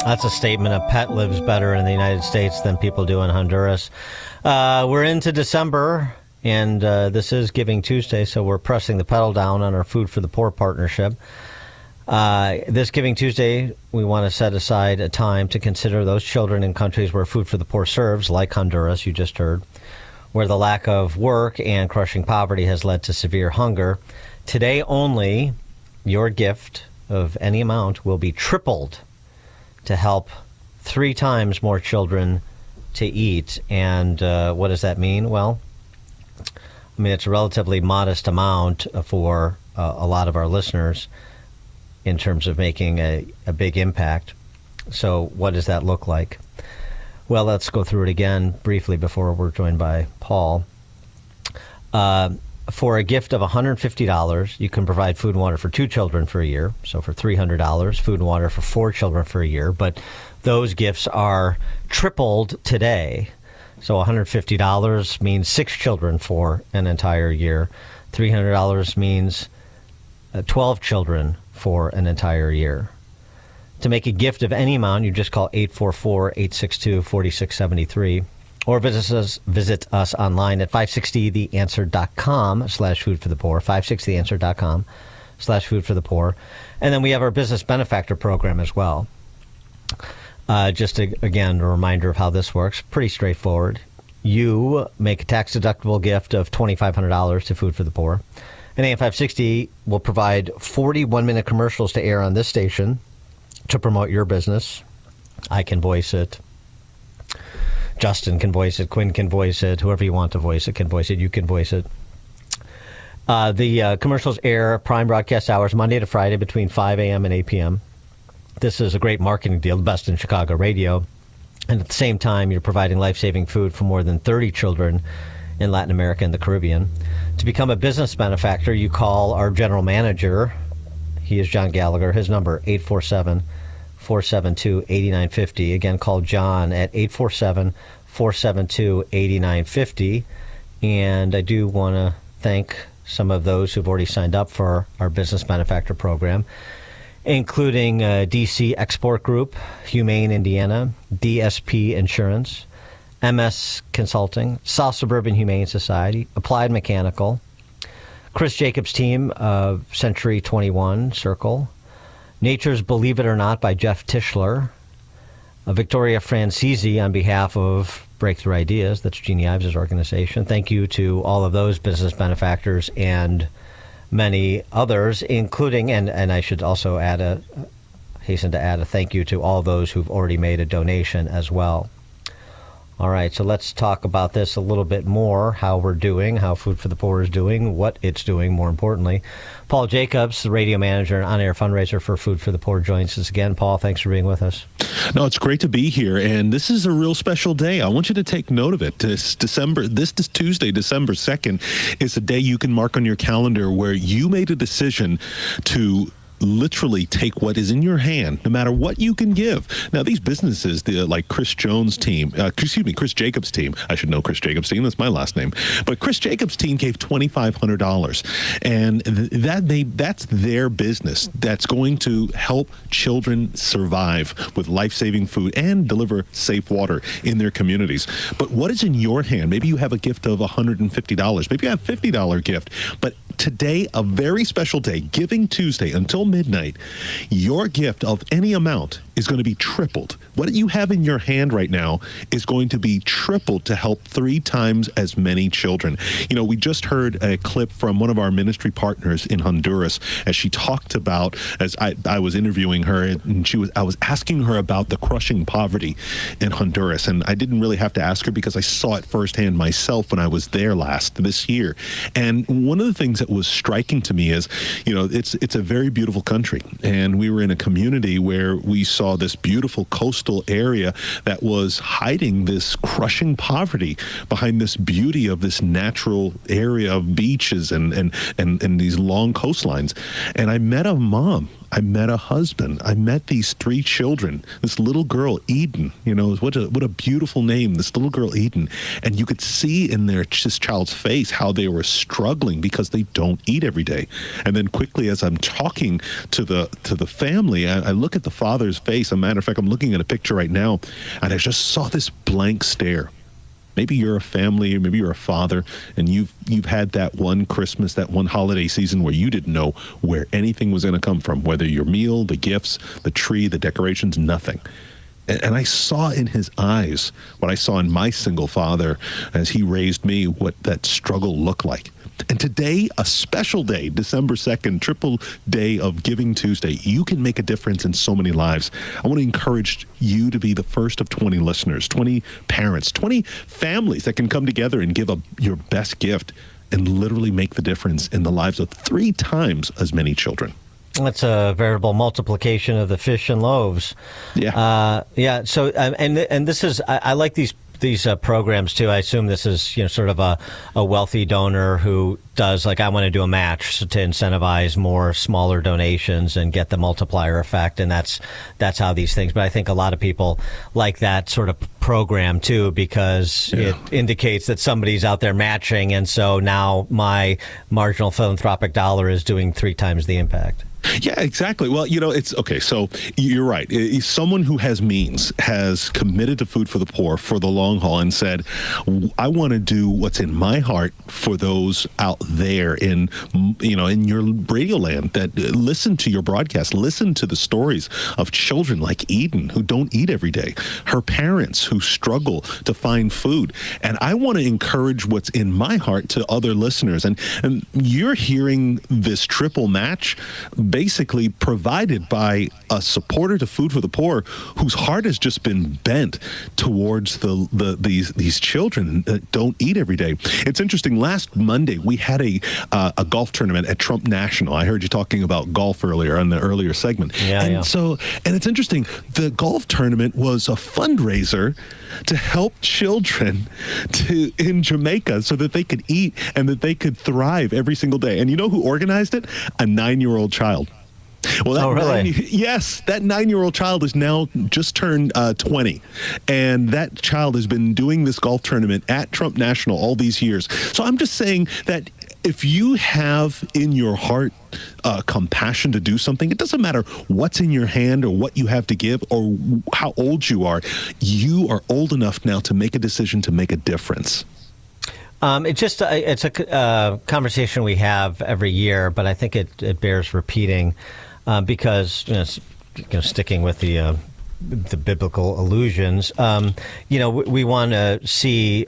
That's a statement. A pet lives better in the United States than people do in Honduras. We're into December, and this is Giving Tuesday, so we're pressing the pedal down on our Food for the Poor partnership. This Giving Tuesday, we want to set aside a time to consider those children in countries where Food for the Poor serves, like Honduras, you just heard, where the lack of work and crushing poverty has led to severe hunger. Today only, your gift of any amount will be tripled to help 3 times more children to eat. And what does that mean? Well, it's a relatively modest amount for a lot of our listeners in terms of making a big impact. So what does that look like? Well, let's go through it again briefly before we're joined by Paul. For a gift of $150, you can provide food and water for 2 children for a year. So for $300, food and water for 4 children for a year. But those gifts are tripled today. So $150 means 6 children for an entire year. $300 means 12 children for an entire year. To make a gift of any amount, you just call 844-862-4673 or visit us online at 560theanswer.com/food for the poor, 560theanswer.com/food for the poor. And then we have our business benefactor program as well. Again, a reminder of how this works. Pretty straightforward. You make a tax-deductible gift of $2,500 to Food for the Poor. And AM 560 will provide 40 one-minute commercials to air on this station to promote your business. I can voice it. Justin can voice it. Quinn can voice it. Whoever you want to voice it can voice it. You can voice it. The commercials air prime broadcast hours Monday to Friday between 5 a.m. and 8 p.m. This is a great marketing deal, the best in Chicago radio. And at the same time, you're providing life-saving food for more than 30 children in Latin America and the Caribbean. To become a business benefactor, you call our general manager. He is John Gallagher. His number, 847-472-8950. Again, call John at 847-472-8950. And I do want to thank some of those who've already signed up for our business benefactor program, including DC Export Group, Humane Indiana, DSP Insurance, MS Consulting, South Suburban Humane Society, Applied Mechanical, Chris Jacobs' team of Century 21 Circle, Nature's Believe It or Not by Jeff Tischler, Victoria Francisi on behalf of Breakthrough Ideas. That's Jeannie Ives' organization. Thank you to all of those business benefactors and many others, including, and I should also hasten to add a thank you to all those who've already made a donation as well. All right, so let's talk about this a little bit more, how we're doing, how Food for the Poor is doing, what it's doing, more importantly. Paul Jacobs, the radio manager and on-air fundraiser for Food for the Poor, joins us again. Paul, thanks for being with us. No, it's great to be here, and this is a real special day. I want you to take note of it. This Tuesday, December 2nd, is a day you can mark on your calendar where you made a decision to literally take what is in your hand, no matter what you can give. Now, these businesses, like Chris Jacobs' team, I should know Chris Jacobs' team, that's my last name, but Chris Jacobs' team gave $2,500, and that's their business. That's going to help children survive with life-saving food and deliver safe water in their communities. But what is in your hand? Maybe you have a gift of $150, maybe you have a $50 gift, but today, a very special day, Giving Tuesday, until midnight, your gift of any amount is going to be tripled. What you have in your hand right now is going to be tripled to help 3 times as many children. You know, we just heard a clip from one of our ministry partners in Honduras as she talked about, as I was interviewing her, and I was asking her about the crushing poverty in Honduras, and I didn't really have to ask her because I saw it firsthand myself when I was there this year. And one of the things that was striking to me is, you know, it's a very beautiful country, and we were in a community where we saw this beautiful coastal area that was hiding this crushing poverty behind this beauty of this natural area of beaches and these long coastlines. And I met a mom, I met a husband, I met these 3 children, this little girl, Eden, you know, what a beautiful name, this little girl, Eden. And you could see in this child's face how they were struggling because they don't eat every day. And then quickly, as I'm talking to the family, I look at the father's face. As a matter of fact, I'm looking at a picture right now, and I just saw this blank stare. Maybe you're a family, maybe you're a father, and you've had that one Christmas, that one holiday season where you didn't know where anything was going to come from, whether your meal, the gifts, the tree, the decorations, nothing. And I saw in his eyes what I saw in my single father as he raised me, what that struggle looked like. And today, a special day, December 2nd, triple day of Giving Tuesday, you can make a difference in so many lives. I want to encourage you to be the first of 20 listeners, 20 parents, 20 families that can come together and give your best gift and literally make the difference in the lives of 3 times as many children. That's a veritable multiplication of the fish and loaves. Yeah. Yeah. So, and this is, I like these programs too. I assume this is, you know, sort of a wealthy donor who does, like, I want to do a match to incentivize more smaller donations and get the multiplier effect. And that's how these things. But I think a lot of people like that sort of program too, because it indicates that somebody's out there matching. And so now my marginal philanthropic dollar is doing 3 times the impact. Yeah, exactly. Well, you know, it's okay. So you're right. Someone who has means has committed to Food for the Poor for the long haul and said, I want to do what's in my heart for those out there in your radio land that listen to your broadcast, listen to the stories of children like Eden who don't eat every day, her parents who struggle to find food. And I want to encourage what's in my heart to other listeners. And you're hearing this triple match basically provided by a supporter to Food for the Poor whose heart has just been bent towards these children that don't eat every day. It's interesting. Last Monday, we had a golf tournament at Trump National. I heard you talking about golf earlier in the earlier segment. So it's interesting. The golf tournament was a fundraiser to help children in Jamaica so that they could eat and that they could thrive every single day. And you know who organized it? A 9-year-old child. Well, that yes, that 9-year-old child is now just turned 20, and that child has been doing this golf tournament at Trump National all these years. So I'm just saying that if you have in your heart compassion to do something, it doesn't matter what's in your hand or what you have to give or how old you are old enough now to make a decision to make a difference. It's a conversation we have every year, but I think it bears repeating because, sticking with the the biblical allusions. We want to see,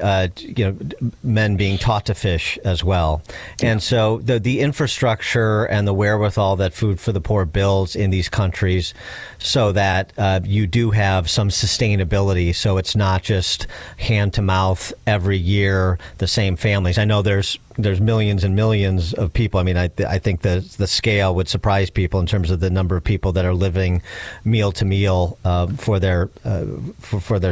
men being taught to fish as well. And so the infrastructure and the wherewithal that Food for the Poor builds in these countries so that you do have some sustainability. So it's not just hand to mouth every year, the same families. I know there's millions and millions of people. I mean, I think the scale would surprise people in terms of the number of people that are living meal to meal for their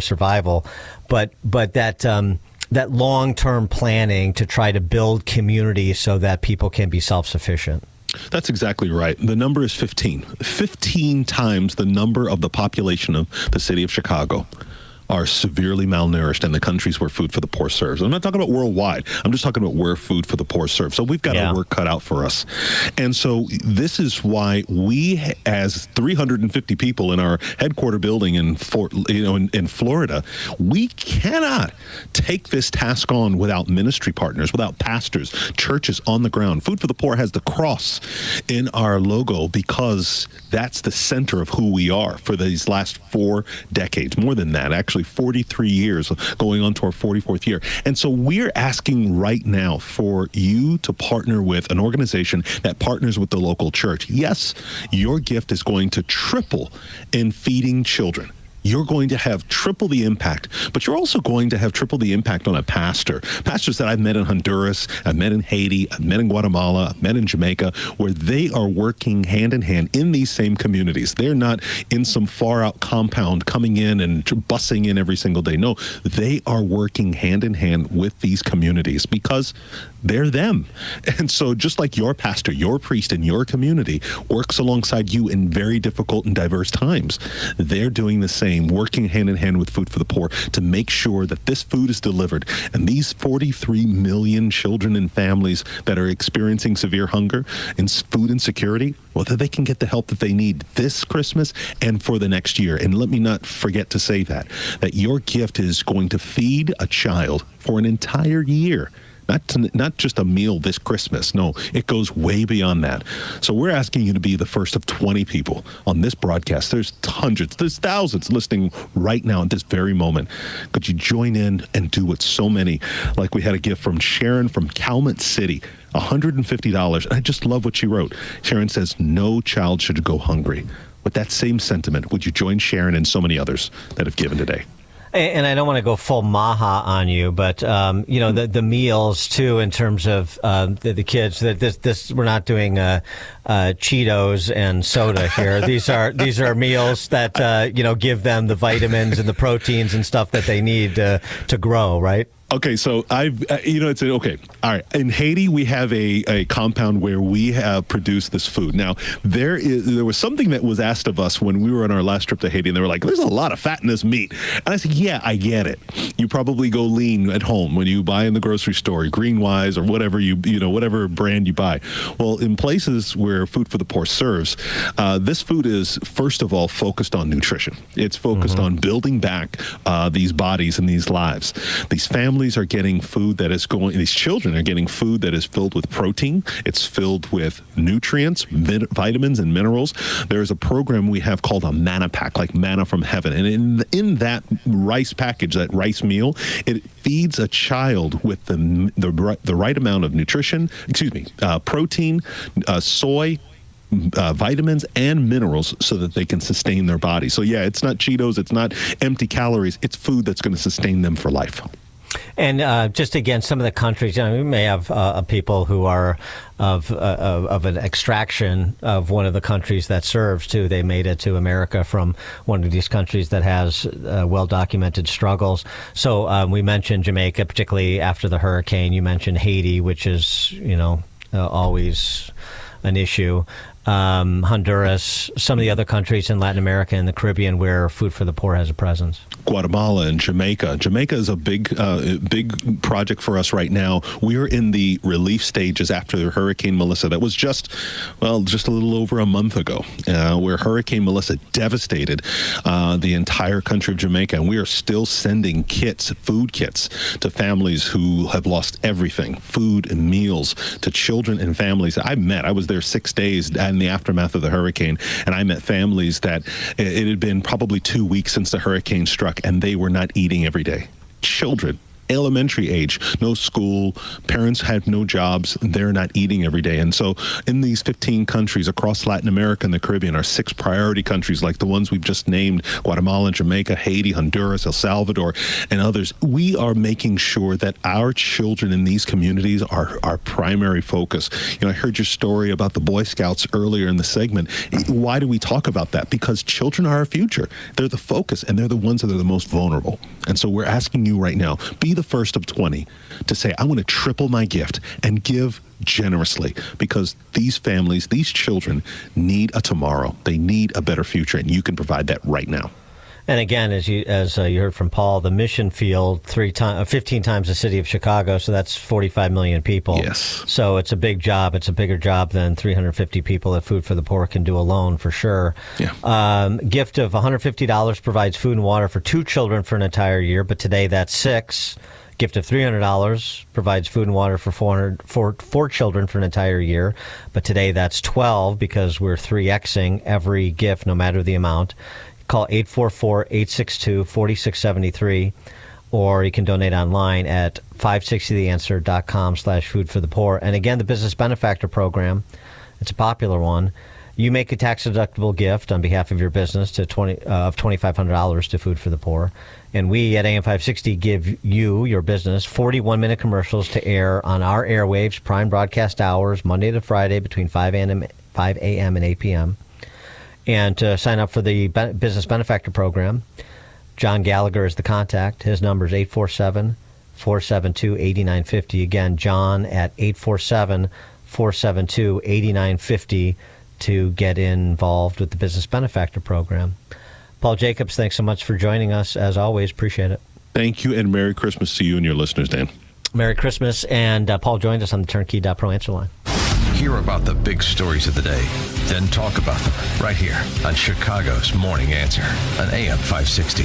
survival. But that long-term planning to try to build community so that people can be self-sufficient. That's exactly right. The number is 15. 15 times the number of the population of the city of Chicago are severely malnourished in the countries where Food for the Poor serves. I'm not talking about worldwide. I'm just talking about where Food for the Poor serves. So we've got our work cut out for us. And so this is why we, as 350 people in our headquarter building in Florida, we cannot take this task on without ministry partners, without pastors, churches on the ground. Food for the Poor has the cross in our logo because that's the center of who we are for these last 4 decades, more than that, actually 43 years, going on to our 44th year. And so we're asking right now for you to partner with an organization that partners with the local church. Yes, your gift is going to triple in feeding children. You're going to have triple the impact, but you're also going to have triple the impact on a pastor. Pastors that I've met in Honduras, I've met in Haiti, I've met in Guatemala, I've met in Jamaica, where they are working hand in hand in these same communities. They're not in some far out compound coming in and bussing in every single day. No, they are working hand in hand with these communities because they're them. And so just like your pastor, your priest in your community works alongside you in very difficult and diverse times, they're doing the same, working hand in hand with Food for the Poor to make sure that this food is delivered. And these 43 million children and families that are experiencing severe hunger and food insecurity, well, that they can get the help that they need this Christmas and for the next year. And let me not forget to say that your gift is going to feed a child for an entire year. Not just a meal this Christmas. No, it goes way beyond that. So we're asking you to be the first of 20 people on this broadcast. There's hundreds, there's thousands listening right now at this very moment. Could you join in and do what so many, like we had a gift from Sharon from Calumet City, $150. And I just love what she wrote. Sharon says, no child should go hungry. With that same sentiment, would you join Sharon and so many others that have given today? And I don't want to go full maha on you, but the meals too, in terms of the kids. That this we're not doing Cheetos and soda here. These are meals that give them the vitamins and the proteins and stuff that they need to grow, right? Okay, so okay. All right. In Haiti, we have a compound where we have produced this food. Now, there was something that was asked of us when we were on our last trip to Haiti, and they were like, there's a lot of fat in this meat. And I said, yeah, I get it. You probably go lean at home when you buy in the grocery store, Greenwise or whatever whatever brand you buy. Well, in places where Food for the Poor serves, this food is, first of all, focused on nutrition. It's focused on building back these bodies and these lives. These families are getting food that is these children are getting food that is filled with protein. It's filled with nutrients, vitamins, and minerals. There is a program we have called a manna pack, like manna from heaven. And in that rice package, that rice meal, it feeds a child with the right amount of nutrition, protein, soy, vitamins and minerals so that they can sustain their body. So yeah, it's not Cheetos, it's not empty calories, it's food that's going to sustain them for life. And just again, some of the countries, we may have people who are of an extraction of one of the countries that serves too. They made it to America from one of these countries that has well-documented struggles. So we mentioned Jamaica, particularly after the hurricane. You mentioned Haiti, which is always an issue. Honduras, some of the other countries in Latin America and the Caribbean where Food for the Poor has a presence. Guatemala and Jamaica. Jamaica is a big project for us right now. We're in the relief stages after the Hurricane Melissa. That was just a little over a month ago, where Hurricane Melissa devastated the entire country of Jamaica. And we are still sending food kits to families who have lost everything, food and meals, to children and families. I was there 6 days, and in the aftermath of the hurricane, and I met families that it had been probably 2 weeks since the hurricane struck, and they were not eating every day. Children, elementary age, no school, parents had no jobs, they're not eating every day. And so in these 15 countries across Latin America and the Caribbean are 6 priority countries like the ones we've just named, Guatemala, Jamaica, Haiti, Honduras, El Salvador, and others. We are making sure that our children in these communities are our primary focus. I heard your story about the Boy Scouts earlier in the segment. Why do we talk about that? Because children are our future. They're the focus, and they're the ones that are the most vulnerable. And so we're asking you right now, be the first of 20 to say, I want to triple my gift and give generously, because these families, these children need a tomorrow. They need a better future, and you can provide that right now. And again, as you heard from Paul, the mission field 15 times the city of Chicago, so that's 45 million people. Yes. So it's a big job. It's a bigger job than 350 people that Food for the Poor can do alone, for sure. Yeah. Gift of $150 provides food and water for 2 children for an entire year, but today that's 6. Gift of $300 provides food and water for 4 children for an entire year, but today that's 12 because we're 3Xing every gift, no matter the amount. Call 844-862-4673, or you can donate online at 560theanswer.com/foodforthepoor. And again, the Business Benefactor Program, it's a popular one. You make a tax-deductible gift on behalf of your business of $2,500 to Food for the Poor. And we at AM 560 give you, your business, 41-minute commercials to air on our airwaves, prime broadcast hours, Monday to Friday between 5 a.m. and 8 p.m. And to sign up for the Business Benefactor Program, John Gallagher is the contact. His number is 847-472-8950. Again, John at 847-472-8950 to get involved with the Business Benefactor Program. Paul Jacobs, thanks so much for joining us. As always, appreciate it. Thank you, and Merry Christmas to you and your listeners, Dan. Merry Christmas, and Paul joined us on the Turnkey.Pro answer line. Hear about the big stories of the day, then talk about them right here on Chicago's Morning Answer on AM 560.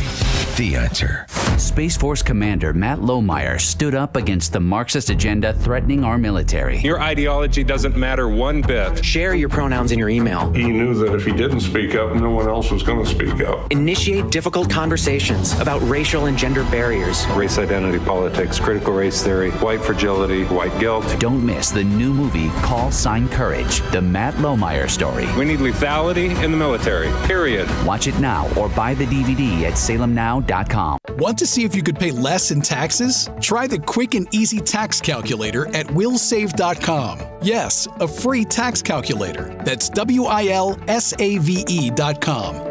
The Answer. Space Force Commander Matt Lohmeyer stood up against the Marxist agenda threatening our military. Your ideology doesn't matter one bit. Share your pronouns in your email. He knew that if he didn't speak up, no one else was going to speak up. Initiate difficult conversations about racial and gender barriers. Race identity politics, critical race theory, white fragility, white guilt. Don't miss the new movie Call Sign Courage, the Matt Lohmeyer story. We need lethality in the military, period. Watch it now or buy the DVD at salemnow.com. Want to see if you could pay less in taxes? Try the quick and easy tax calculator at willsave.com. Yes, a free tax calculator. That's WILSAVE.com.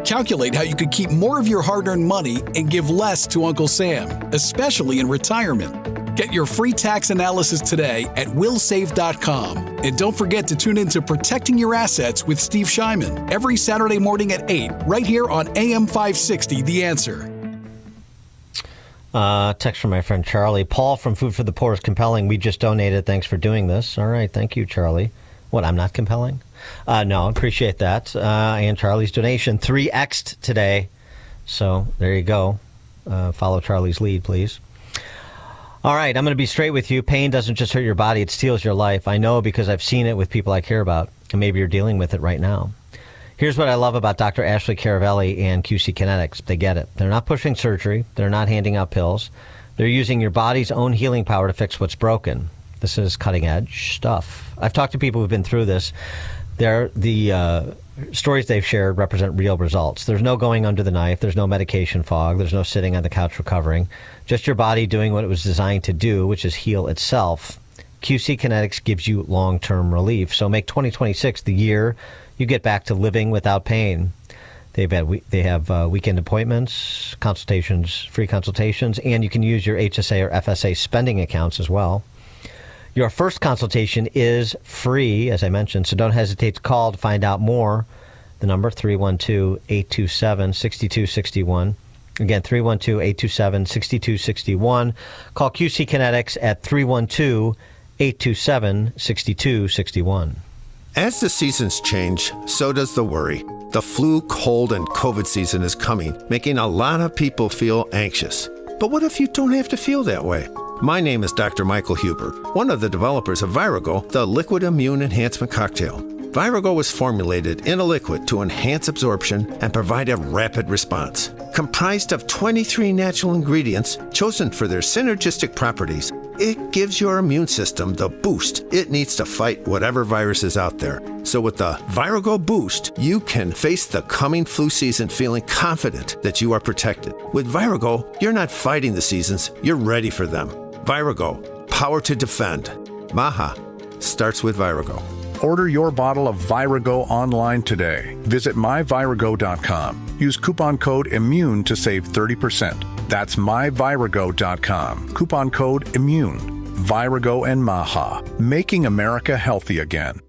Calculate how you could keep more of your hard-earned money and give less to Uncle Sam, especially in retirement. Get your free tax analysis today at willsave.com. And don't forget to tune in to Protecting Your Assets with Steve Shyman every Saturday morning at 8, right here on AM 560, The Answer. Text from my friend Charlie. Paul from Food for the Poor is compelling. We just donated. Thanks for doing this. All right. Thank you, Charlie. What, I'm not compelling? No, appreciate that. And Charlie's donation 3X'd today. So there you go. Follow Charlie's lead, please. All right, I'm going to be straight with you. Pain doesn't just hurt your body, it steals your life. I know because I've seen it with people I care about, and maybe you're dealing with it right now. Here's what I love about Dr. Ashley Caravelli and QC Kinetics. They get it. They're not pushing surgery. They're not handing out pills. They're using your body's own healing power to fix what's broken. This is cutting-edge stuff. I've talked to people who've been through this. The stories they've shared represent real results. There's no going under the knife. There's no medication fog. There's no sitting on the couch recovering. Just your body doing what it was designed to do, which is heal itself. QC Kinetics gives you long-term relief. So make 2026 the year you get back to living without pain. They have weekend appointments, consultations, free consultations, and you can use your HSA or FSA spending accounts as well. Your first consultation is free, as I mentioned, so don't hesitate to call to find out more. The number, 312-827-6261. Again, 312-827-6261. Call QC Kinetics at 312-827-6261. As the seasons change, so does the worry. The flu, cold, and COVID season is coming, making a lot of people feel anxious. But what if you don't have to feel that way? My name is Dr. Michael Huber, one of the developers of Virago, the liquid immune enhancement cocktail. Virago was formulated in a liquid to enhance absorption and provide a rapid response. Comprised of 23 natural ingredients chosen for their synergistic properties, it gives your immune system the boost it needs to fight whatever virus is out there. So with the Virago Boost, you can face the coming flu season feeling confident that you are protected. With Virago, you're not fighting the seasons, you're ready for them. Virago, power to defend. Maha starts with Virago. Order your bottle of Virago online today. Visit myvirago.com. Use coupon code IMMUNE to save 30%. That's myvirago.com. Coupon code IMMUNE. Virago and Maha, making America healthy again.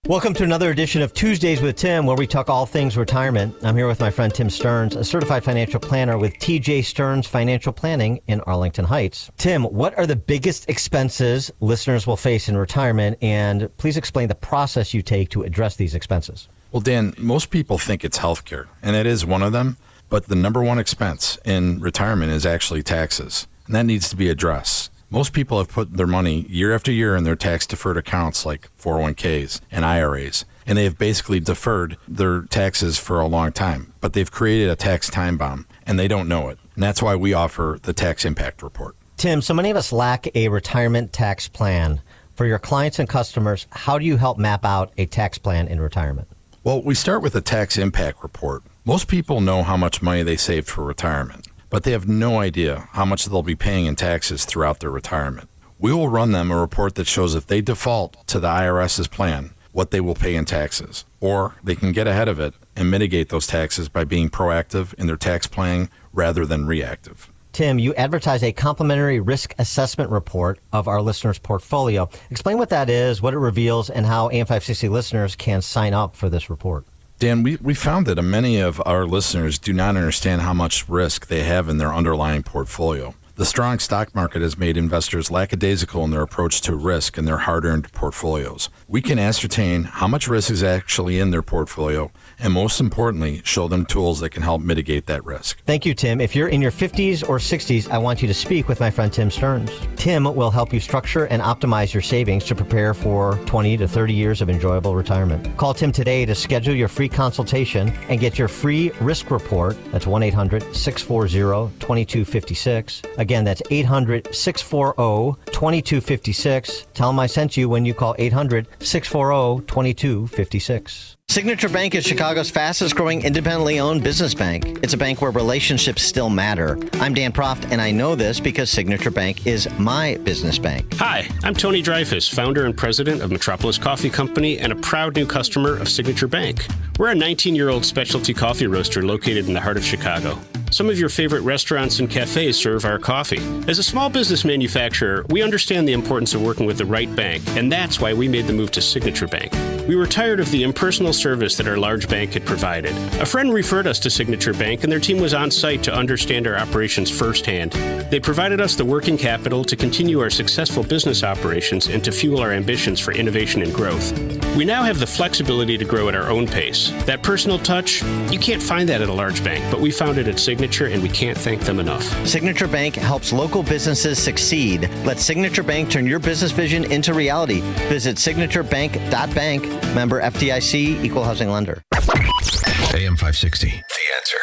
Welcome to another edition of Tuesdays with Tim, where we talk all things retirement. I'm here with my friend Tim Stearns, a certified financial planner with TJ Stearns Financial Planning in Arlington Heights. Tim, what are the biggest expenses listeners will face in retirement? And please explain the process you take to address these expenses. Well, Dan, most people think it's healthcare, and it is one of them. But the number one expense in retirement is actually taxes, and that needs to be addressed. Most people have put their money year after year in their tax-deferred accounts like 401ks and IRAs, and they have basically deferred their taxes for a long time. But they've created a tax time bomb, and they don't know it. And that's why we offer the Tax Impact Report. Tim, so many of us lack a retirement tax plan. For your clients and customers, how do you help map out a tax plan in retirement? Well, we start with a Tax Impact Report. Most people know how much money they saved for retirement, but they have no idea how much they'll be paying in taxes throughout their retirement. We will run them a report that shows if they default to the IRS's plan, what they will pay in taxes, or they can get ahead of it and mitigate those taxes by being proactive in their tax planning rather than reactive. Tim, you advertise a complimentary risk assessment report of our listeners' portfolio. Explain what that is, what it reveals, and how AM560 listeners can sign up for this report. Dan, we found that many of our listeners do not understand how much risk they have in their underlying portfolio. The strong stock market has made investors lackadaisical in their approach to risk in their hard-earned portfolios. We can ascertain how much risk is actually in their portfolio, and most importantly, show them tools that can help mitigate that risk. Thank you, Tim. If you're in your 50s or 60s, I want you to speak with my friend Tim Stearns. Tim will help you structure and optimize your savings to prepare for 20 to 30 years of enjoyable retirement. Call Tim today to schedule your free consultation and get your free risk report. That's 1-800-640-2256. Again, that's 800-640-2256. Tell them I sent you when you call 800-640-2256. Signature Bank is Chicago's fastest growing independently owned business bank. It's a bank where relationships still matter. I'm Dan Proft, and I know this because Signature Bank is my business bank. Hi, I'm Tony Dreyfus, founder and president of Metropolis Coffee Company and a proud new customer of Signature Bank. We're a 19-year-old specialty coffee roaster located in the heart of Chicago. Some of your favorite restaurants and cafes serve our coffee. As a small business manufacturer, we understand the importance of working with the right bank, and that's why we made the move to Signature Bank. We were tired of the impersonal service that our large bank had provided. A friend referred us to Signature Bank, and their team was on site to understand our operations firsthand. They provided us the working capital to continue our successful business operations and to fuel our ambitions for innovation and growth. We now have the flexibility to grow at our own pace. That personal touch, you can't find that at a large bank, but we found it at Signature, and we can't thank them enough. Signature Bank helps local businesses succeed. Let Signature Bank turn your business vision into reality. Visit signaturebank.bank. Member FDIC, Equal Housing Lender. AM 560, The Answer.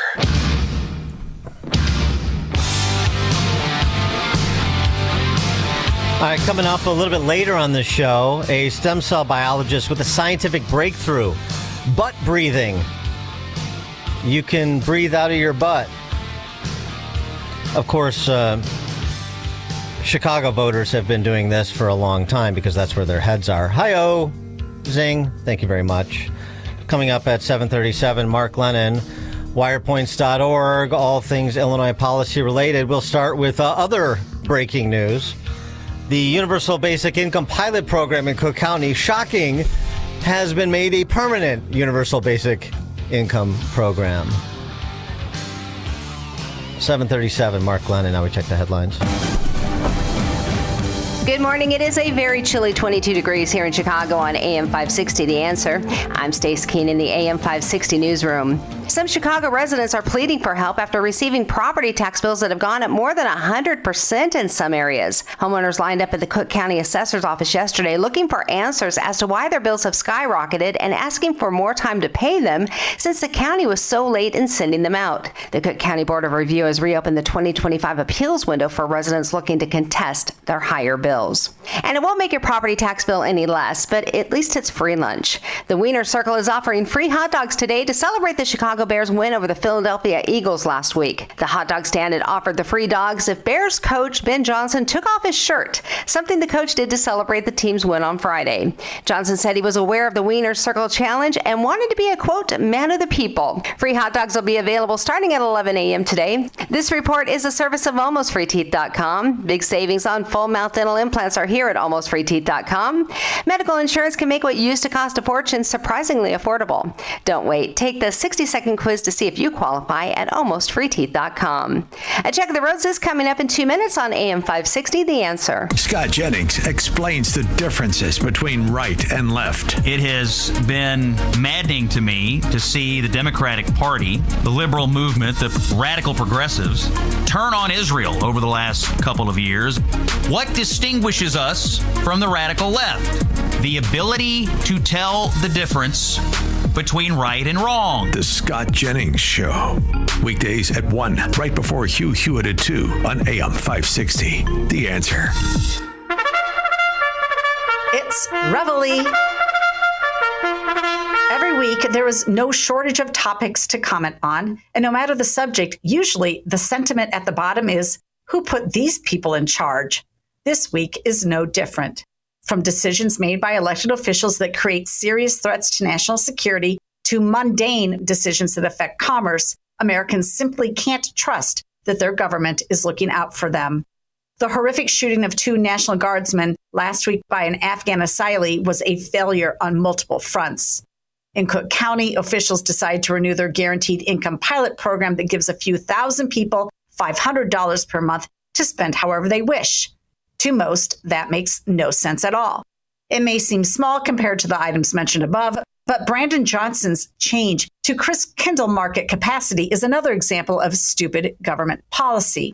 All right, coming up a little bit later on the show, a stem cell biologist with a scientific breakthrough, butt breathing. You can breathe out of your butt. Of course, Chicago voters have been doing this for a long time because that's where their heads are. Hi-oh, zing. Thank you very much. Coming up at 7:37, Mark Lennon, wirepoints.org, all things Illinois policy related. We'll start with other breaking news. The Universal Basic Income pilot program in Cook County, shocking, has been made a permanent Universal Basic Income program. 7:37, Mark Glennon. Now we check the headlines. Good morning. It is a very chilly 22 degrees here in Chicago on AM 560, The Answer. I'm Stace Keen in the AM 560 newsroom. Some Chicago residents are pleading for help after receiving property tax bills that have gone up more than 100% in some areas. Homeowners lined up at the Cook County Assessor's office yesterday looking for answers as to why their bills have skyrocketed and asking for more time to pay them since the county was so late in sending them out. The Cook County Board of Review has reopened the 2025 appeals window for residents looking to contest their higher bills. And it won't make your property tax bill any less, but at least it's free lunch. The Wiener Circle is offering free hot dogs today to celebrate the Chicago Bears' win over the Philadelphia Eagles last week. The hot dog stand had offered the free dogs if Bears coach Ben Johnson took off his shirt, something the coach did to celebrate the team's win on Friday. Johnson said he was aware of the Wiener Circle challenge and wanted to be a, quote, man of the people. Free hot dogs will be available starting at 11 a.m. today. This report is a service of AlmostFreeTeeth.com. Big savings on full mouth dental implants are here at AlmostFreeTeeth.com. Medical insurance can make what used to cost a fortune surprisingly affordable. Don't wait. Take the 60-second quiz to see if you qualify at AlmostFreeTeeth.com. A check of the roads is coming up in 2 minutes on AM 560, The Answer. Scott Jennings explains the differences between right and left. It has been maddening to me to see the Democratic Party, the liberal movement, the radical progressives, turn on Israel over the last couple of years. What distinguishes us from the radical left? The ability to tell the difference between right and wrong. The Scott Jennings Show. Weekdays at 1, right before Hugh Hewitt at 2 on AM 560. The Answer. It's Reveille. Every week, there is no shortage of topics to comment on. And no matter the subject, usually the sentiment at the bottom is, who put these people in charge? This week is no different. From decisions made by elected officials that create serious threats to national security to mundane decisions that affect commerce, Americans simply can't trust that their government is looking out for them. The horrific shooting of 2 National Guardsmen last week by an Afghan asylee was a failure on multiple fronts. In Cook County, officials decided to renew their guaranteed income pilot program that gives a few thousand people $500 per month to spend however they wish. To most, that makes no sense at all. It may seem small compared to the items mentioned above, but Brandon Johnson's change to Christkindl market capacity is another example of stupid government policy.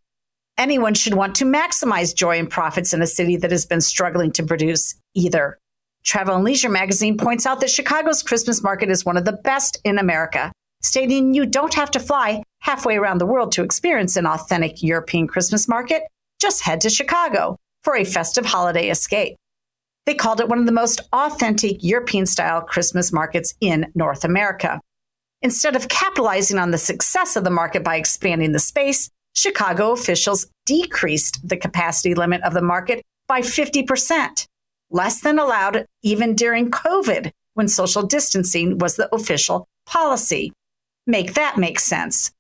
Anyone should want to maximize joy and profits in a city that has been struggling to produce either. Travel and Leisure magazine points out that Chicago's Christmas market is one of the best in America, stating you don't have to fly halfway around the world to experience an authentic European Christmas market. Just head to Chicago for a festive holiday escape. They called it one of the most authentic European-style Christmas markets in North America. Instead of capitalizing on the success of the market by expanding the space, Chicago officials decreased the capacity limit of the market by 50%, less than allowed even during COVID, when social distancing was the official policy. Make that make sense.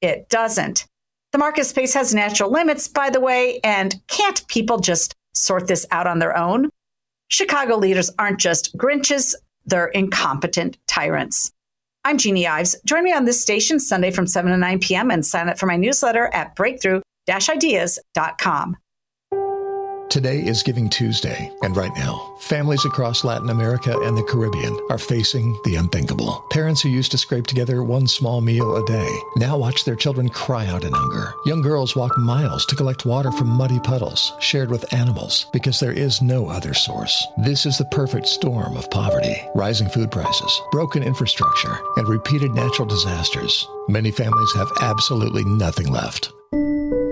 It doesn't. The market space has natural limits, by the way, and can't people just sort this out on their own? Chicago leaders aren't just Grinches, they're incompetent tyrants. I'm Jeannie Ives. Join me on this station Sunday from 7 to 9 p.m. and sign up for my newsletter at breakthrough-ideas.com. Today is Giving Tuesday, and right now, families across Latin America and the Caribbean are facing the unthinkable. Parents who used to scrape together one small meal a day now watch their children cry out in hunger. Young girls walk miles to collect water from muddy puddles shared with animals because there is no other source. This is the perfect storm of poverty, rising food prices, broken infrastructure, and repeated natural disasters. Many families have absolutely nothing left.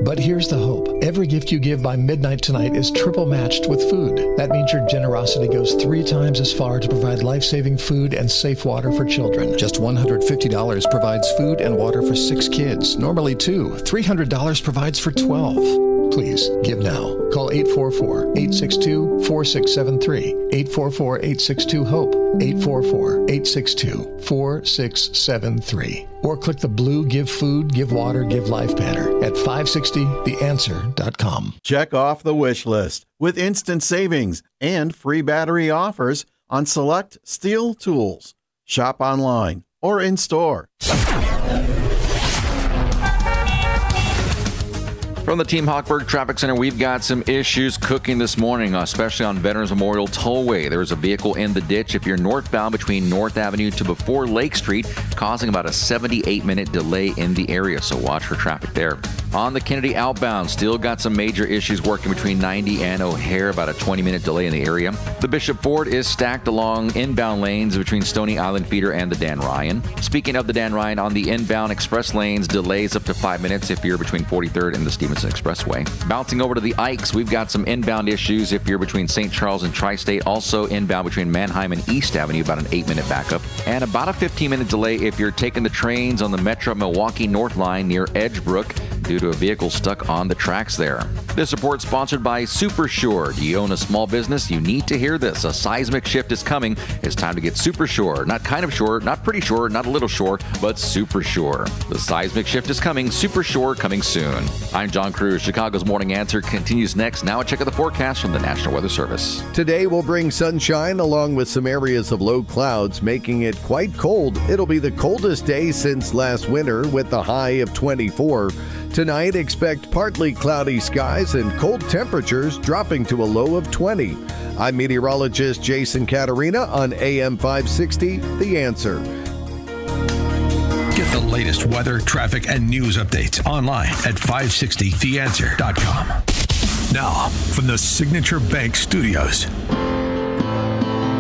But here's the hope. Every gift you give by midnight tonight is triple matched with food. That means your generosity goes 3 times as far to provide life-saving food and safe water for children. Just $150 provides food and water for 6 kids. Normally 2. $300 provides for 12. Please, give now. Call 844-862-4673. 844-862-HOPE. 844-862-4673. Or click the blue Give Food, Give Water, Give Life banner at 560theanswer.com. Check off the wish list with instant savings and free battery offers on select Steel tools. Shop online or in store. From the Team Hochberg Traffic Center, we've got some issues cooking this morning, especially on Veterans Memorial Tollway. There's a vehicle in the ditch if you're northbound between North Avenue to before Lake Street, causing about a 78-minute delay in the area, so watch for traffic there. On the Kennedy outbound, still got some major issues working between 90 and O'Hare, about a 20-minute delay in the area. The Bishop Ford is stacked along inbound lanes between Stony Island Feeder and the Dan Ryan. Speaking of the Dan Ryan, on the inbound express lanes, delays up to 5 minutes if you're between 43rd and the Stevenson Expressway. Bouncing over to the Ikes, we've got some inbound issues if you're between St. Charles and Tri-State. Also inbound between Manheim and East Avenue, about an 8-minute backup. And about a 15-minute delay if you're taking the trains on the Metro Milwaukee North Line near Edgebrook due to a vehicle stuck on the tracks there. This report sponsored by SuperSure. Do you own a small business? You need to hear this. A seismic shift is coming. It's time to get SuperSure. Not kind of sure, not pretty sure, not a little sure, but SuperSure. The seismic shift is coming. SuperSure coming soon. I'm John Cruz. Chicago's Morning Answer continues next. Now a check of the forecast from the National Weather Service. Today will bring sunshine along with some areas of low clouds, making it quite cold. It'll be the coldest day since last winter with the high of 24. Tonight, expect partly cloudy skies and cold temperatures dropping to a low of 20. I'm meteorologist Jason Caterina on AM 560, The Answer. Get the latest weather, traffic, and news updates online at 560theanswer.com. Now, from the Signature Bank Studios.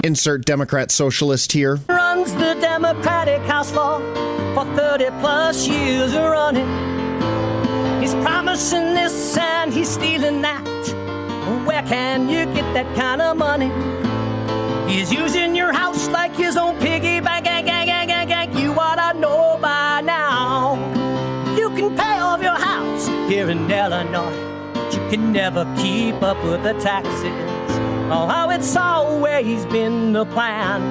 Insert Democrat socialist here. Runs the Democratic House floor for 30 plus years running. He's promising this and he's stealing that. Where can you get that kind of money? He's using your house like his own piggy bank. You ought to know by now. You can pay off your house here in Illinois, but you can never keep up with the taxes. Oh, it's always been the plan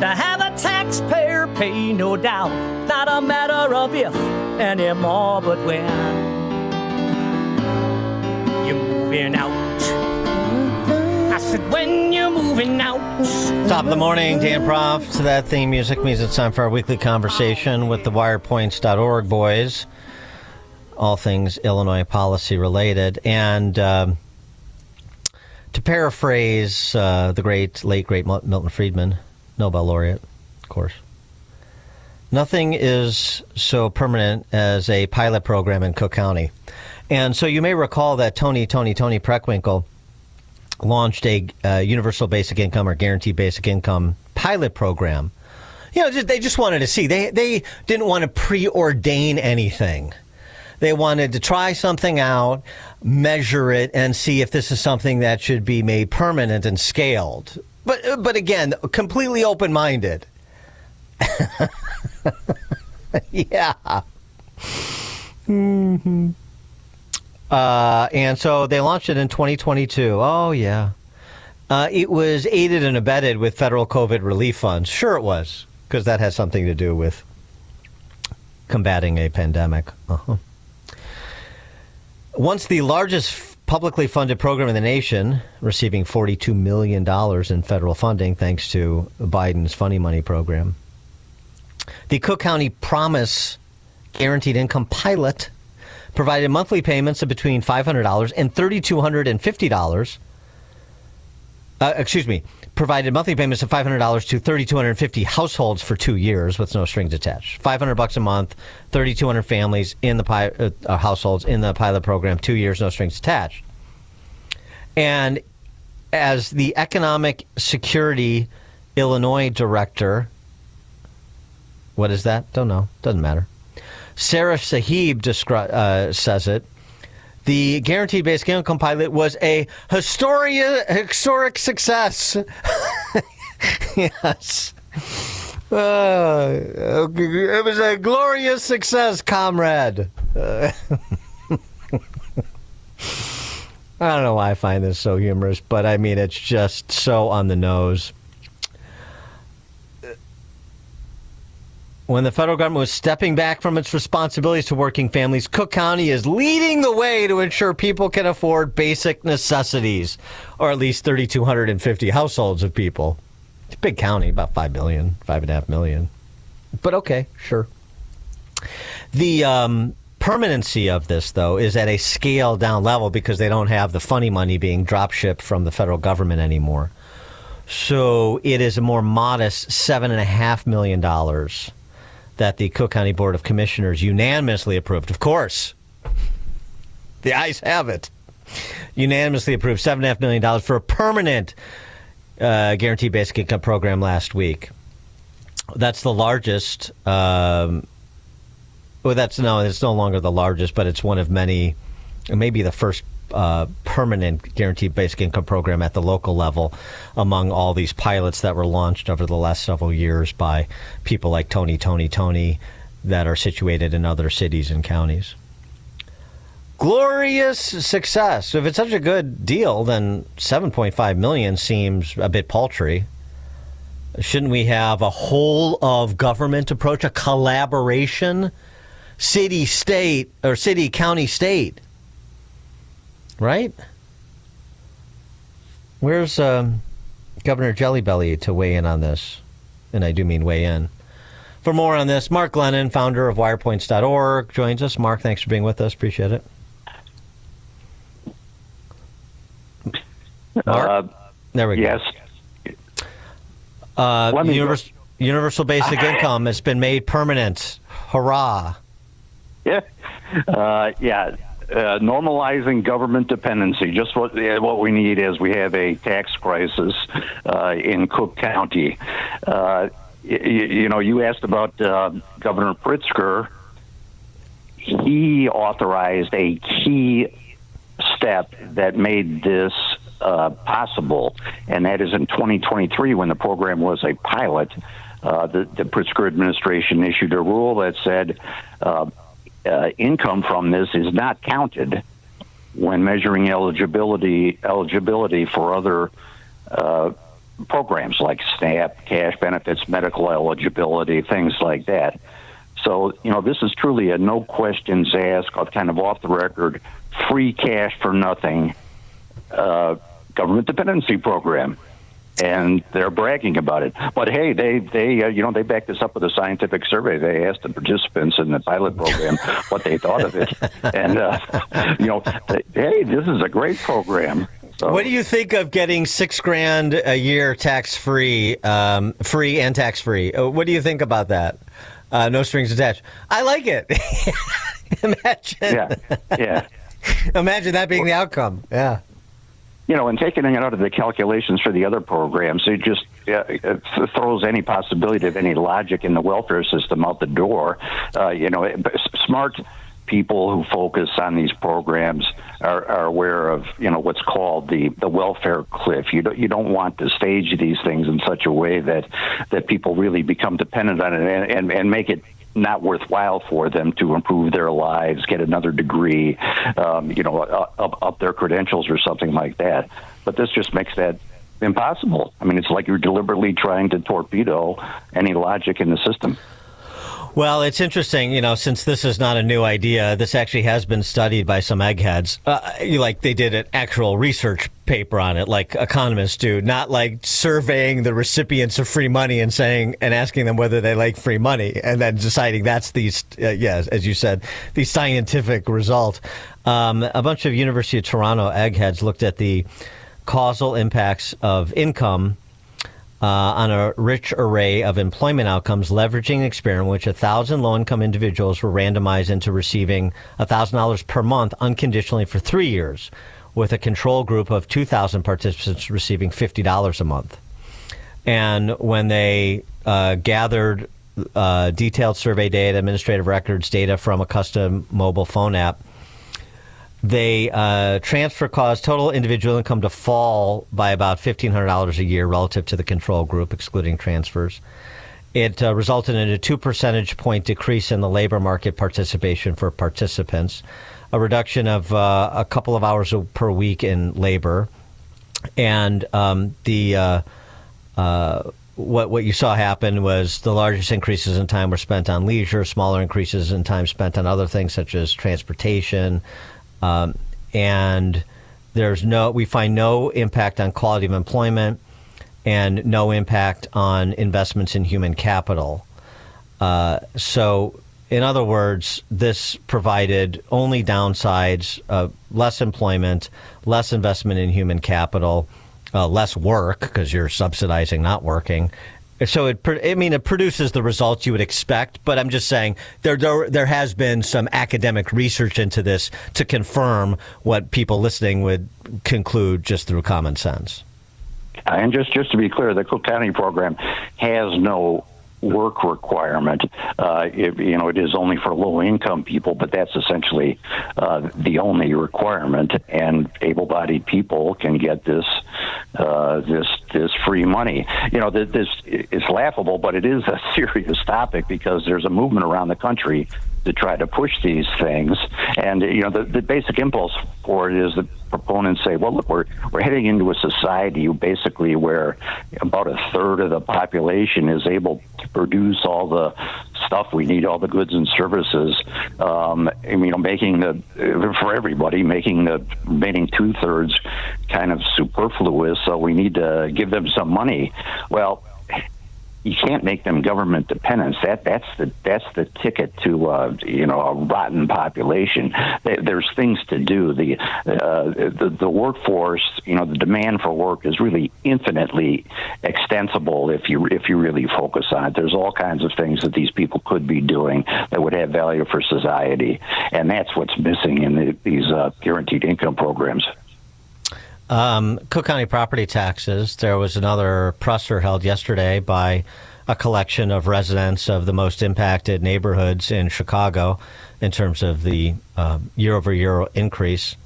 to have a taxpayer pay, no doubt. Not a matter of if anymore, but when. You're moving out. I said, when you're moving out. Top of the morning, Dan Prof. To that theme music means it's time for our weekly conversation with the wirepoints.org boys. All things Illinois policy related. And to paraphrase the late great Milton Friedman, Nobel laureate, of course, nothing is so permanent as a pilot program in Cook County. And so you may recall that Tony Preckwinkle launched a universal basic income or guaranteed basic income pilot program. You know, they just wanted to see. They didn't want to preordain anything. They wanted to try something out, measure it, and see if this is something that should be made permanent and scaled. But again, completely open-minded. Yeah. Mm-hmm. And so they launched it in 2022. Oh, yeah. It was aided and abetted with federal COVID relief funds. Sure it was, because that has something to do with combating a pandemic. Uh-huh. Once the largest publicly funded program in the nation, receiving $42 million in federal funding thanks to Biden's Funny Money program, the Cook County Promise Guaranteed Income Pilot provided monthly payments of between $500 and $3,250. Provided monthly payments of $500 to 3,250 households for 2 years with no strings attached. $500 a month, 3,200 families in the households in the pilot program, 2 years, no strings attached. And as the Economic Security Illinois Director, what is that? Don't know. Doesn't matter. Sarah Sahib says it. The Guaranteed Basic Income Pilot was a historic success. Yes. It was a glorious success, comrade. I don't know why I find this so humorous, but I mean, it's just so on the nose. When the federal government was stepping back from its responsibilities to working families, Cook County is leading the way to ensure people can afford basic necessities, or at least 3,250 households of people. It's a big county, about 5.5 million. But okay, sure. The permanency of this, though, is at a scaled down level because they don't have the funny money being drop shipped from the federal government anymore. So it is a more modest $7.5 million that the Cook County Board of Commissioners unanimously approved. Of course, the ayes have it. Unanimously approved $7.5 million for a permanent guaranteed basic income program last week. That's the largest. It's no longer the largest, but it's one of many, maybe the first permanent guaranteed basic income program at the local level among all these pilots that were launched over the last several years by people like Tony that are situated in other cities and counties. Glorious success. So if it's such a good deal, then $7.5 million seems a bit paltry. Shouldn't we have a whole of government approach, a collaboration? City, state, or city, county, state. Right? Where's Governor Jellybelly to weigh in on this? And I do mean weigh in. For more on this, Mark Glennon, founder of wirepoints.org, joins us. Mark, thanks for being with us. Appreciate it. Mark? There we go. Yes. Universal basic income has been made permanent. Hurrah. Yeah. Normalizing government dependency. Just what we need is we have a tax crisis in Cook County. You asked about Governor Pritzker. He authorized a key step that made this possible, and that is in 2023 when the program was a pilot. The Pritzker administration issued a rule that said income from this is not counted when measuring eligibility for other programs like SNAP, cash benefits, medical eligibility, things like that. So, this is truly a no questions asked, kind of off the record, free cash for nothing government dependency program. And they're bragging about it. But hey, they backed this up with a scientific survey. They asked the participants in the pilot program what they thought of it. And, hey, this is a great program. So, what do you think of getting $6,000 a year tax-free, free and tax-free? What do you think about that? No strings attached. I like it. Imagine. Yeah. Imagine that being the outcome. Yeah. And taking it out of the calculations for the other programs, it just it throws any possibility of any logic in the welfare system out the door. Smart people who focus on these programs are aware of what's called the welfare cliff. You don't want to stage these things in such a way that people really become dependent on it and make it not worthwhile for them to improve their lives, get another degree, up their credentials or something like that. But this just makes that impossible. I mean, it's like you're deliberately trying to torpedo any logic in the system. Well, it's interesting, since this is not a new idea, this actually has been studied by some eggheads. Like they did an actual research paper on it, like economists do, not like surveying the recipients of free money and asking them whether they like free money and then deciding that's as you said, the scientific result. A bunch of University of Toronto eggheads looked at the causal impacts of income on a rich array of employment outcomes, leveraging an experiment in which 1,000 low-income individuals were randomized into receiving $1,000 per month unconditionally for 3 years, with a control group of 2,000 participants receiving $50 a month. And when they gathered detailed survey data, administrative records, data from a custom mobile phone app, they transfer caused total individual income to fall by about $1,500 a year relative to the control group, excluding transfers. It resulted in a 2 percentage point decrease in the labor market participation for participants, a reduction of a couple of hours per week in labor, and what you saw happen was the largest increases in time were spent on leisure, smaller increases in time spent on other things such as transportation. And we find no impact on quality of employment and no impact on investments in human capital. So in other words, this provided only downsides, less employment, less investment in human capital, less work because you're subsidizing not working. So it produces the results you would expect, but I'm just saying there has been some academic research into this to confirm what people listening would conclude just through common sense. And just to be clear, the Cook County program has no work requirement. It is only for low-income people, but that's essentially the only requirement. And able-bodied people can get this free money. This is laughable, but it is a serious topic because there's a movement around the country to try to push these things. And the basic impulse for it is that proponents say, well, look, we're heading into a society basically where about a third of the population is able to produce all the stuff we need, all the goods and services, making for everybody, making the remaining 2/3 kind of superfluous. So we need to give them some money. Well, you can't make them government dependents. That's the ticket to a rotten population. There's things to do. The workforce, the demand for work is really infinitely extensible if you really focus on it. There's all kinds of things that these people could be doing that would have value for society, and that's what's missing in these guaranteed income programs. Cook County property taxes. There was another presser held yesterday by a collection of residents of the most impacted neighborhoods in Chicago in terms of the year-over-year increase.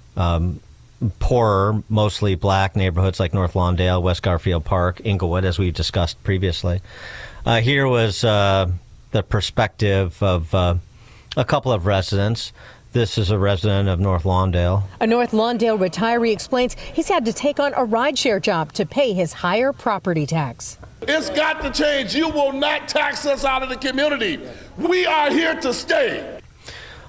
Poorer, mostly black neighborhoods like North Lawndale, West Garfield Park, Inglewood, as we discussed previously. Here was the perspective of a couple of residents. This is a resident of North Lawndale. A North Lawndale retiree explains he's had to take on a rideshare job to pay his higher property tax. It's got to change. You will not tax us out of the community. We are here to stay.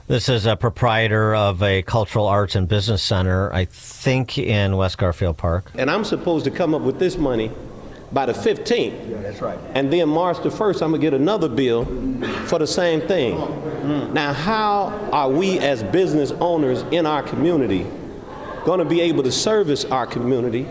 This is a proprietor of a cultural arts and business center, I think in West Garfield Park. And I'm supposed to come up with this money by the 15th. Yeah, that's right. And then March the 1st, I'm going to get another bill for the same thing. Now, how are we as business owners in our community going to be able to service our community?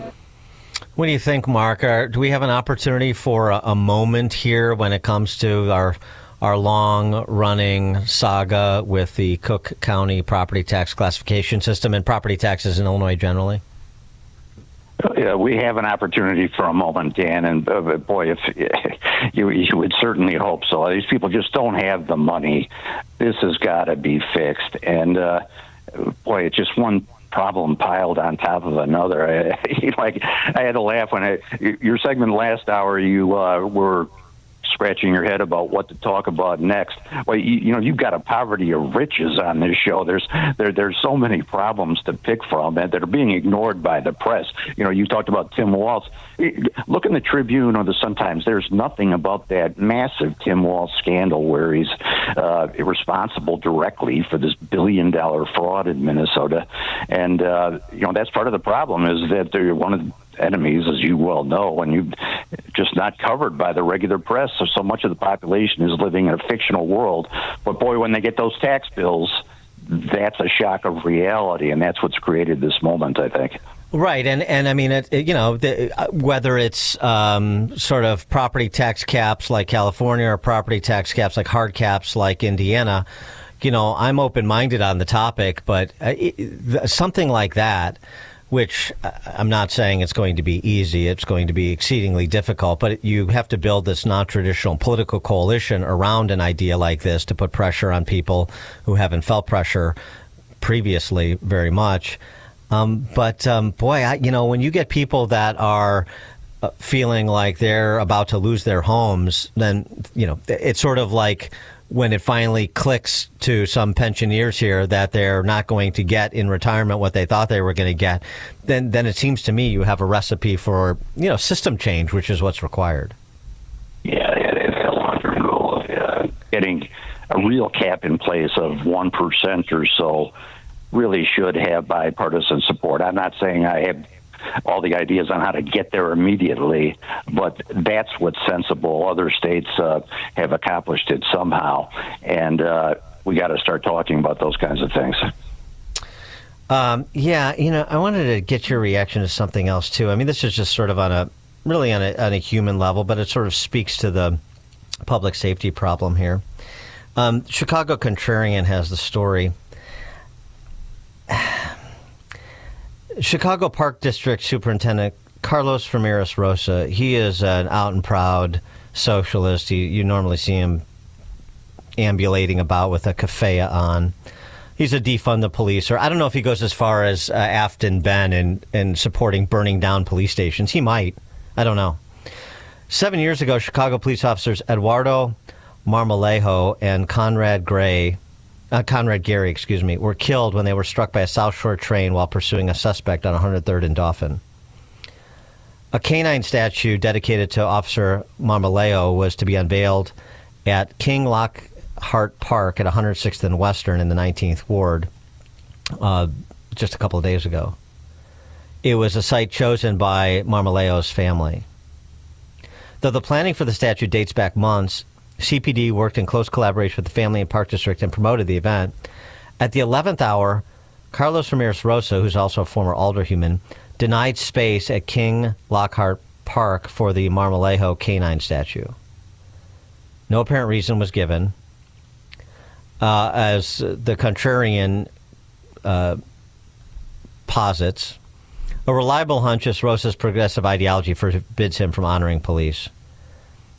What do you think, Mark? Do we have an opportunity for a moment here when it comes to our long-running saga with the Cook County property tax classification system and property taxes in Illinois generally? Yeah, we have an opportunity for a moment, Dan, and boy, if you would certainly hope so. These people just don't have the money. This has got to be fixed, and boy, it's just one problem piled on top of another. I had to laugh when your segment last hour. You were scratching your head about what to talk about next. Well, you've got a poverty of riches on this show. There's so many problems to pick from and that are being ignored by the press. You talked about Tim Walz. Look in the Tribune or the Sun-Times. There's nothing about that massive Tim Walz scandal where he's responsible directly for this $1 billion fraud in Minnesota. And that's part of the problem is that they're one of the enemies, as you well know, and you've just not covered by the regular press. So much of the population is living in a fictional world. But boy, when they get those tax bills, that's a shock of reality, and that's what's created this moment, I think. Right, and I mean, whether it's sort of property tax caps like California or property tax caps like hard caps like Indiana, I'm open-minded on the topic, but something like that, which I'm not saying it's going to be easy, it's going to be exceedingly difficult, but you have to build this non-traditional political coalition around an idea like this to put pressure on people who haven't felt pressure previously very much. But boy, when you get people that are feeling like they're about to lose their homes, then, it's sort of like when it finally clicks to some pensioners here that they're not going to get in retirement what they thought they were going to get, then it seems to me you have a recipe for, system change, which is what's required. Yeah, it's a long-term goal of getting a real cap in place of 1% or so really should have bipartisan support. I'm not saying I have all the ideas on how to get there immediately, but that's what's sensible. Other states have accomplished it somehow, and we got to start talking about those kinds of things. Yeah, I wanted to get your reaction to something else too. I mean, this is just sort of on a human level, but it sort of speaks to the public safety problem here. Chicago Contrarian has the story. Chicago Park District Superintendent Carlos Ramirez Rosa, he is an out and proud socialist. You normally see him ambulating about with a keffiyeh on. He's a defund the police, or I don't know if he goes as far as Afton Ben in supporting burning down police stations. He might. I don't know. 7 years ago, Chicago police officers Eduardo Marmolejo and Conrad Gary, were killed when they were struck by a South Shore train while pursuing a suspect on 103rd and Dauphin. A canine statue dedicated to Officer Marmolejo was to be unveiled at King Lockhart Park at 106th and Western in the 19th Ward just a couple of days ago. It was a site chosen by Marmolejo's family. Though the planning for the statue dates back months, CPD worked in close collaboration with the family and Park District and promoted the event. At the 11th hour, Carlos Ramirez Rosa, who's also a former alderhuman, denied space at King Lockhart Park for the Marmolejo canine statue. No apparent reason was given. As the Contrarian posits, a reliable hunch is Rosa's progressive ideology forbids him from honoring police.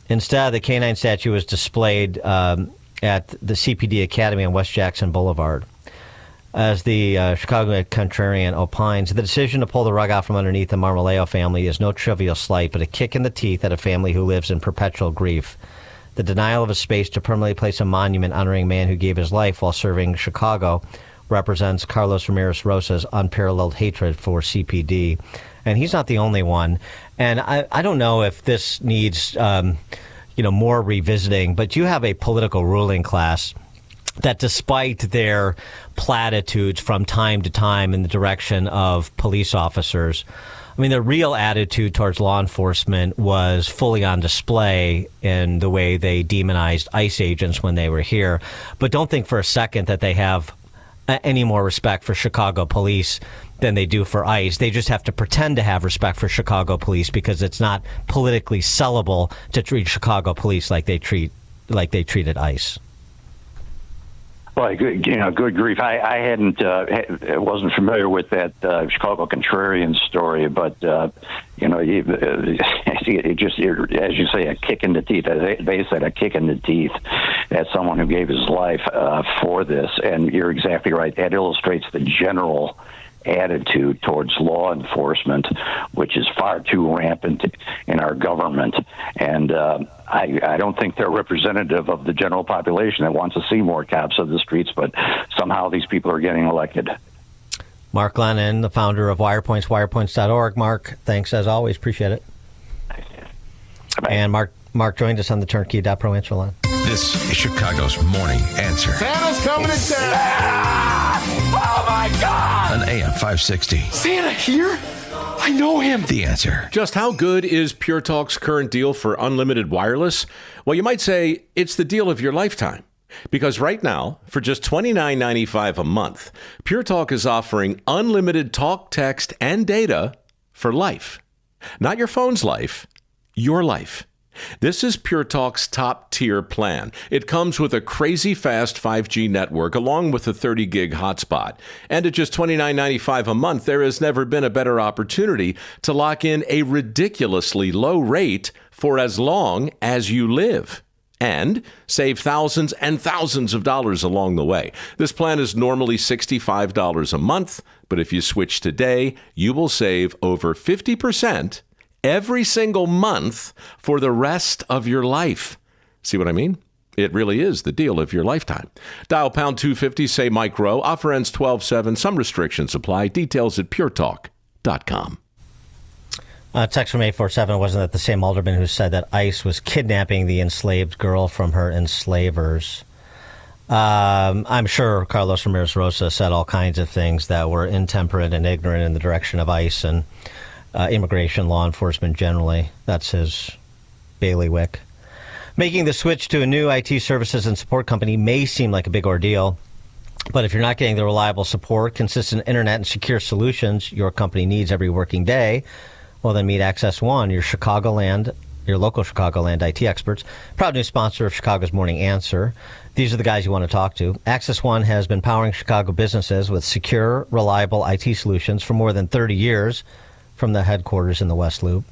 Instead, the canine statue was displayed at the CPD Academy on West Jackson Boulevard. As the Chicago Contrarian opines, the decision to pull the rug out from underneath the Marmolejo family is no trivial slight, but a kick in the teeth at a family who lives in perpetual grief. The denial of a space to permanently place a monument honoring a man who gave his life while serving Chicago represents Carlos Ramirez Rosa's unparalleled hatred for CPD. And he's not the only one. And I don't know if this needs more revisiting, but you have a political ruling class that, despite their platitudes from time to time in the direction of police officers, I mean, the real attitude towards law enforcement was fully on display in the way they demonized ICE agents when they were here. But don't think for a second that they have any more respect for Chicago police than they do for ICE. They just have to pretend to have respect for Chicago police because it's not politically sellable to treat Chicago police like they treated ICE. Well, good grief. I wasn't familiar with that Chicago Contrarian story, but it just, as you say, a kick in the teeth. They said a kick in the teeth at someone who gave his life for this, and you're exactly right. That illustrates the general attitude towards law enforcement, which is far too rampant in our government. And I don't think they're representative of the general population that wants to see more cops on the streets, but somehow these people are getting elected. Mark Lennon, the founder of WirePoints, wirepoints.org. Mark, thanks as always. Appreciate it. Bye. And Mark joined us on the Turnkey.pro answer line. This is Chicago's Morning Answer. Santa's coming to town. Oh, my God. On AM 560. Santa here? I know him. The Answer. Just how good is Pure Talk's current deal for unlimited wireless? Well, you might say it's the deal of your lifetime. Because right now, for just $29.95 a month, Pure Talk is offering unlimited talk, text, and data for life. Not your phone's life, your life. This is Pure Talk's top-tier plan. It comes with a crazy fast 5G network along with a 30-gig hotspot. And at just $29.95 a month, there has never been a better opportunity to lock in a ridiculously low rate for as long as you live. And save thousands and thousands of dollars along the way. This plan is normally $65 a month, but if you switch today, you will save over 50% every single month for the rest of your life. See what I mean? It really is the deal of your lifetime. Dial pound 250, say Mike Rowe. Offer ends 12/7. Some restrictions apply. Details at puretalk.com. Text from 847, wasn't that the same alderman who said that ICE was kidnapping the enslaved girl from her enslavers? I'm sure Carlos Ramirez Rosa said all kinds of things that were intemperate and ignorant in the direction of ICE, and immigration, law enforcement generally. That's his bailiwick. Making the switch to a new IT services and support company may seem like a big ordeal, but if you're not getting the reliable support, consistent internet, and secure solutions your company needs every working day, well, then meet Access One, your local Chicagoland IT experts, proud new sponsor of Chicago's Morning Answer. These are the guys you want to talk to. Access One has been powering Chicago businesses with secure, reliable IT solutions for more than 30 years from the headquarters in the West Loop.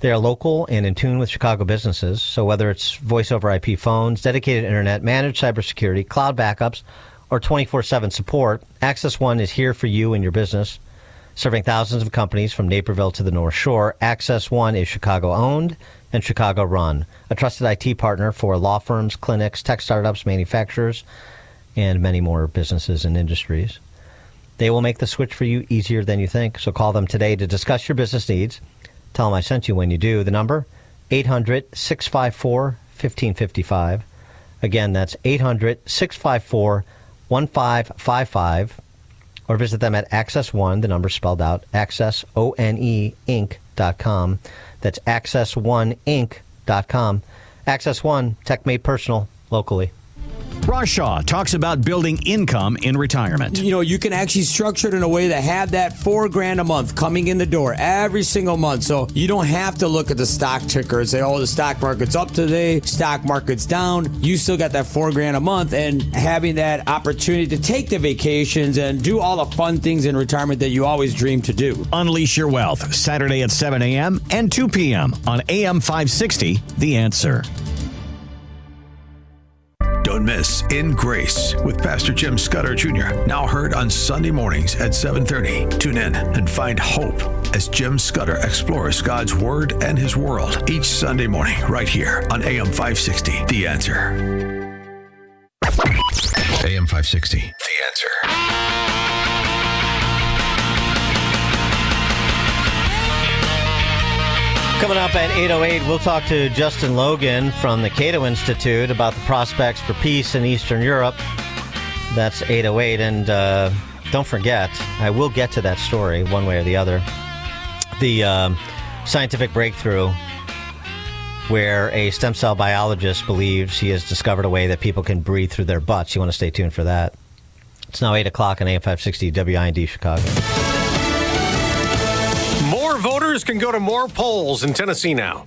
They are local and in tune with Chicago businesses, so whether it's voice-over IP phones, dedicated internet, managed cybersecurity, cloud backups, or 24/7 support, Access One is here for you and your business. Serving thousands of companies from Naperville to the North Shore, Access One is Chicago-owned and Chicago-run, a trusted IT partner for law firms, clinics, tech startups, manufacturers, and many more businesses and industries. They will make the switch for you easier than you think, so call them today to discuss your business needs. Tell them I sent you when you do. The number, 800-654-1555. Again, that's 800-654-1555. Or visit them at Access One, the number spelled out, AccessOneInc.com. That's AccessOneInc.com. Access One, tech made personal, locally. Ross Shaw talks about building income in retirement. You know, you can actually structure it in a way to have that $4,000 a month coming in the door every single month. So you don't have to look at the stock ticker and say, oh, the stock market's up today, stock market's down. You still got that $4,000 a month, and having that opportunity to take the vacations and do all the fun things in retirement that you always dreamed to do. Unleash your wealth, Saturday at 7 a.m. and 2 p.m. on AM 560, The Answer. Don't miss In Grace with Pastor Jim Scudder Jr., now heard on Sunday mornings at 7:30. Tune in and find hope as Jim Scudder explores God's Word and His world each Sunday morning right here on AM 560, The Answer. AM 560, The Answer. Coming up at 8:08, we'll talk to Justin Logan from the Cato Institute about the prospects for peace in Eastern Europe. That's 8:08, and don't forget, I will get to that story one way or the other. The scientific breakthrough where a stem cell biologist believes he has discovered a way that people can breathe through their butts. You want to stay tuned for that. It's now 8 o'clock on AM 560 WIND Chicago. More voters can go to more polls in Tennessee now.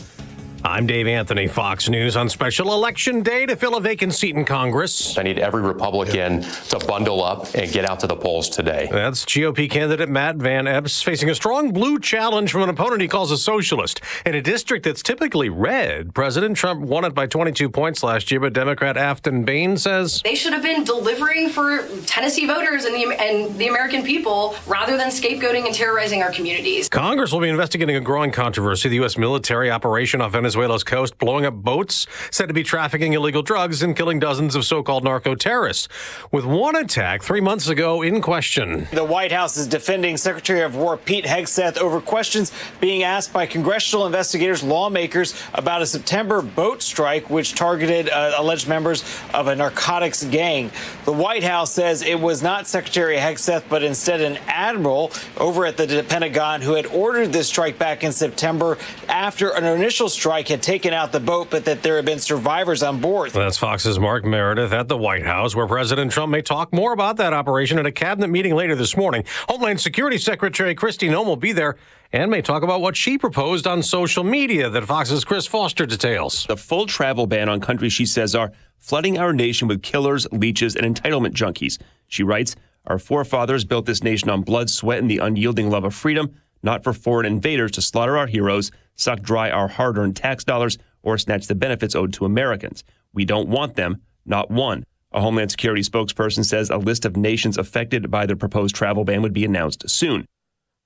I'm Dave Anthony, Fox News, on special election day to fill a vacant seat in Congress. I need every Republican to bundle up and get out to the polls today. That's GOP candidate Matt Van Epps facing a strong blue challenge from an opponent he calls a socialist. In a district that's typically red, President Trump won it by 22 points last year, but Democrat Afton Bain says they should have been delivering for Tennessee voters and the American people rather than scapegoating and terrorizing our communities. Congress will be investigating a growing controversy, the U.S. military operation off Venezuela's coast, blowing up boats said to be trafficking illegal drugs and killing dozens of so-called narco-terrorists, with one attack 3 months ago in question. The White House is defending Secretary of War Pete Hegseth over questions being asked by congressional investigators, lawmakers, about a September boat strike which targeted alleged members of a narcotics gang. The White House says it was not Secretary Hegseth, but instead an admiral over at the Pentagon who had ordered this strike back in September after an initial strike had taken out the boat, but that there have been survivors on board. That's Fox's Mark Meredith at the White House, where President Trump may talk more about that operation at a cabinet meeting later this morning. Homeland Security Secretary Kristi Noem will be there and may talk about what she proposed on social media that Fox's Chris Foster details. The full travel ban on countries she says are flooding our nation with killers, leeches, and entitlement junkies. She writes, our forefathers built this nation on blood, sweat, and the unyielding love of freedom, not for foreign invaders to slaughter our heroes, suck dry our hard-earned tax dollars, or snatch the benefits owed to Americans. We don't want them, not one. A Homeland Security spokesperson says a list of nations affected by the proposed travel ban would be announced soon.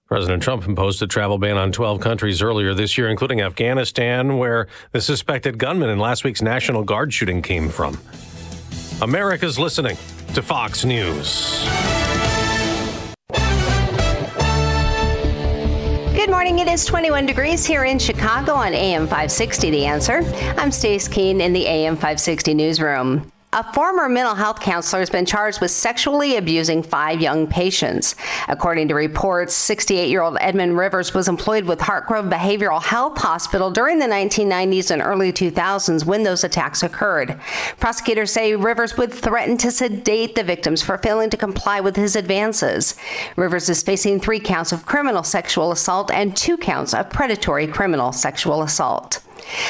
President Trump imposed a travel ban on 12 countries earlier this year, including Afghanistan, where the suspected gunman in last week's National Guard shooting came from. America's listening to Fox News. Good morning. It is 21 degrees here in Chicago on AM 560, The Answer. I'm Stace Keene in the AM 560 newsroom. A former mental health counselor has been charged with sexually abusing 5 young patients. According to reports, 68-year-old Edmund Rivers was employed with Hartgrove Behavioral Health Hospital during the 1990s and early 2000s when those attacks occurred. Prosecutors say Rivers would threaten to sedate the victims for failing to comply with his advances. Rivers is facing 3 counts of criminal sexual assault and 2 counts of predatory criminal sexual assault.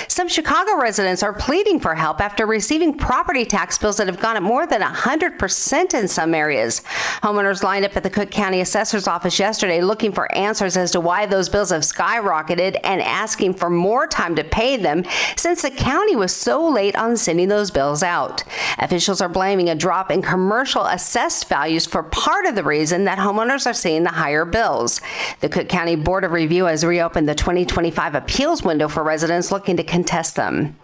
Some Chicago residents are pleading for help after receiving property tax bills that have gone up more than 100% in some areas. Homeowners lined up at the Cook County Assessor's Office yesterday looking for answers as to why those bills have skyrocketed and asking for more time to pay them since the county was so late on sending those bills out. Officials are blaming a drop in commercial assessed values for part of the reason that homeowners are seeing the higher bills. The Cook County Board of Review has reopened the 2025 appeals window for residents looking to contest them.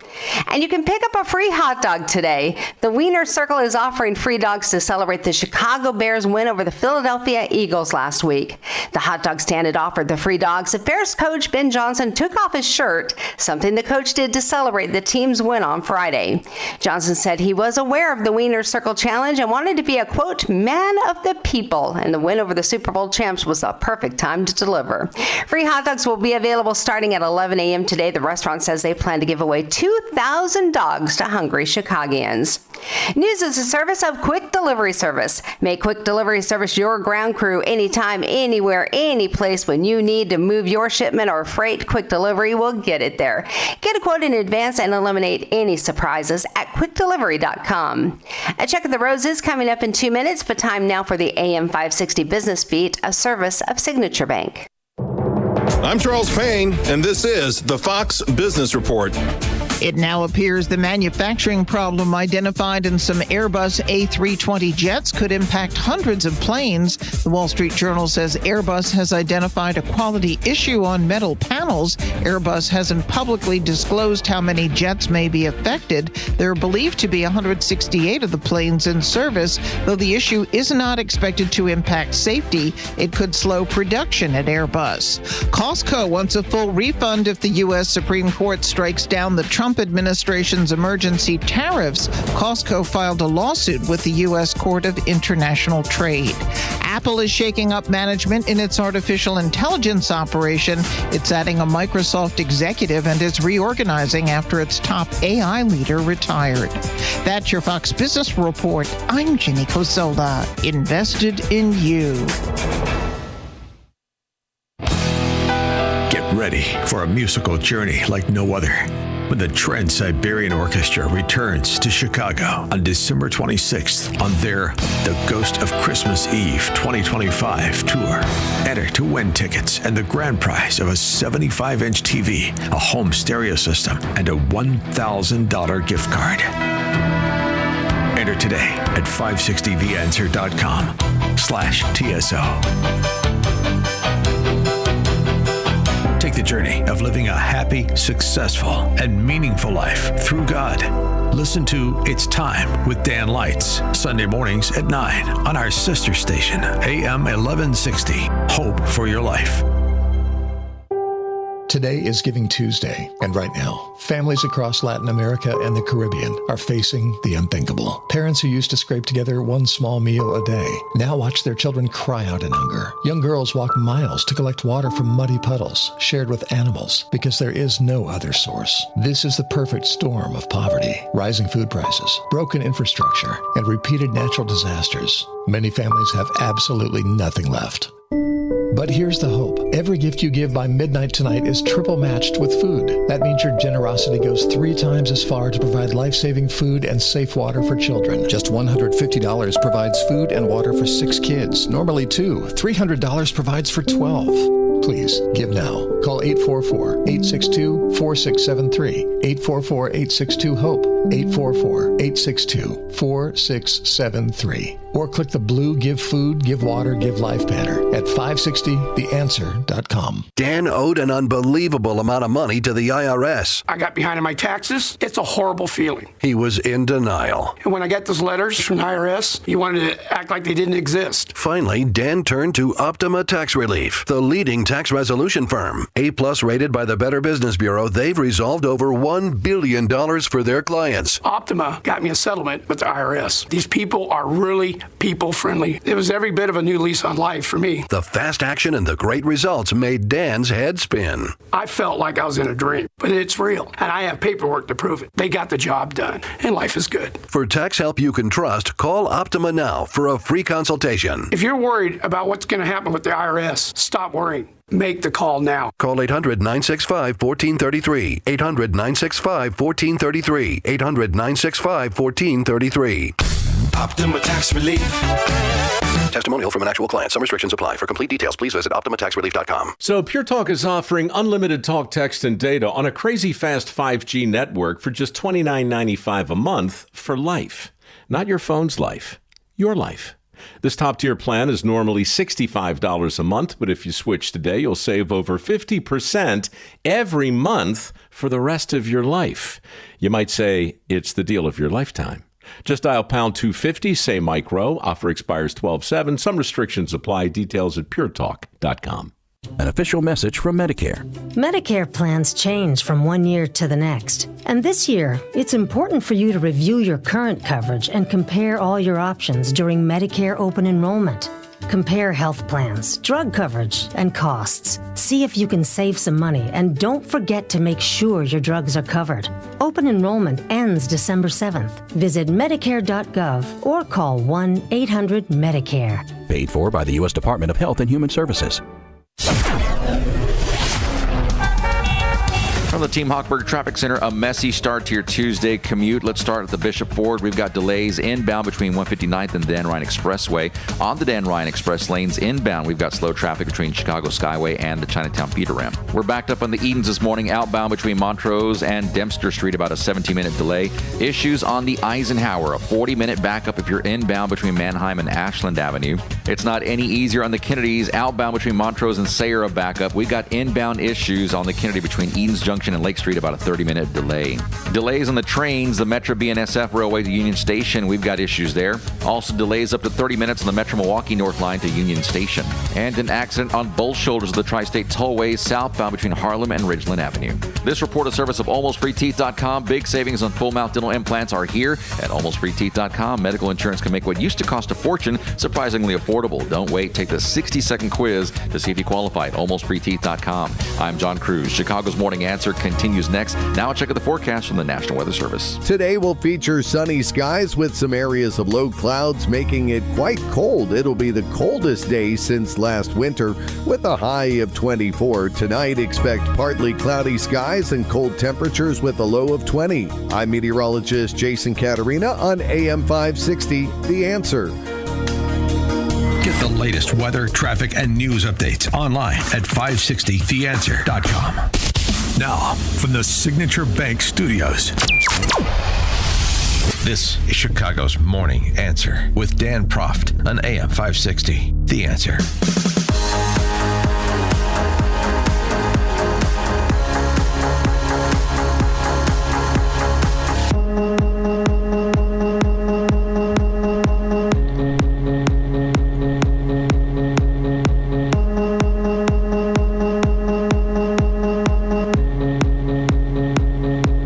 And you can pick up a free hot dog today. The Wiener Circle is offering free dogs to celebrate the Chicago Bears win over the Philadelphia Eagles last week. The hot dog stand had offered the free dogs if Bears coach Ben Johnson took off his shirt, something the coach did to celebrate the team's win on Friday. Johnson said he was aware of the Wiener Circle challenge and wanted to be a, quote, man of the people, and the win over the Super Bowl champs was the perfect time to deliver. Free hot dogs will be available starting at 11 a.m. today. The restaurant says they plan to give away 2,000 dogs to hungry Chicagoans. News is a service of Quick Delivery Service. Make Quick Delivery Service your ground crew anytime, anywhere, any place. When you need to move your shipment or freight, Quick Delivery will get it there. Get a quote in advance and eliminate any surprises at quickdelivery.com. A check of the roads is coming up in 2 minutes, but time now for the AM 560 Business Beat, a service of Signature Bank. I'm Charles Payne, and this is the Fox Business Report. It now appears the manufacturing problem identified in some Airbus A320 jets could impact hundreds of planes. The Wall Street Journal says Airbus has identified a quality issue on metal panels. Airbus hasn't publicly disclosed how many jets may be affected. There are believed to be 168 of the planes in service, though the issue is not expected to impact safety. It could slow production at Airbus. Costco wants a full refund if the U.S. Supreme Court strikes down the Trump administration's emergency tariffs. Costco filed a lawsuit with the U.S. Court of International Trade. Apple is shaking up management in its artificial intelligence operation. It's adding a Microsoft executive and is reorganizing after its top AI leader retired. That's your Fox Business Report. I'm Ginny Cosola. Invested in you. Get ready for a musical journey like no other when the Trans-Siberian Orchestra returns to Chicago on December 26th on their The Ghost of Christmas Eve 2025 tour. Enter to win tickets and the grand prize of a 75-inch TV, a home stereo system, and a $1,000 gift card. Enter today at 560theanswer.com/TSO. Take the journey of living a happy, successful, and meaningful life through God. Listen to It's Time with Dan Lights, Sunday mornings at 9 on our sister station, AM 1160. Hope for your life. Today is Giving Tuesday, and right now, families across Latin America and the Caribbean are facing the unthinkable. Parents who used to scrape together one small meal a day now watch their children cry out in hunger. Young girls walk miles to collect water from muddy puddles shared with animals because there is no other source. This is the perfect storm of poverty, rising food prices, broken infrastructure, and repeated natural disasters. Many families have absolutely nothing left. But here's the hope. Every gift you give by midnight tonight is triple matched with food. That means your generosity goes 3 times as far to provide life-saving food and safe water for children. Just $150 provides food and water for 6 kids. Normally 2. $300 provides for 12. Please, give now. Call 844-862-4673. 844-862-HOPE. 844-862-4673. Or click the blue Give Food, Give Water, Give Life banner at 560theanswer.com. Dan owed an unbelievable amount of money to the IRS. I got behind on my taxes. It's a horrible feeling. He was in denial. And when I got those letters from the IRS, he wanted to act like they didn't exist. Finally, Dan turned to Optima Tax Relief, the leading tax tax resolution firm. A-plus rated by the Better Business Bureau, they've resolved over $1 billion for their clients. Optima got me a settlement with the IRS. These people are really people-friendly. It was every bit of a new lease on life for me. The fast action and the great results made Dan's head spin. I felt like I was in a dream, but it's real, and I have paperwork to prove it. They got the job done, and life is good. For tax help you can trust, call Optima now for a free consultation. If you're worried about what's going to happen with the IRS, stop worrying. Make the call now. Call 800-965-1433. 800-965-1433. 800-965-1433. Optima Tax Relief. Testimonial from an actual client. Some restrictions apply. For complete details, please visit OptimaTaxRelief.com. So Pure Talk is offering unlimited talk, text, and data on a crazy fast 5G network for just $29.95 a month for life. Not your phone's life, your life. This top-tier plan is normally $65 a month, but if you switch today, you'll save over 50% every month for the rest of your life. You might say it's the deal of your lifetime. Just dial pound 250, say micro. Offer expires 12/7. Some restrictions apply. Details at puretalk.com. An official message from Medicare. Medicare plans change from one year to the next. And this year, it's important for you to review your current coverage and compare all your options during Medicare open enrollment. Compare health plans, drug coverage, and costs. See if you can save some money, and don't forget to make sure your drugs are covered. Open enrollment ends December 7th. Visit Medicare.gov or call 1-800-MEDICARE. Paid for by the U.S. Department of Health and Human Services. From the Team Hochberg Traffic Center, a messy start to your Tuesday commute. Let's start at the Bishop Ford. We've got delays inbound between 159th and the Dan Ryan Expressway. On the Dan Ryan Express lanes inbound, we've got slow traffic between Chicago Skyway and the Chinatown Feeder Ramp. We're backed up on the Edens this morning, outbound between Montrose and Dempster Street, about a 17-minute delay. Issues on the Eisenhower, a 40-minute backup if you're inbound between Manheim and Ashland Avenue. It's not any easier on the Kennedys, outbound between Montrose and Sayre, a backup. We've got inbound issues on the Kennedy between Edens Junction and Lake Street, about a 30-minute delay. Delays on the trains, the Metro BNSF Railway to Union Station, we've got issues there. Also delays up to 30 minutes on the Metro Milwaukee North Line to Union Station. And an accident on both shoulders of the Tri-State Tollways southbound between Harlem and Ridgeland Avenue. This report, a service of AlmostFreeTeeth.com. Big savings on full mouth dental implants are here at AlmostFreeTeeth.com. Medical insurance can make what used to cost a fortune surprisingly affordable. Don't wait. Take the 60-second quiz to see if you qualify at AlmostFreeTeeth.com. I'm John Cruz. Chicago's Morning Answer continues next. Now check out the forecast from the National Weather Service. Today will feature sunny skies with some areas of low clouds, making it quite cold. It'll be the coldest day since last winter with a high of 24. Tonight, expect partly cloudy skies and cold temperatures with a low of 20. I'm meteorologist Jason Caterina on AM 560, The Answer. Get the latest weather, traffic, and news updates online at 560theanswer.com. Now, from the Signature Bank Studios, this is Chicago's Morning Answer with Dan Proft on AM 560. The Answer.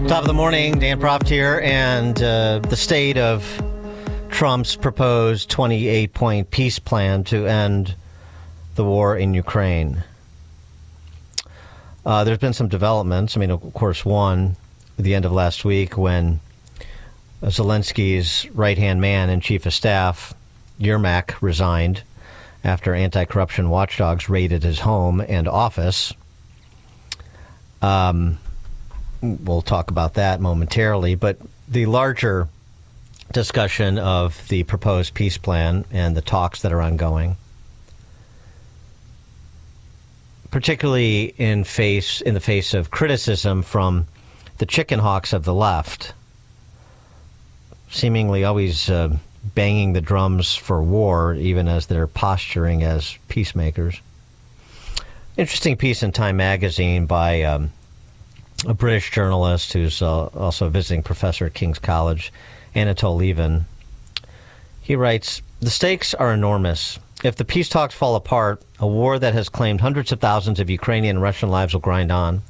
Top of the morning, Dan Proft here, and the state of Trump's proposed 28-point peace plan to end the war in Ukraine. There's been some developments. I mean, of course, one, at the end of last week when Zelensky's right-hand man and chief of staff, Yermak, resigned after anti-corruption watchdogs raided his home and office. We'll talk about that momentarily, but the larger discussion of the proposed peace plan and the talks that are ongoing, particularly in the face of criticism from the chicken hawks of the left, seemingly always banging the drums for war, even as they're posturing as peacemakers. Interesting piece in Time magazine by a British journalist who's also a visiting professor at King's College, Anatol Lieven. He writes, "The stakes are enormous. if the peace talks fall apart, a war that has claimed hundreds of thousands of Ukrainian and Russian lives will grind on.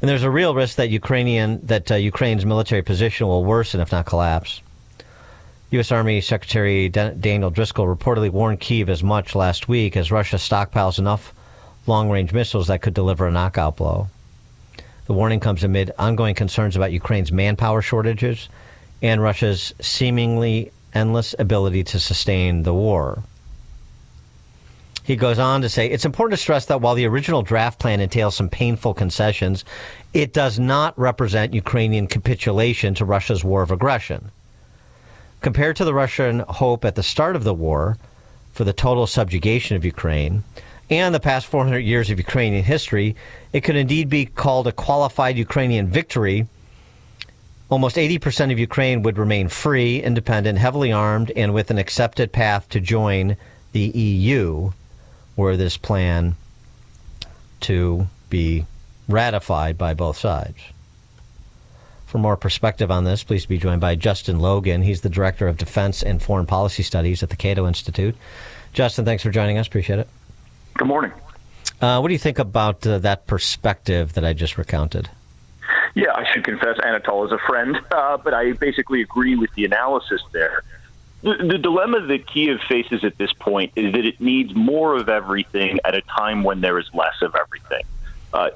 And there's a real risk that Ukraine's military position will worsen, if not collapse. U.S. Army Secretary Daniel Driscoll reportedly warned Kyiv as much last week as Russia stockpiles enough long-range missiles that could deliver a knockout blow. The warning comes amid ongoing concerns about Ukraine's manpower shortages and Russia's seemingly endless ability to sustain the war. He goes on to say, it's important to stress that while the original draft plan entails some painful concessions, it does not represent Ukrainian capitulation to Russia's war of aggression. Compared to the Russian hope at the start of the war for the total subjugation of Ukraine and the past 400 years of Ukrainian history, it could indeed be called a qualified Ukrainian victory. Almost 80% of Ukraine would remain free, independent, heavily armed, and with an accepted path to join the EU, were this plan to be ratified by both sides. For more perspective on this, please be joined by Justin Logan. He's the Director of Defense and Foreign Policy Studies at the Cato Institute. Justin, thanks for joining us. Appreciate it. Good morning. What do you think about that perspective that I just recounted? Yeah, I should confess Anatol is a friend, but I basically agree with the analysis there. The dilemma that Kyiv faces at this point is that it needs more of everything at a time when there is less of everything.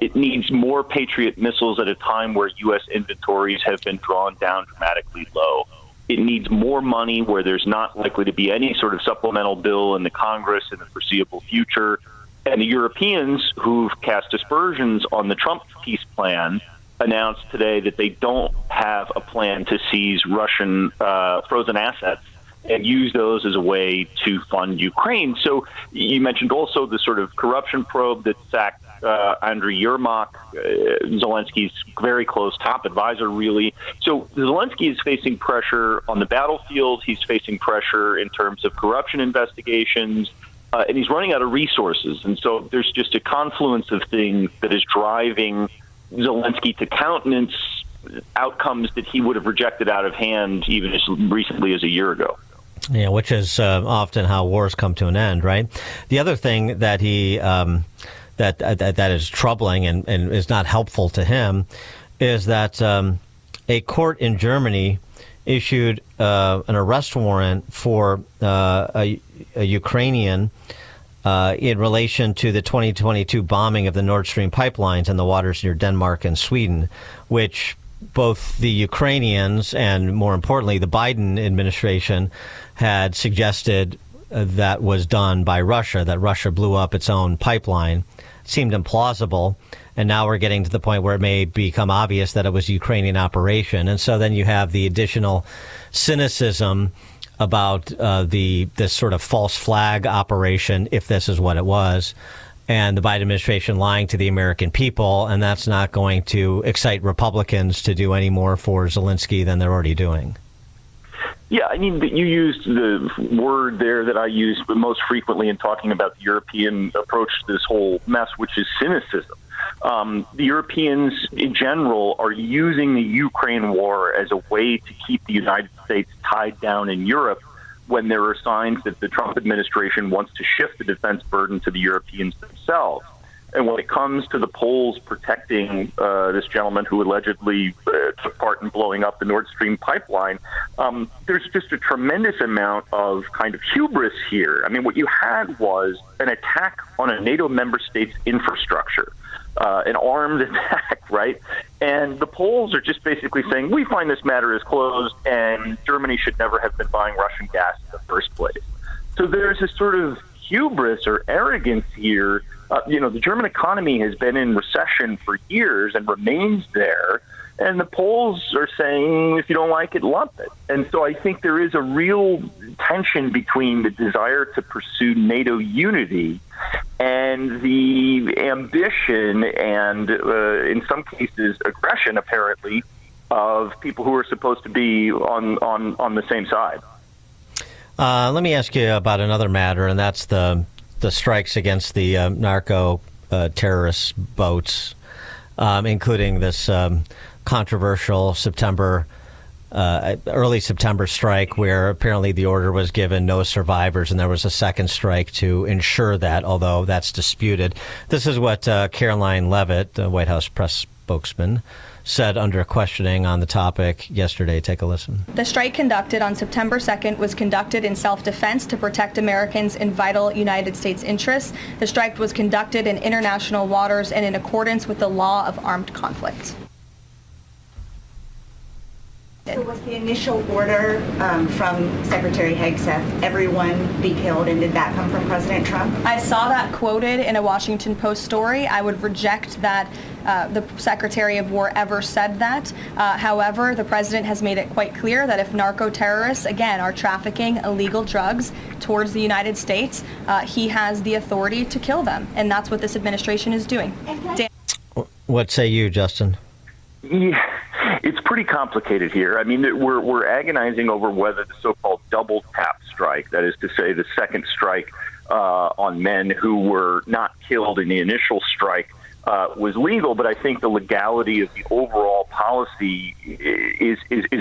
It needs more Patriot missiles at a time where U.S. inventories have been drawn down dramatically low. It needs more money where there's not likely to be any sort of supplemental bill in the Congress in the foreseeable future. And the Europeans, who've cast aspersions on the Trump peace plan, announced today that they don't have a plan to seize Russian frozen assets and use those as a way to fund Ukraine. So you mentioned also the sort of corruption probe that sacked Andriy Yermak, Zelensky's very close top advisor, really. So Zelensky is facing pressure on the battlefield. He's facing pressure in terms of corruption investigations, and he's running out of resources. And so there's just a confluence of things that is driving Zelensky to countenance outcomes that he would have rejected out of hand even as recently as a year ago. Yeah, which is often how wars come to an end, right? The other thing that he that is troubling and is not helpful to him is that a court in Germany issued an arrest warrant for a Ukrainian in relation to the 2022 bombing of the Nord Stream pipelines in the waters near Denmark and Sweden, which both the Ukrainians and, more importantly, the Biden administration had suggested that was done by Russia, that Russia blew up its own pipeline. It seemed implausible. And now we're getting to the point where it may become obvious that it was a Ukrainian operation. And so then you have the additional cynicism about this sort of false flag operation, if this is what it was, and the Biden administration lying to the American people, and that's not going to excite Republicans to do any more for Zelensky than they're already doing. Yeah, I mean, you used the word there that I use most frequently in talking about the European approach to this whole mess, which is cynicism. The Europeans in general are using the Ukraine war as a way to keep the United States tied down in Europe when there are signs that the Trump administration wants to shift the defense burden to the Europeans themselves. And when it comes to the Poles protecting this gentleman who allegedly took part in blowing up the Nord Stream pipeline, there's just a tremendous amount of kind of hubris here. I mean, what you had was an attack on a NATO member state's infrastructure, an armed attack, right? And the Poles are just basically saying, we find this matter is closed and Germany should never have been buying Russian gas in the first place. So there's a sort of hubris or arrogance here. The German economy has been in recession for years and remains there. And the Poles are saying, if you don't like it, lump it. And so I think there is a real tension between the desire to pursue NATO unity and the ambition and, in some cases, aggression, apparently, of people who are supposed to be on the same side. Let me ask you about another matter, and that's the strikes against the narco terrorist boats, including this controversial September early September strike where apparently the order was given, no survivors, and there was a second strike to ensure that, although that's disputed. This is what Caroline Leavitt, the White House press spokesman, said under questioning on the topic yesterday. Take a listen. The strike conducted on September 2nd was conducted in self-defense to protect Americans in vital United States interests. The strike was conducted in international waters and in accordance with the law of armed conflict. So was the initial order from Secretary Hegseth, everyone be killed, and did that come from President Trump? I saw that quoted in a Washington Post story. I would reject that the Secretary of War ever said that. However, the President has made it quite clear that if narco-terrorists, again, are trafficking illegal drugs towards the United States, he has the authority to kill them. And that's what this administration is doing. What say you, Justin? Yeah, it's pretty complicated here. I mean, we're agonizing over whether the so-called double tap strike, that is to say the second strike on men who were not killed in the initial strike, was legal. But I think the legality of the overall policy is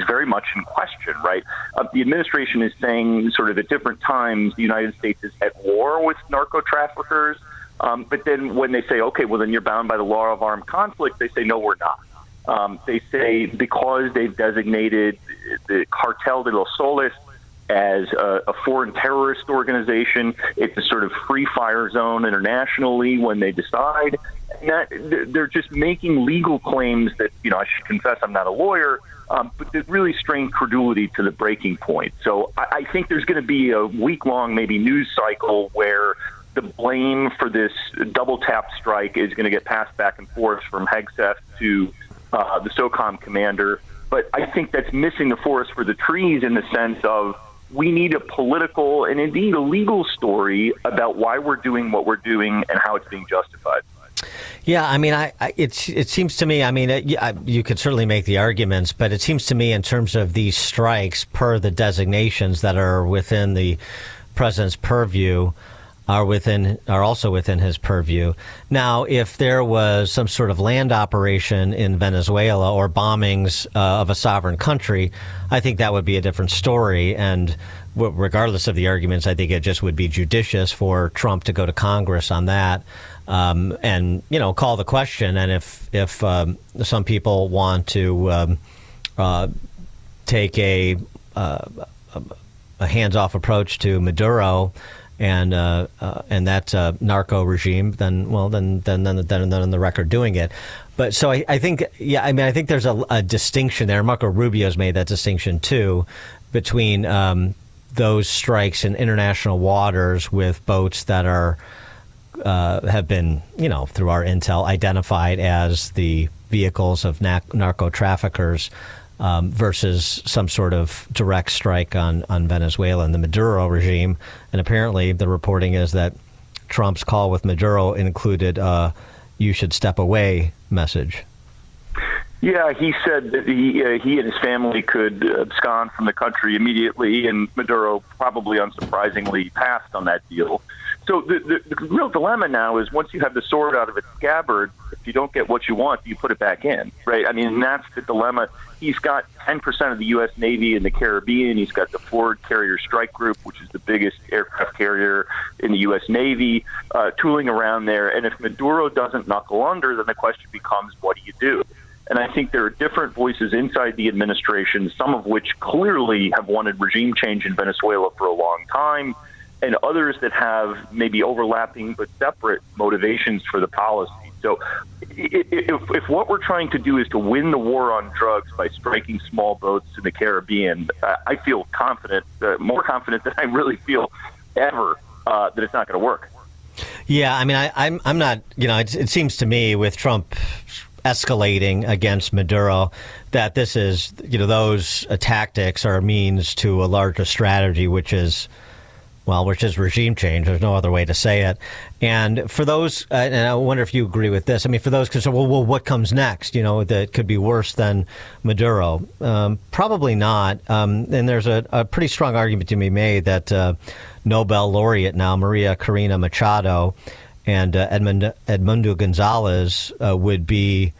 very much in question, right? The administration is saying sort of at different times the United States is at war with narco traffickers. But then when they say, okay, well, then you're bound by the law of armed conflict, they say, no, we're not. They say because they've designated the Cartel de los Soles as a foreign terrorist organization, it's a sort of free fire zone internationally when they decide. And that they're just making legal claims that, I should confess I'm not a lawyer, but that really strain credulity to the breaking point. So I think there's going to be a week-long maybe news cycle where the blame for this double tap strike is going to get passed back and forth from Hegseth to the SOCOM commander. But I think that's missing the forest for the trees in the sense of we need a political and indeed a legal story about why we're doing what we're doing and how it's being justified. Yeah, I mean, it seems to me, I mean, you could certainly make the arguments, but it seems to me in terms of these strikes per the designations that are within the president's purview, are also within his purview. Now, if there was some sort of land operation in Venezuela or bombings of a sovereign country, I think that would be a different story. And regardless of the arguments, I think it just would be judicious for Trump to go to Congress on that and, call the question. And if some people want to take a hands-off approach to Maduro, and that narco regime, then the record doing it. But so I think, I think there's a distinction there. Marco Rubio's made that distinction too between those strikes in international waters with boats that are have been, through our intel, identified as the vehicles of narco traffickers. Versus some sort of direct strike on Venezuela and the Maduro regime. And apparently the reporting is that Trump's call with Maduro included you should step away message. Yeah, he said that he and his family could abscond from the country immediately, and Maduro probably unsurprisingly passed on that deal. So the real dilemma now is once you have the sword out of its scabbard, if you don't get what you want, you put it back in, right? I mean, that's the dilemma. He's got 10% of the U.S. Navy in the Caribbean. He's got the Ford Carrier Strike Group, which is the biggest aircraft carrier in the U.S. Navy, tooling around there. And if Maduro doesn't knuckle under, then the question becomes, what do you do? And I think there are different voices inside the administration, some of which clearly have wanted regime change in Venezuela for a long time, and others that have maybe overlapping but separate motivations for the policy. So if what we're trying to do is to win the war on drugs by striking small boats in the Caribbean, I feel confident, more confident than I really feel ever, that it's not going to work. Yeah, I mean, I'm not, it seems to me with Trump escalating against Maduro that this is, those tactics are a means to a larger strategy, which is regime change. There's no other way to say it. And for those, and I wonder if you agree with this, I mean, for those concerned, well, what comes next? That could be worse than Maduro. Probably not. And there's a pretty strong argument to be made that Nobel laureate now, Maria Corina Machado, and Edmundo Gonzalez would be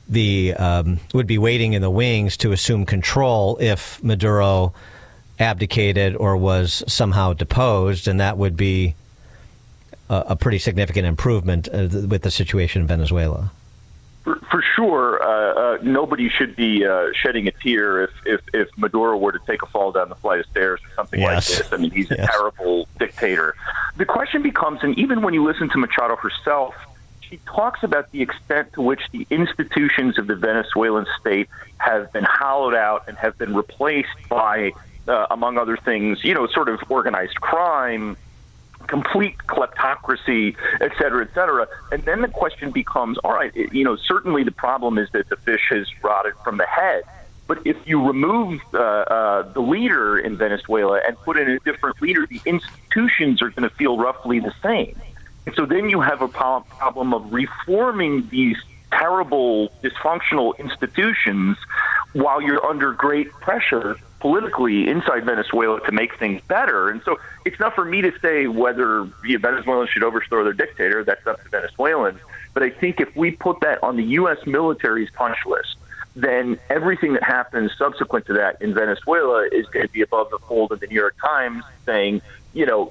would be waiting in the wings to assume control if Maduro abdicated or was somehow deposed, and that would be a pretty significant improvement with the situation in Venezuela. For sure, nobody should be shedding a tear if Maduro were to take a fall down the flight of stairs or something like this. I mean, he's a terrible dictator. The question becomes, and even when you listen to Machado herself, she talks about the extent to which the institutions of the Venezuelan state have been hollowed out and have been replaced by, among other things, sort of organized crime, complete kleptocracy, et cetera, and then the question becomes, all right, certainly the problem is that the fish has rotted from the head, but if you remove the leader in Venezuela and put in a different leader, the institutions are going to feel roughly the same. And so then you have a problem of reforming these terrible, dysfunctional institutions while you're under great pressure politically inside Venezuela to make things better. And so it's not for me to say whether Venezuelans should overthrow their dictator. That's up to Venezuelans. But I think if we put that on the U.S. military's punch list, then everything that happens subsequent to that in Venezuela is going to be above the fold of the New York Times saying,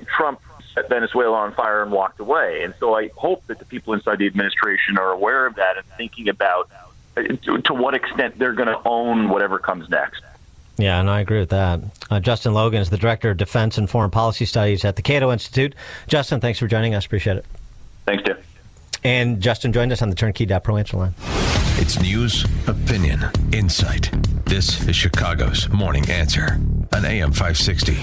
Trump set Venezuela on fire and walked away. And so I hope that the people inside the administration are aware of that and thinking about to what extent they're going to own whatever comes next. Yeah, and I agree with that. Justin Logan is the Director of Defense and Foreign Policy Studies at the Cato Institute. Justin, thanks for joining us. Appreciate it. Thanks, Tim. And Justin joined us on the Turnkey.Pro answer line. It's news, opinion, insight. This is Chicago's Morning Answer on AM 560.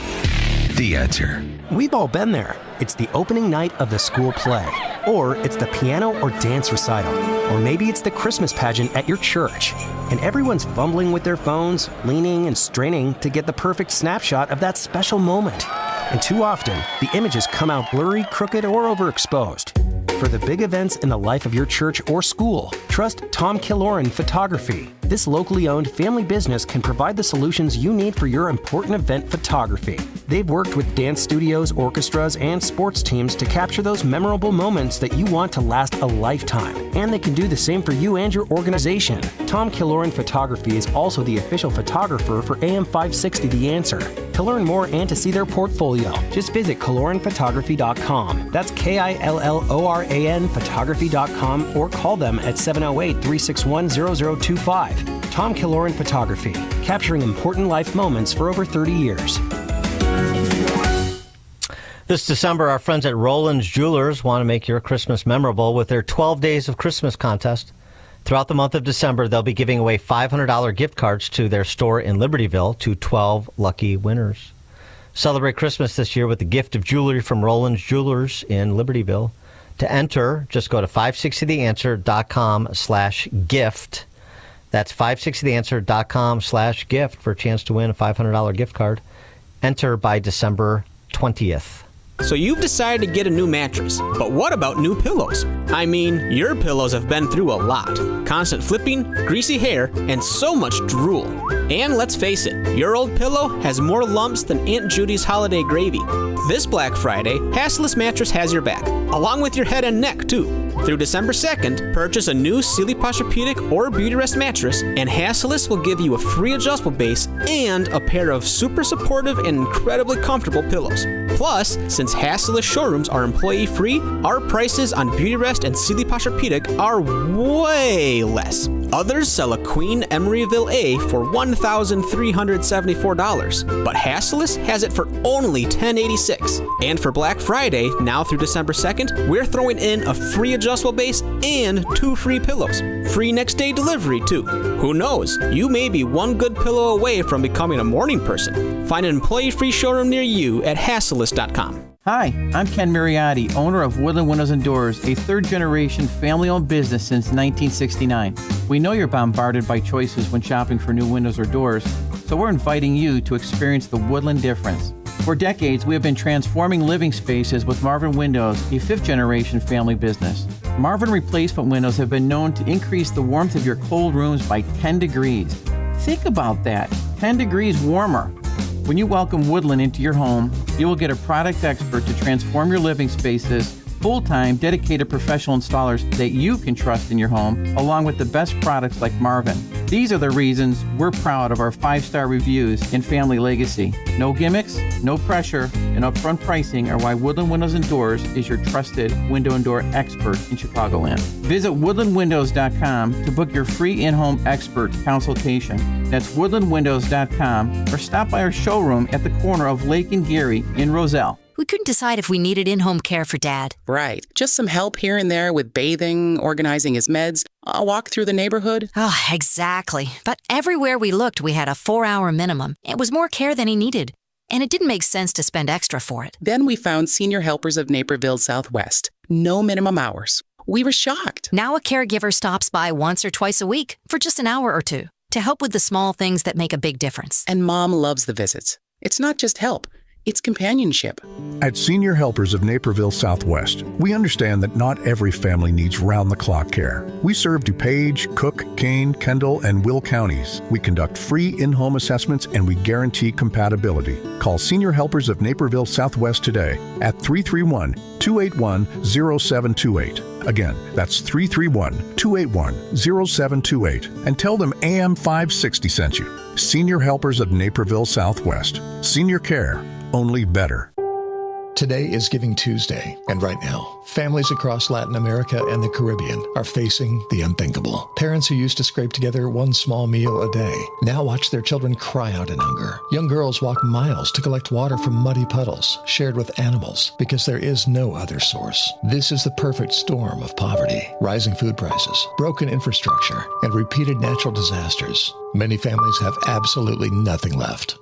The Answer. We've all been there. It's the opening night of the school play, or it's the piano or dance recital, or maybe it's the Christmas pageant at your church. And everyone's fumbling with their phones, leaning and straining to get the perfect snapshot of that special moment. And too often, the images come out blurry, crooked, or overexposed. For the big events in the life of your church or school, trust Tom Killoran Photography. This locally owned family business can provide the solutions you need for your important event photography. They've worked with dance studios, orchestras, and sports teams to capture those memorable moments that you want to last a lifetime. And they can do the same for you and your organization. Tom Killoran Photography is also the official photographer for AM 560 The Answer. To learn more and to see their portfolio, just visit KilloranPhotography.com. That's KILLORAN photography.com, or call them at 708-361-0025. Tom Killoran Photography, capturing important life moments for over 30 years. This December, our friends at Roland's Jewelers want to make your Christmas memorable with their 12 Days of Christmas contest. Throughout the month of December, they'll be giving away $500 gift cards to their store in Libertyville to 12 lucky winners. Celebrate Christmas this year with the gift of jewelry from Roland's Jewelers in Libertyville. To enter, just go to 560theanswer.com/gift. That's 560theanswer.com/gift for a chance to win a $500 gift card. Enter by December 20th. So you've decided to get a new mattress, but what about new pillows? I mean, your pillows have been through a lot. Constant flipping, greasy hair, and so much drool. And let's face it, your old pillow has more lumps than Aunt Judy's holiday gravy. This Black Friday, Hassellus Mattress has your back, along with your head and neck, too. Through December 2nd, purchase a new Sealy Posturepedic or Beautyrest mattress, and Hassellus will give you a free adjustable base and a pair of super supportive and incredibly comfortable pillows. Plus, since Hassellus showrooms are employee-free, our prices on Beautyrest and Sealy Posturepedic are way less. Others sell a Queen Emeryville A for $1,374, but Hassellus has it for only $1,086. And for Black Friday, now through December 2nd, we're throwing in a free adjustable base and 2 free pillows. Free next day delivery, too. Who knows? You may be one good pillow away from becoming a morning person. Find an employee-free showroom near you at Hassellus.com. Hi, I'm Ken Mariotti, owner of Woodland Windows and Doors, a third-generation family-owned business since 1969. We know you're bombarded by choices when shopping for new windows or doors, so we're inviting you to experience the Woodland difference. For decades, we have been transforming living spaces with Marvin Windows, a fifth-generation family business. Marvin replacement windows have been known to increase the warmth of your cold rooms by 10 degrees. Think about that, 10 degrees warmer. When you welcome Woodland into your home, you will get a product expert to transform your living spaces full-time, dedicated professional installers that you can trust in your home, along with the best products like Marvin. These are the reasons we're proud of our 5-star reviews and family legacy. No gimmicks, no pressure, and upfront pricing are why Woodland Windows and Doors is your trusted window and door expert in Chicagoland. Visit woodlandwindows.com to book your free in-home expert consultation. That's woodlandwindows.com, or stop by our showroom at the corner of Lake and Geary in Roselle. We couldn't decide if we needed in-home care for Dad. Right. Just some help here and there with bathing, organizing his meds, a walk through the neighborhood. Oh, exactly. But everywhere we looked, we had a 4-hour minimum. It was more care than he needed, and it didn't make sense to spend extra for it. Then we found Senior Helpers of Naperville Southwest. No minimum hours. We were shocked. Now a caregiver stops by once or twice a week for just an hour or two to help with the small things that make a big difference. And Mom loves the visits. It's not just help. It's companionship. At Senior Helpers of Naperville Southwest, we understand that not every family needs round-the-clock care. We serve DuPage, Cook, Kane, Kendall, and Will counties. We conduct free in-home assessments and we guarantee compatibility. Call Senior Helpers of Naperville Southwest today at 331-281-0728. Again, that's 331-281-0728. And tell them AM 560 sent you. Senior Helpers of Naperville Southwest. Senior care, only better. Today is Giving Tuesday, and right now, families across Latin America and the Caribbean are facing the unthinkable. Parents who used to scrape together one small meal a day now watch their children cry out in hunger. Young girls walk miles to collect water from muddy puddles shared with animals because there is no other source. This is the perfect storm of poverty, rising food prices, broken infrastructure, and repeated natural disasters. Many families have absolutely nothing left.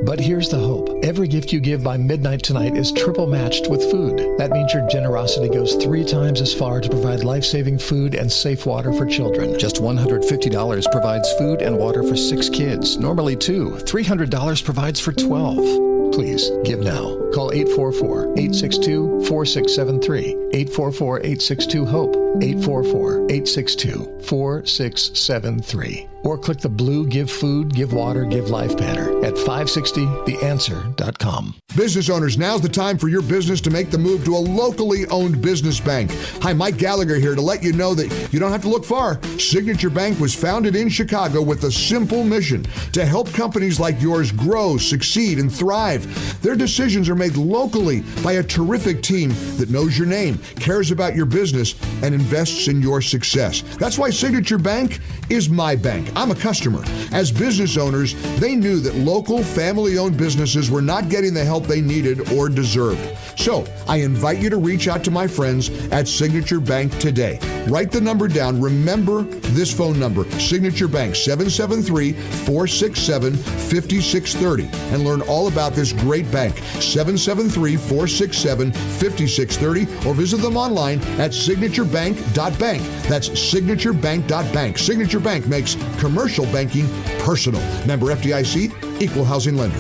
But here's the hope. Every gift you give by midnight tonight is triple matched with food. That means your generosity goes 3 times as far to provide life-saving food and safe water for children. Just $150 provides food and water for 6 kids, normally 2. $300 provides for 12. Please, give now. Call 844-862-4673. 844-862-HOPE. 844-862-4673. Or click the blue Give Food, Give Water, Give Life banner at 560theanswer.com. Business owners, now's the time for your business to make the move to a locally owned business bank. Hi, Mike Gallagher here to let you know that you don't have to look far. Signature Bank was founded in Chicago with a simple mission to help companies like yours grow, succeed, and thrive. Their decisions are made locally by a terrific team that knows your name, cares about your business, and invests in your success. That's why Signature Bank is my bank. I'm a customer. As business owners, they knew that local family-owned businesses were not getting the help they needed or deserved. So I invite you to reach out to my friends at Signature Bank today. Write the number down. Remember this phone number, Signature Bank, 773-467-5630, and learn all about this great bank, 773-467-5630, or visit them online at signaturebank.bank. That's signaturebank.bank. Signature Bank makes commercial banking personal. Member FDIC, equal housing lender.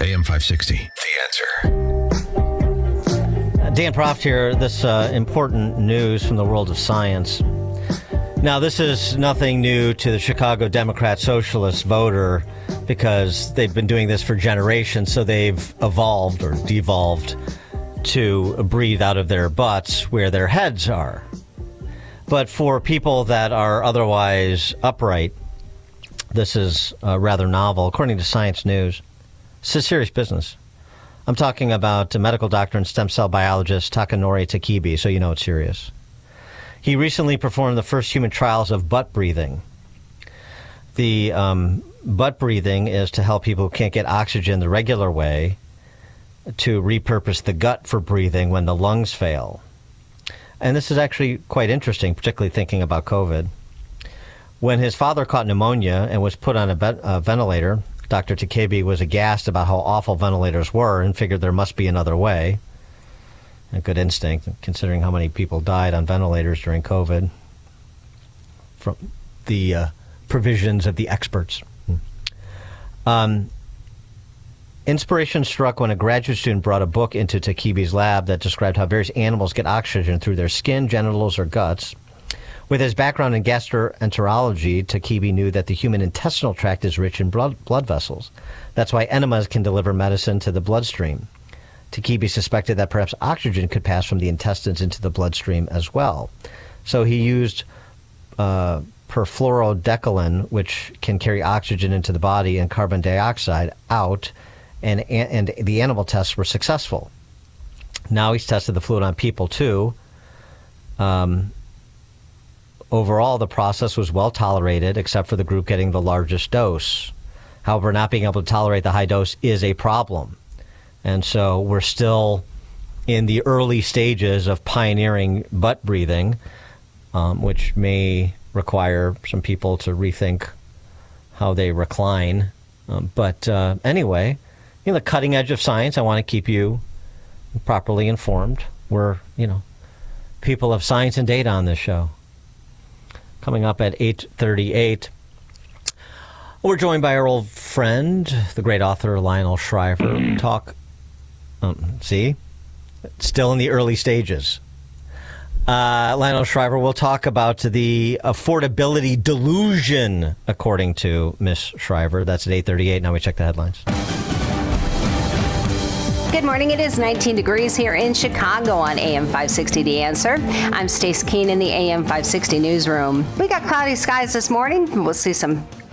AM 560, The Answer. Dan Proft here. This important news from the world of science. Now, this is nothing new to the Chicago Democrat Socialist voter because they've been doing this for generations, so they've evolved or devolved to breathe out of their butts where their heads are. But for people that are otherwise upright, this is rather novel. According to Science News, it's a serious business. I'm talking about medical doctor and stem cell biologist Takanori Takebi, so you know it's serious. He recently performed the first human trials of butt breathing. The butt breathing is to help people who can't get oxygen the regular way to repurpose the gut for breathing when the lungs fail. And this is actually quite interesting, particularly thinking about COVID. When his father caught pneumonia and was put on a ventilator, Dr. Takebi was aghast about how awful ventilators were and figured there must be another way. A good instinct, considering how many people died on ventilators during COVID from the provisions of the experts. Inspiration struck when a graduate student brought a book into Takebi's lab that described how various animals get oxygen through their skin, genitals, or guts. With his background in gastroenterology, Takebi knew that the human intestinal tract is rich in blood vessels. That's why enemas can deliver medicine to the bloodstream. Takebe suspected that perhaps oxygen could pass from the intestines into the bloodstream as well. So he used perfluorodecalan, which can carry oxygen into the body and carbon dioxide out, and the animal tests were successful. Now he's tested the fluid on people too. Overall, the process was well tolerated, except for the group getting the largest dose. However, not being able to tolerate the high dose is a problem. And so we're still in the early stages of pioneering butt breathing, which may require some people to rethink how they recline. But anyway, the cutting edge of science, I want to keep you properly informed. We're, people of science and data on this show. Coming up at 8:38, we're joined by our old friend, the great author Lionel Shriver. Talk, still in the early stages. Lionel Shriver will talk about the affordability delusion, according to Miss Shriver. That's at 8:38. Now we check the headlines. Good morning. It is 19 degrees here in Chicago on AM 560 The Answer. I'm Stace Keene in the AM 560 newsroom. We got cloudy skies this morning.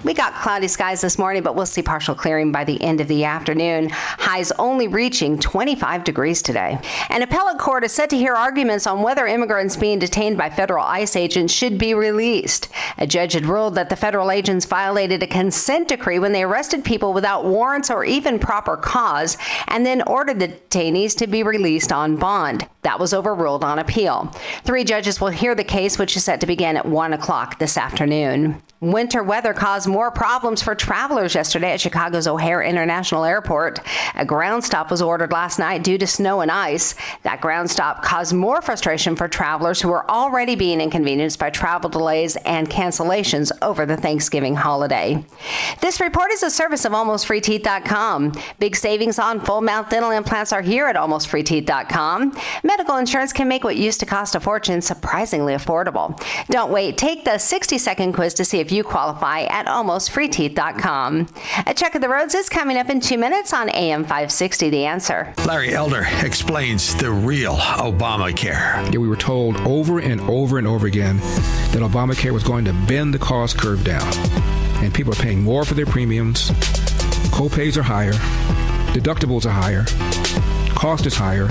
We got cloudy skies this morning, but we'll see partial clearing by the end of the afternoon. Highs only reaching 25 degrees today. An appellate court is set to hear arguments on whether immigrants being detained by federal ICE agents should be released. A judge had ruled that the federal agents violated a consent decree when they arrested people without warrants or even proper cause, and then ordered the detainees to be released on bond. That was overruled on appeal. 3 judges will hear the case, which is set to begin at 1 o'clock this afternoon. Winter weather caused more problems for travelers yesterday at Chicago's O'Hare International Airport. A ground stop was ordered last night due to snow and ice. That ground stop caused more frustration for travelers who were already being inconvenienced by travel delays and cancellations over the Thanksgiving holiday. This report is a service of AlmostFreeTeeth.com. Big savings on full mouth dental implants are here at AlmostFreeTeeth.com. Medical insurance can make what used to cost a fortune surprisingly affordable. Don't wait. Take the 60-second quiz to see if you qualify at AlmostFreeTeeth.com. A check of the roads is coming up in 2 minutes on AM 560 The Answer. Larry Elder explains the real Obamacare. We were told over and over and over again that Obamacare was going to bend the cost curve down. And people are paying more for their premiums. Co-pays are higher. Deductibles are higher. Cost is higher.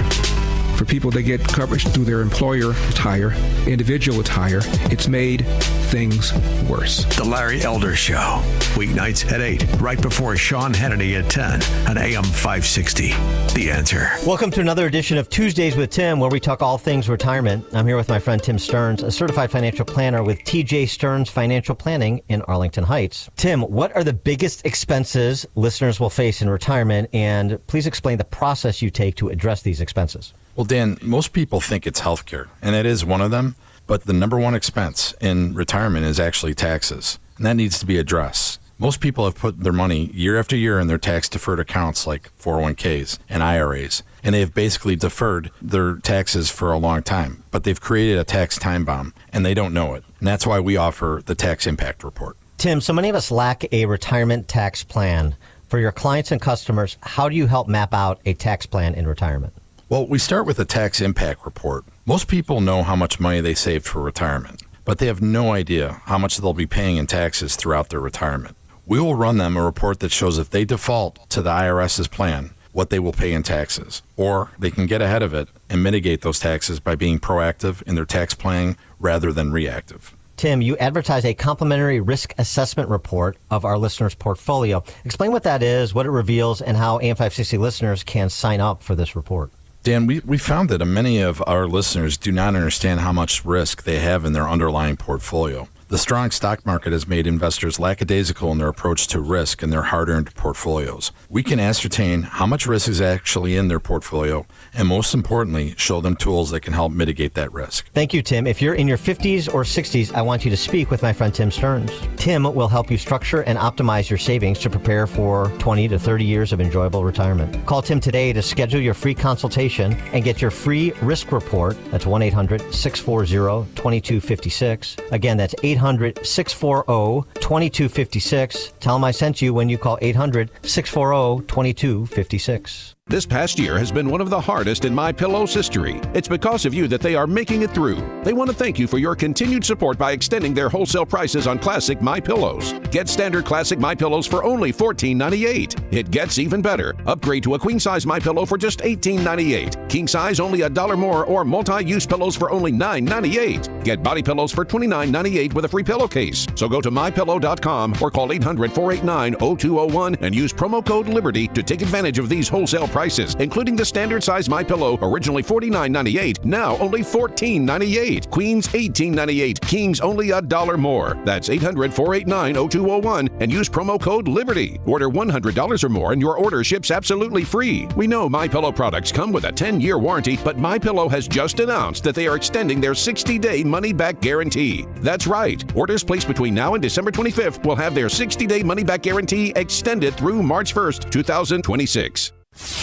For people that get coverage through their employer, it's higher. Individual, it's higher. It's made things worse. The Larry Elder Show. Weeknights at 8, right before Sean Hannity at 10 on AM 560. The Answer. Welcome to another edition of Tuesdays with Tim, where we talk all things retirement. I'm here with my friend Tim Stearns, a certified financial planner with TJ Stearns Financial Planning in Arlington Heights. Tim, what are the biggest expenses listeners will face in retirement? And please explain the process you take to address these expenses. Well, Dan, most people think it's healthcare, and it is one of them. But the number one expense in retirement is actually taxes, and that needs to be addressed. Most people have put their money year after year in their tax-deferred accounts like 401ks and IRAs, and they have basically deferred their taxes for a long time. But they've created a tax time bomb, and they don't know it. And that's why we offer the Tax Impact Report. Tim, so many of us lack a retirement tax plan. For your clients and customers, how do you help map out a tax plan in retirement? Well, we start with a tax impact report. Most people know how much money they saved for retirement, but they have no idea how much they'll be paying in taxes throughout their retirement. We will run them a report that shows if they default to the IRS's plan, what they will pay in taxes, or they can get ahead of it and mitigate those taxes by being proactive in their tax planning rather than reactive. Tim, you advertise a complimentary risk assessment report of our listeners' portfolio. Explain what that is, what it reveals, and how AM 560 listeners can sign up for this report. Dan, we found that many of our listeners do not understand how much risk they have in their underlying portfolio. The strong stock market has made investors lackadaisical in their approach to risk in their hard-earned portfolios. We can ascertain how much risk is actually in their portfolio, and most importantly, show them tools that can help mitigate that risk. Thank you, Tim. If you're in your 50s or 60s, I want you to speak with my friend Tim Stearns. Tim will help you structure and optimize your savings to prepare for 20 to 30 years of enjoyable retirement. Call Tim today to schedule your free consultation and get your free risk report. That's 1-800-640-2256. Again, that's 800-640-2256. Tell him I sent you when you call 800-640-2256. This past year has been one of the hardest in MyPillow's history. It's because of you that they are making it through. They want to thank you for your continued support by extending their wholesale prices on classic MyPillows. Get standard classic MyPillows for only $14.98. It gets even better. Upgrade to a queen size MyPillow for just $18.98. King size only $1 more, or multi-use pillows for only $9.98. Get body pillows for $29.98 with a free pillowcase. So go to mypillow.com or call 800-489-0201 and use promo code LIBERTY to take advantage of these wholesale prices, including the standard size MyPillow, originally $49.98, now only $14.98. Queens $18.98, Kings only $1 more. That's 800-489-0201 and use promo code LIBERTY. Order $100 or more and your order ships absolutely free. We know MyPillow products come with a 10-year warranty, but MyPillow has just announced that they are extending their 60-day money-back guarantee. That's right. Orders placed between now and December 25th will have their 60-day money-back guarantee extended through March 1st, 2026.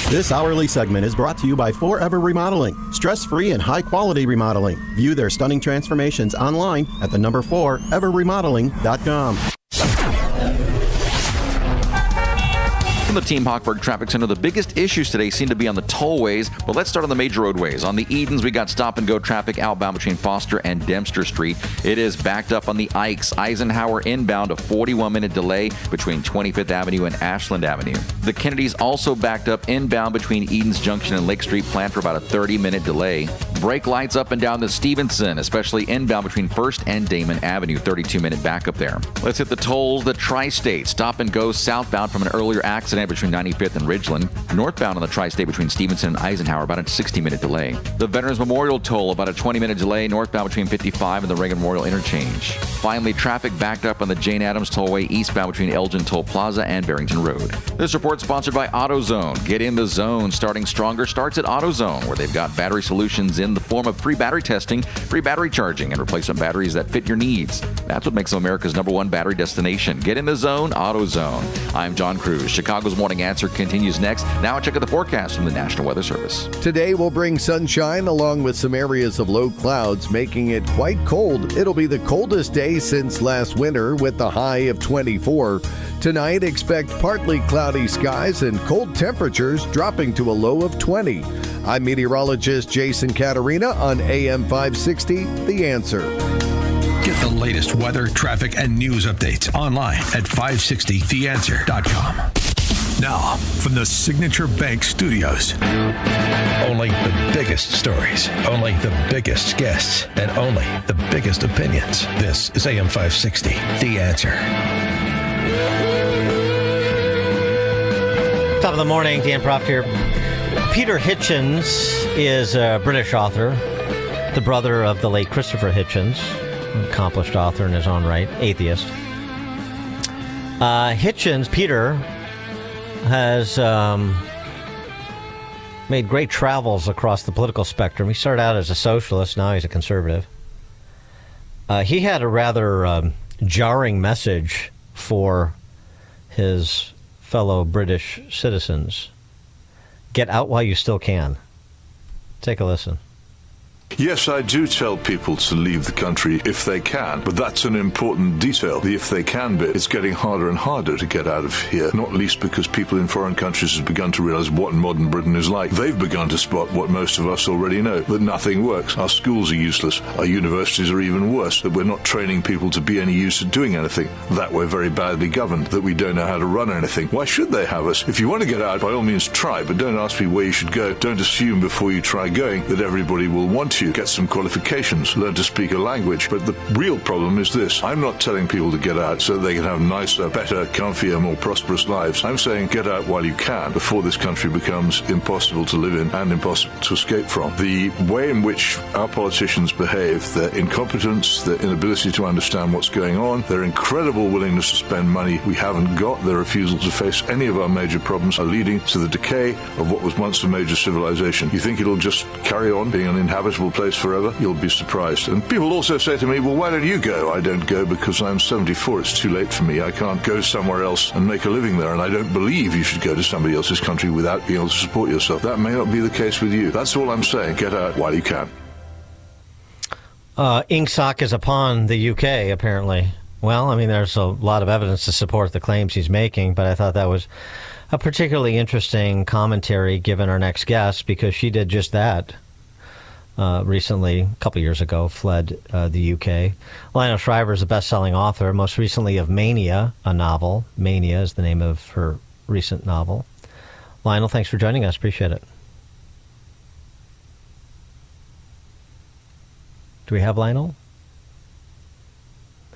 This hourly segment is brought to you by Forever Remodeling. Stress-free and high-quality remodeling. View their stunning transformations online at the number 4everremodeling.com. From the Team Hochberg Traffic Center, the biggest issues today seem to be on the tollways, but let's start on the major roadways. On the Edens, we got stop-and-go traffic outbound between Foster and Dempster Street. It is backed up on the Ikes. Eisenhower inbound, a 41-minute delay between 25th Avenue and Ashland Avenue. The Kennedys also backed up inbound between Edens Junction and Lake Street, planned for about a 30-minute delay. Brake lights up and down the Stevenson, especially inbound between 1st and Damon Avenue, 32-minute backup there. Let's hit the tolls. The Tri-State, stop-and-go southbound from an earlier accident between 95th and Ridgeland. Northbound on the Tri-State between Stevenson and Eisenhower, about a 60-minute delay. The Veterans Memorial toll, about a 20-minute delay northbound between 55 and the Reagan Memorial interchange. Finally, traffic backed up on the Jane Addams Tollway eastbound between Elgin Toll Plaza and Barrington Road. This report sponsored by AutoZone. Get in the zone. Starting stronger starts at AutoZone, where they've got battery solutions in the form of free battery testing, free battery charging, and replacement batteries that fit your needs. That's what makes them America's #1 battery destination. Get in the zone, AutoZone. I'm John Cruz. Chicago's Morning Answer continues next. Now a check of the forecast from the National Weather Service. Today will bring sunshine along with some areas of low clouds, making it quite cold. It'll be the coldest day since last winter with the high of 24. Tonight, expect partly cloudy skies and cold temperatures dropping to a low of 20. I'm meteorologist Jason Caterina on AM 560, The Answer. Get the latest weather, traffic, and news updates online at 560theanswer.com. Now, from the Signature Bank Studios, only the biggest stories, only the biggest guests, and only the biggest opinions. This is AM 560, The Answer. Top of the morning, Dan Proft here. Peter Hitchens is a British author, the brother of the late Christopher Hitchens, an accomplished author in his own right, atheist. Peter has made great travels across the political spectrum. He started out as a socialist, now he's a conservative. He had a rather jarring message for his fellow British citizens. Get out while you still can. Take a listen. Yes, I do tell people to leave the country if they can, but that's an important detail. The if they can bit, it's getting harder and harder to get out of here, not least because people in foreign countries have begun to realize what modern Britain is like. They've begun to spot what most of us already know, that nothing works. Our schools are useless. Our universities are even worse, that we're not training people to be any use at doing anything, that we're very badly governed, that we don't know how to run anything. Why should they have us? If you want to get out, by all means try, but don't ask me where you should go. Don't assume before you try going that everybody will want you. Get some qualifications, learn to speak a language. But the real problem is this. I'm not telling people to get out so they can have nicer, better, comfier, more prosperous lives. I'm saying get out while you can before this country becomes impossible to live in and impossible to escape from. The way in which our politicians behave, their incompetence, their inability to understand what's going on, their incredible willingness to spend money we haven't got, their refusal to face any of our major problems are leading to the decay of what was once a major civilization. You think it'll just carry on being an inhabitable place forever? You'll be surprised. And people also say to me, well, why don't you go? I don't go because I'm 74. It's too late for me. I can't go somewhere else and make a living there. And I don't believe you should go to somebody else's country without being able to support yourself. That may not be the case with you. That's all I'm saying. Get out while you can. Ingsoc is upon the UK, apparently. Well, I mean, there's a lot of evidence to support the claims he's making, but I thought that was a particularly interesting commentary given our next guest, because she did just that recently, a couple years ago, fled the UK. Lionel Shriver is a best-selling author, most recently of Mania, a novel. Mania is the name of her recent novel. Lionel, thanks for joining us. Appreciate it. Do we have Lionel?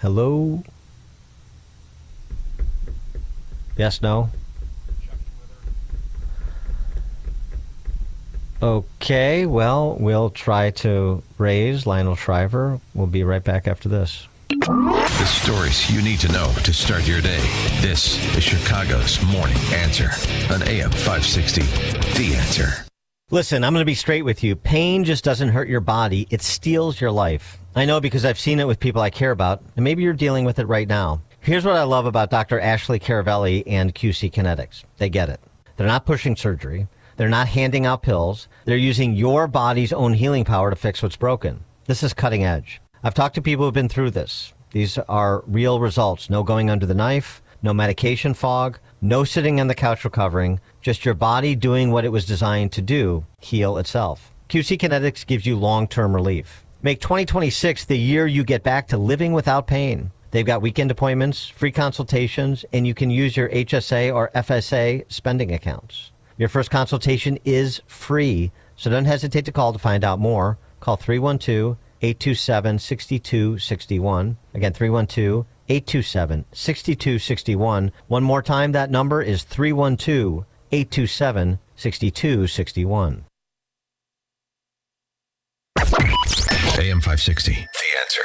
Hello? Yes, no? Okay, well, we'll try to raise Lionel Shriver. We'll be right back after this. The stories you need to know to start your day. This is Chicago's Morning Answer on AM 560. The Answer. Listen, I'm going to be straight with you. Pain just doesn't hurt your body. It steals your life. I know because I've seen it with people I care about, and maybe you're dealing with it right now. Here's what I love about Dr. Ashley Caravelli and QC Kinetics. They get it. They're not pushing surgery. They're not handing out pills. They're using your body's own healing power to fix what's broken. This is cutting edge. I've talked to people who've been through this. These are real results. No going under the knife, no medication fog, no sitting on the couch recovering, just your body doing what it was designed to do, heal itself. QC Kinetics gives you long-term relief. Make 2026 the year you get back to living without pain. They've got weekend appointments, free consultations, and you can use your HSA or FSA spending accounts. Your first consultation is free, so don't hesitate to call to find out more. Call 312-827-6261. Again, 312-827-6261. One more time, that number is 312-827-6261. AM 560. The Answer.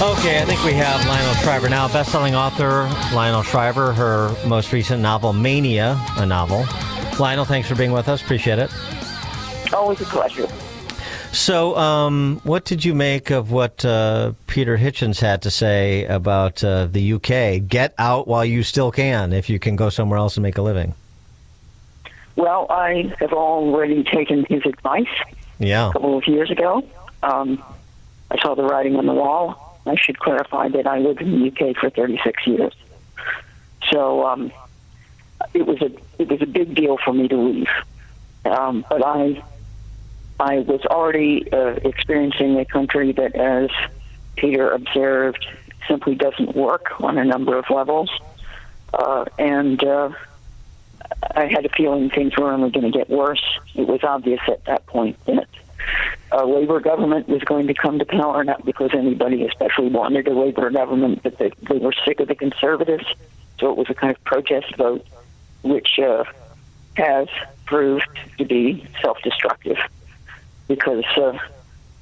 Okay, I think we have Lionel Shriver now. Best-selling author Lionel Shriver, her most recent novel, Mania, a novel. Lionel, thanks for being with us. Appreciate it. Always a pleasure. So, what did you make of what Peter Hitchens had to say about the UK? Get out while you still can, if you can go somewhere else and make a living. Well, I have already taken his advice a couple of years ago. I saw the writing on the wall. I should clarify that I lived in the UK for 36 years. So it was a big deal for me to leave. But I was already experiencing a country that, as Peter observed, simply doesn't work on a number of levels. And I had a feeling things were only going to get worse. It was obvious at that point that a Labour government was going to come to power, not because anybody especially wanted a Labour government, but they were sick of the Conservatives. So it was a kind of protest vote, which has proved to be self-destructive, because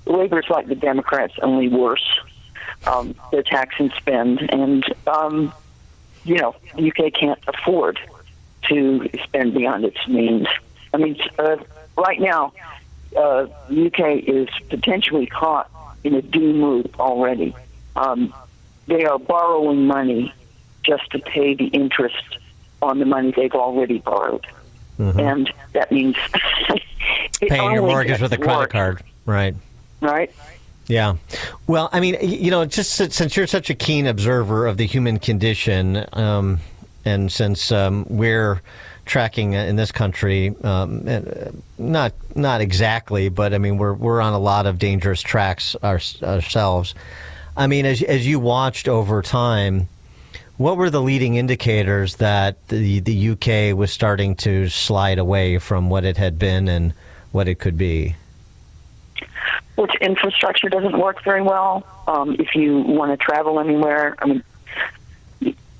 Labour is like the Democrats, only worse. They tax and spend, and the UK can't afford to spend beyond its means. I mean, right now, the UK is potentially caught in a doom loop already. They are borrowing money just to pay the interest on the money they've already borrowed. Mm-hmm. And that means paying your mortgage with a credit card. Right. Right. Yeah. Well, I mean, just since you're such a keen observer of the human condition, and since we're tracking in this country, not exactly, but I mean, we're on a lot of dangerous tracks ourselves. I mean, as you watched over time, what were the leading indicators that the UK was starting to slide away from what it had been and what it could be? Well, its infrastructure doesn't work very well. If you want to travel anywhere, I mean,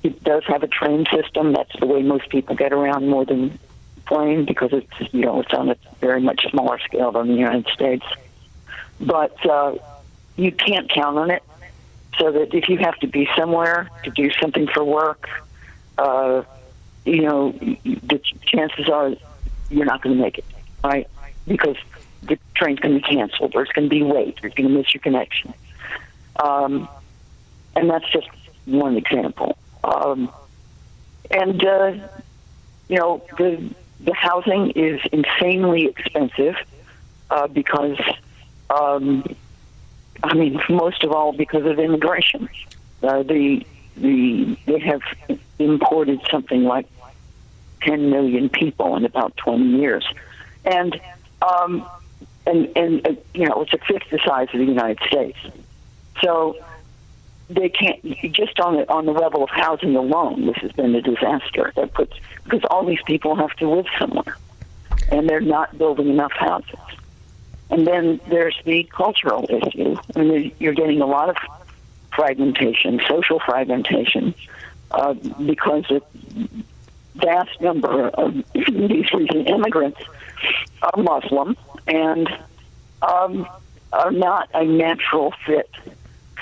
it does have a train system. That's the way most people get around more than plane, because it's on a very much smaller scale than the United States. But you can't count on it. So that if you have to be somewhere to do something for work, the chances are you're not going to make it, right? Because the train's going to be canceled, or it's going to be late, or you're going to miss your connection. And that's just one example. The housing is insanely expensive because I mean, most of all because of immigration. They have imported something like 10 million people in about 20 years, and it's a fifth the size of the United States. So they can't, just on the level of housing alone, this has been a disaster. Because all these people have to live somewhere, and they're not building enough houses. And then there's the cultural issue. I mean, you're getting a lot of fragmentation, social fragmentation, because a vast number of these recent immigrants are Muslim and are not a natural fit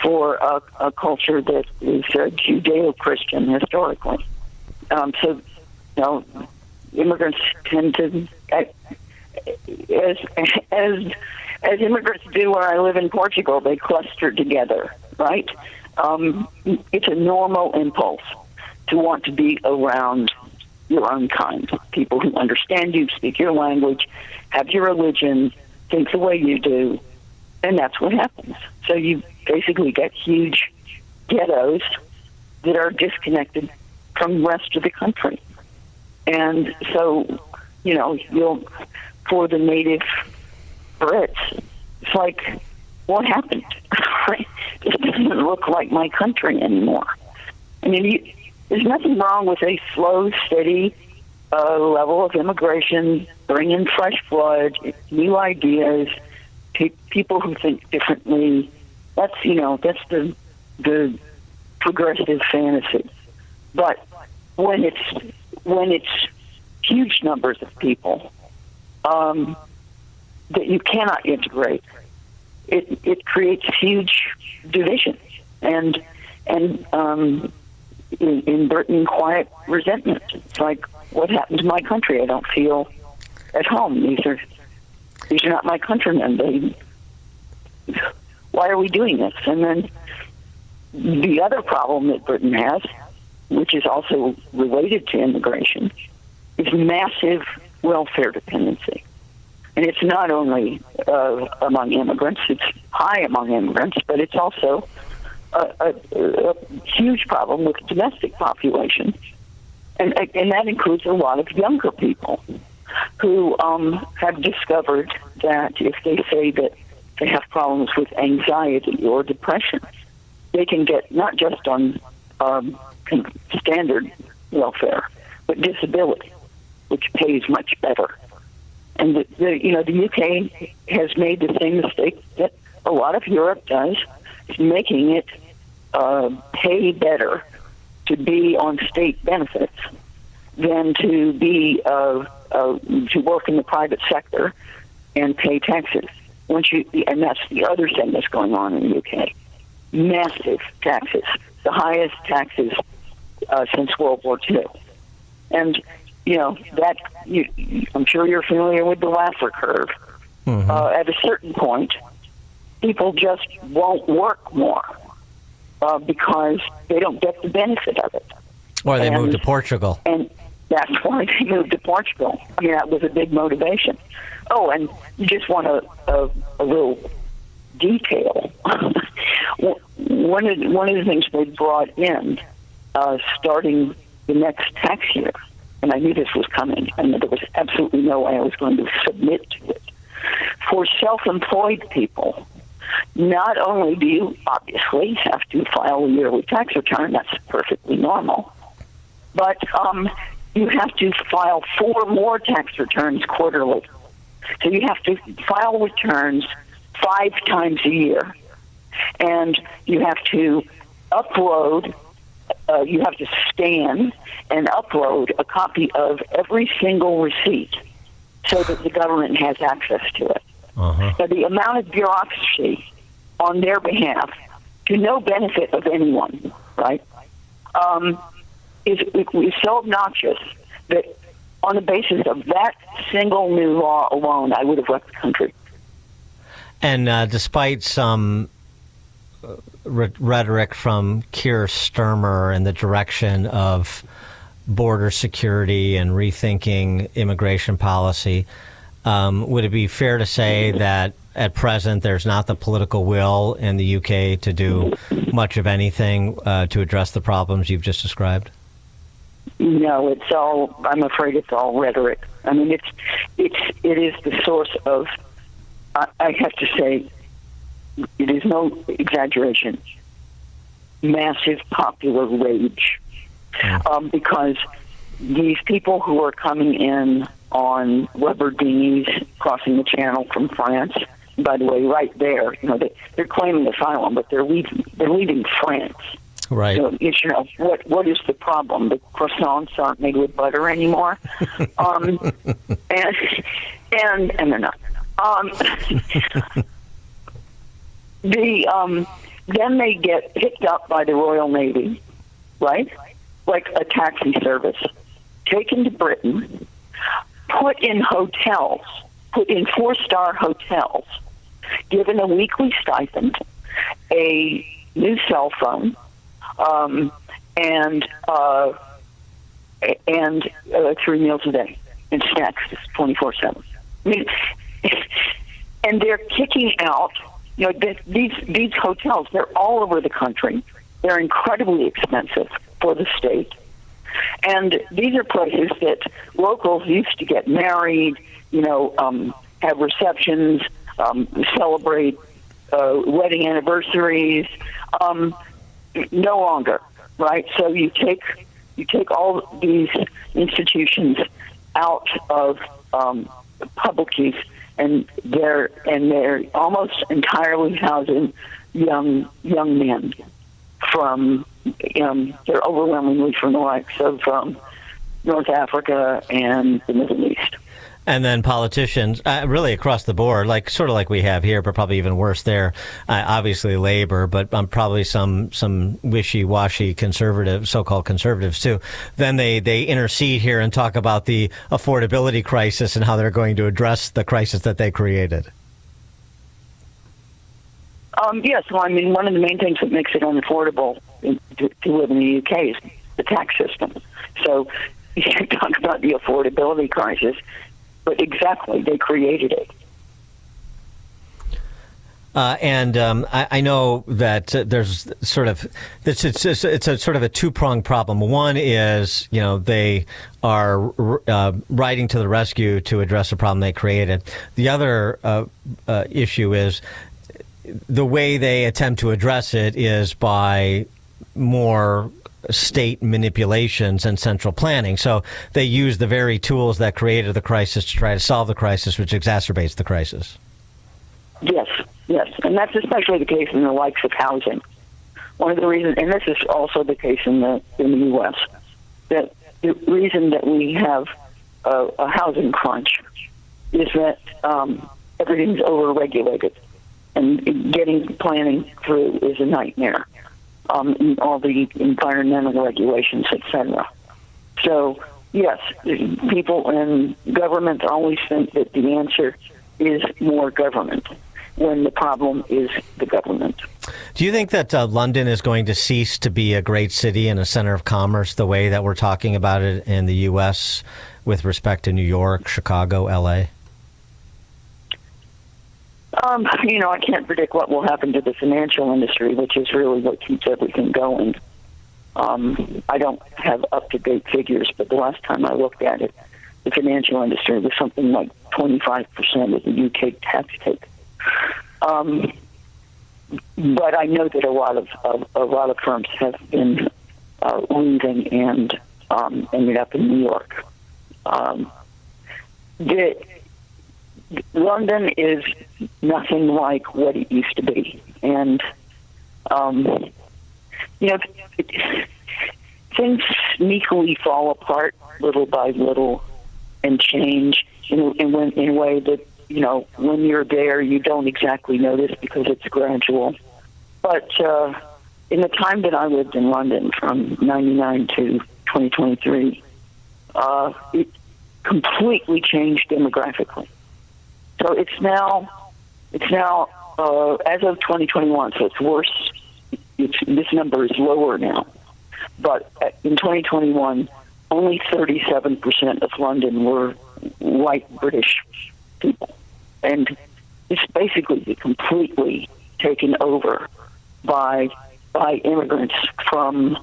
for a culture that is Judeo-Christian historically. So, immigrants tend to, as immigrants do where I live in Portugal, they cluster together, right? It's a normal impulse to want to be around your own kind, people who understand you, speak your language, have your religion, think the way you do, and that's what happens. So you basically get huge ghettos that are disconnected from the rest of the country. And so, for the native Brits, it's like, what happened? This doesn't look like my country anymore. I mean, there's nothing wrong with a slow, steady level of immigration, bring in fresh blood, new ideas, people who think differently. That's the progressive fantasy. But when it's huge numbers of people that you cannot integrate, it creates huge division and in Britain, quiet resentment. It's like, what happened to my country? I don't feel at home. These are not my countrymen. Why are we doing this? And then the other problem that Britain has, which is also related to immigration, is massive welfare dependency. And it's not only among immigrants, it's high among immigrants, but it's also a huge problem with the domestic population. And that includes a lot of younger people who have discovered that if they say that they have problems with anxiety or depression, they can get not just on standard welfare, but disability, which pays much better. And the UK has made the same mistake that a lot of Europe does, is making it pay better to be on state benefits than to be to work in the private sector and pay taxes. And that's the other thing that's going on in the UK. Massive taxes, the highest taxes since World War II. And I'm sure you're familiar with the Laffer curve. Mm-hmm. At a certain point, people just won't work more because they don't get the benefit of it. Or they move to Portugal. And that's why they moved to Portugal. I mean, that was a big motivation. Oh, and you just want a little detail. One of the things they brought in, starting the next tax year, and I knew this was coming, and there was absolutely no way I was going to submit to it. For self-employed people, not only do you obviously have to file a yearly tax return, that's perfectly normal, but you have to file 4 more tax returns quarterly. So you have to file returns 5 times a year, and you have to upload, you have to scan and upload a copy of every single receipt so that the government has access to it. Uh-huh. So the amount of bureaucracy on their behalf, to no benefit of anyone, right, is so obnoxious that on the basis of that single new law alone, I would have left the country. And despite some rhetoric from Keir Starmer in the direction of border security and rethinking immigration policy, would it be fair to say that at present, there's not the political will in the UK to do much of anything to address the problems you've just described? No, it's all. I'm afraid it's all rhetoric. I mean, it is the source of. I have to say, it is no exaggeration. Massive popular rage, because these people who are coming in on rubber dinghies crossing the channel from France. By the way, right there, they're claiming asylum, but they're leaving France. Right. So, what is the problem? The croissants aren't made with butter anymore, and they're not. Then they get picked up by the Royal Navy, right? Like a taxi service, taken to Britain, put in 4-star hotels, given a weekly stipend, a new cell phone, and 3 meals a day, and snacks 24/7. I mean, and they're kicking out. These hotels, they're all over the country. They're incredibly expensive for the state. And these are places that locals used to get married, have receptions, celebrate wedding anniversaries. No longer, right? So you take all these institutions out of public use, and they're almost entirely housing young men from they're overwhelmingly from the likes of North Africa and the Middle East. And then politicians, really across the board, sort of like we have here, but probably even worse there. Obviously Labor, but probably some wishy-washy conservative, so-called conservatives too. Then they intercede here and talk about the affordability crisis and how they're going to address the crisis that they created. Yes, well, I mean, one of the main things that makes it unaffordable to live in the UK is the tax system. So you can talk about the affordability crisis. But exactly, they created it. I know that there's sort of it's a sort of a two-pronged problem. One is they are riding to the rescue to address the problem they created. The other issue is the way they attempt to address it is by more state manipulations and central planning. So they use the very tools that created the crisis to try to solve the crisis, which exacerbates the crisis. Yes, and that's especially the case in the likes of housing. One of the reasons, and this is also the case in the U.S., that the reason that we have a housing crunch is that everything's overregulated, and getting planning through is a nightmare. All the environmental regulations, etc. So, yes, people in government always think that the answer is more government when the problem is the government. Do you think that London is going to cease to be a great city and a center of commerce the way that we're talking about it in the U.S. with respect to New York, Chicago, L.A.? I can't predict what will happen to the financial industry, which is really what keeps everything going. I don't have up-to-date figures, but the last time I looked at it, the financial industry was something like 25% of the UK tax take. But I know that a lot of firms have been leaving and ended up in New York. London is nothing like what it used to be, and things sneakily fall apart little by little and change in a way that when you're there you don't exactly notice because it's gradual. But in the time that I lived in London from '99 to 2023, it completely changed demographically. So it's now as of 2021, so it's worse. This number is lower now. But in 2021, only 37% of London were white British people. And it's basically completely taken over by immigrants from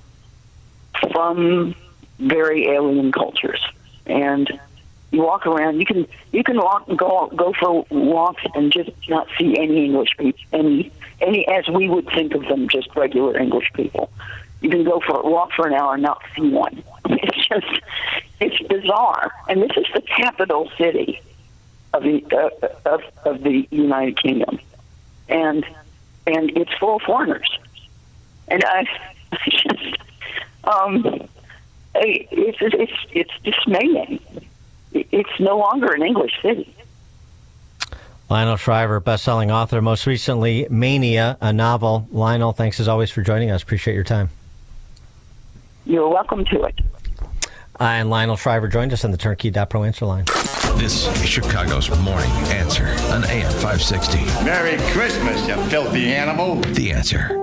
very alien cultures. And you walk around, you can go for walks and just not see any English people, any as we would think of them, just regular English people. You can go for a walk for an hour and not see one. It's bizarre. And this is the capital city of the United Kingdom, and it's full of foreigners. And it's dismaying. It's no longer an English city. Lionel Shriver, best-selling author, most recently Mania, a novel. Lionel, thanks as always for joining us. Appreciate your time. You're welcome to it. And Lionel Shriver joined us on the Turnkey.Pro answer line. This is Chicago's Morning Answer on AM 560. Merry Christmas, you filthy animal. The Answer.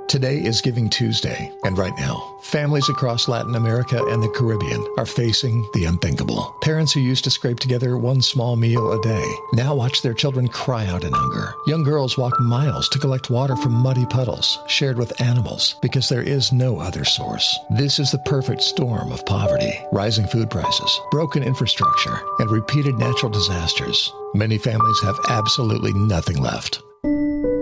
Today is Giving Tuesday, and right now, families across Latin America and the Caribbean are facing the unthinkable. Parents who used to scrape together one small meal a day now watch their children cry out in hunger. Young girls walk miles to collect water from muddy puddles shared with animals because there is no other source. This is the perfect storm of poverty, rising food prices, broken infrastructure, and repeated natural disasters. Many families have absolutely nothing left.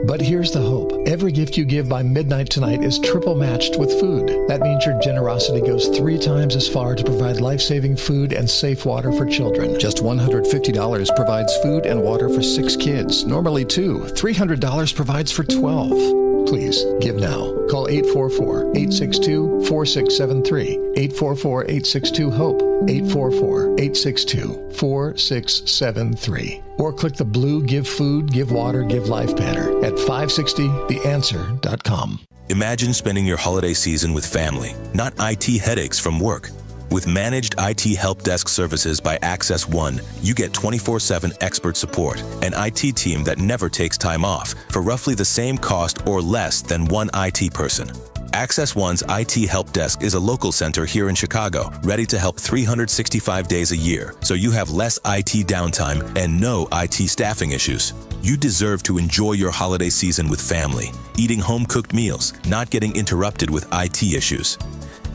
But here's the hope. Every gift you give by midnight tonight is triple matched with food. That means your generosity goes 3 times as far to provide life-saving food and safe water for children. Just $150 provides food and water for 6 kids. Normally 2. $300 provides for 12. Please, give now. Call 844-862-4673. 844-862-HOPE. 844-862-4673. Or click the blue Give Food, Give Water, Give Life banner at 560theanswer.com. Imagine spending your holiday season with family, not IT headaches from work. With managed IT help desk services by Access One, you get 24/7 expert support, an IT team that never takes time off for roughly the same cost or less than one IT person. Access One's IT help desk is a local center here in Chicago, ready to help 365 days a year, so you have less IT downtime and no IT staffing issues. You deserve to enjoy your holiday season with family, eating home-cooked meals, not getting interrupted with IT issues.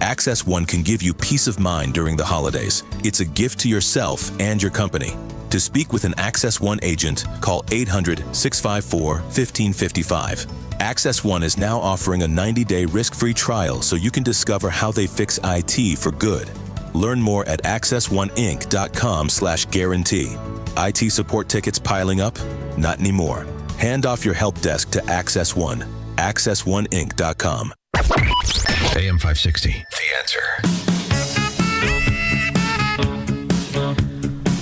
Access One can give you peace of mind during the holidays. It's a gift to yourself and your company. To speak with an Access One agent, call 800-654-1555. Access One is now offering a 90-day risk-free trial so you can discover how they fix IT for good. Learn more at accessoneInc.com/guarantee. IT support tickets piling up? Not anymore. Hand off your help desk to Access One. accessoneInc.com. AM 560. The Answer.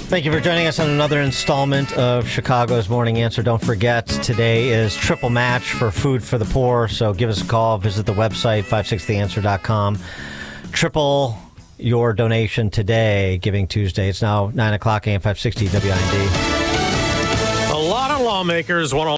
Thank you for joining us on another installment of Chicago's Morning Answer. Don't forget, today is triple match for Food for the Poor, so give us a call. Visit the website, 560theanswer.com. Triple your donation today, Giving Tuesday. It's now 9 o'clock, AM 560 WIND. A lot of lawmakers want to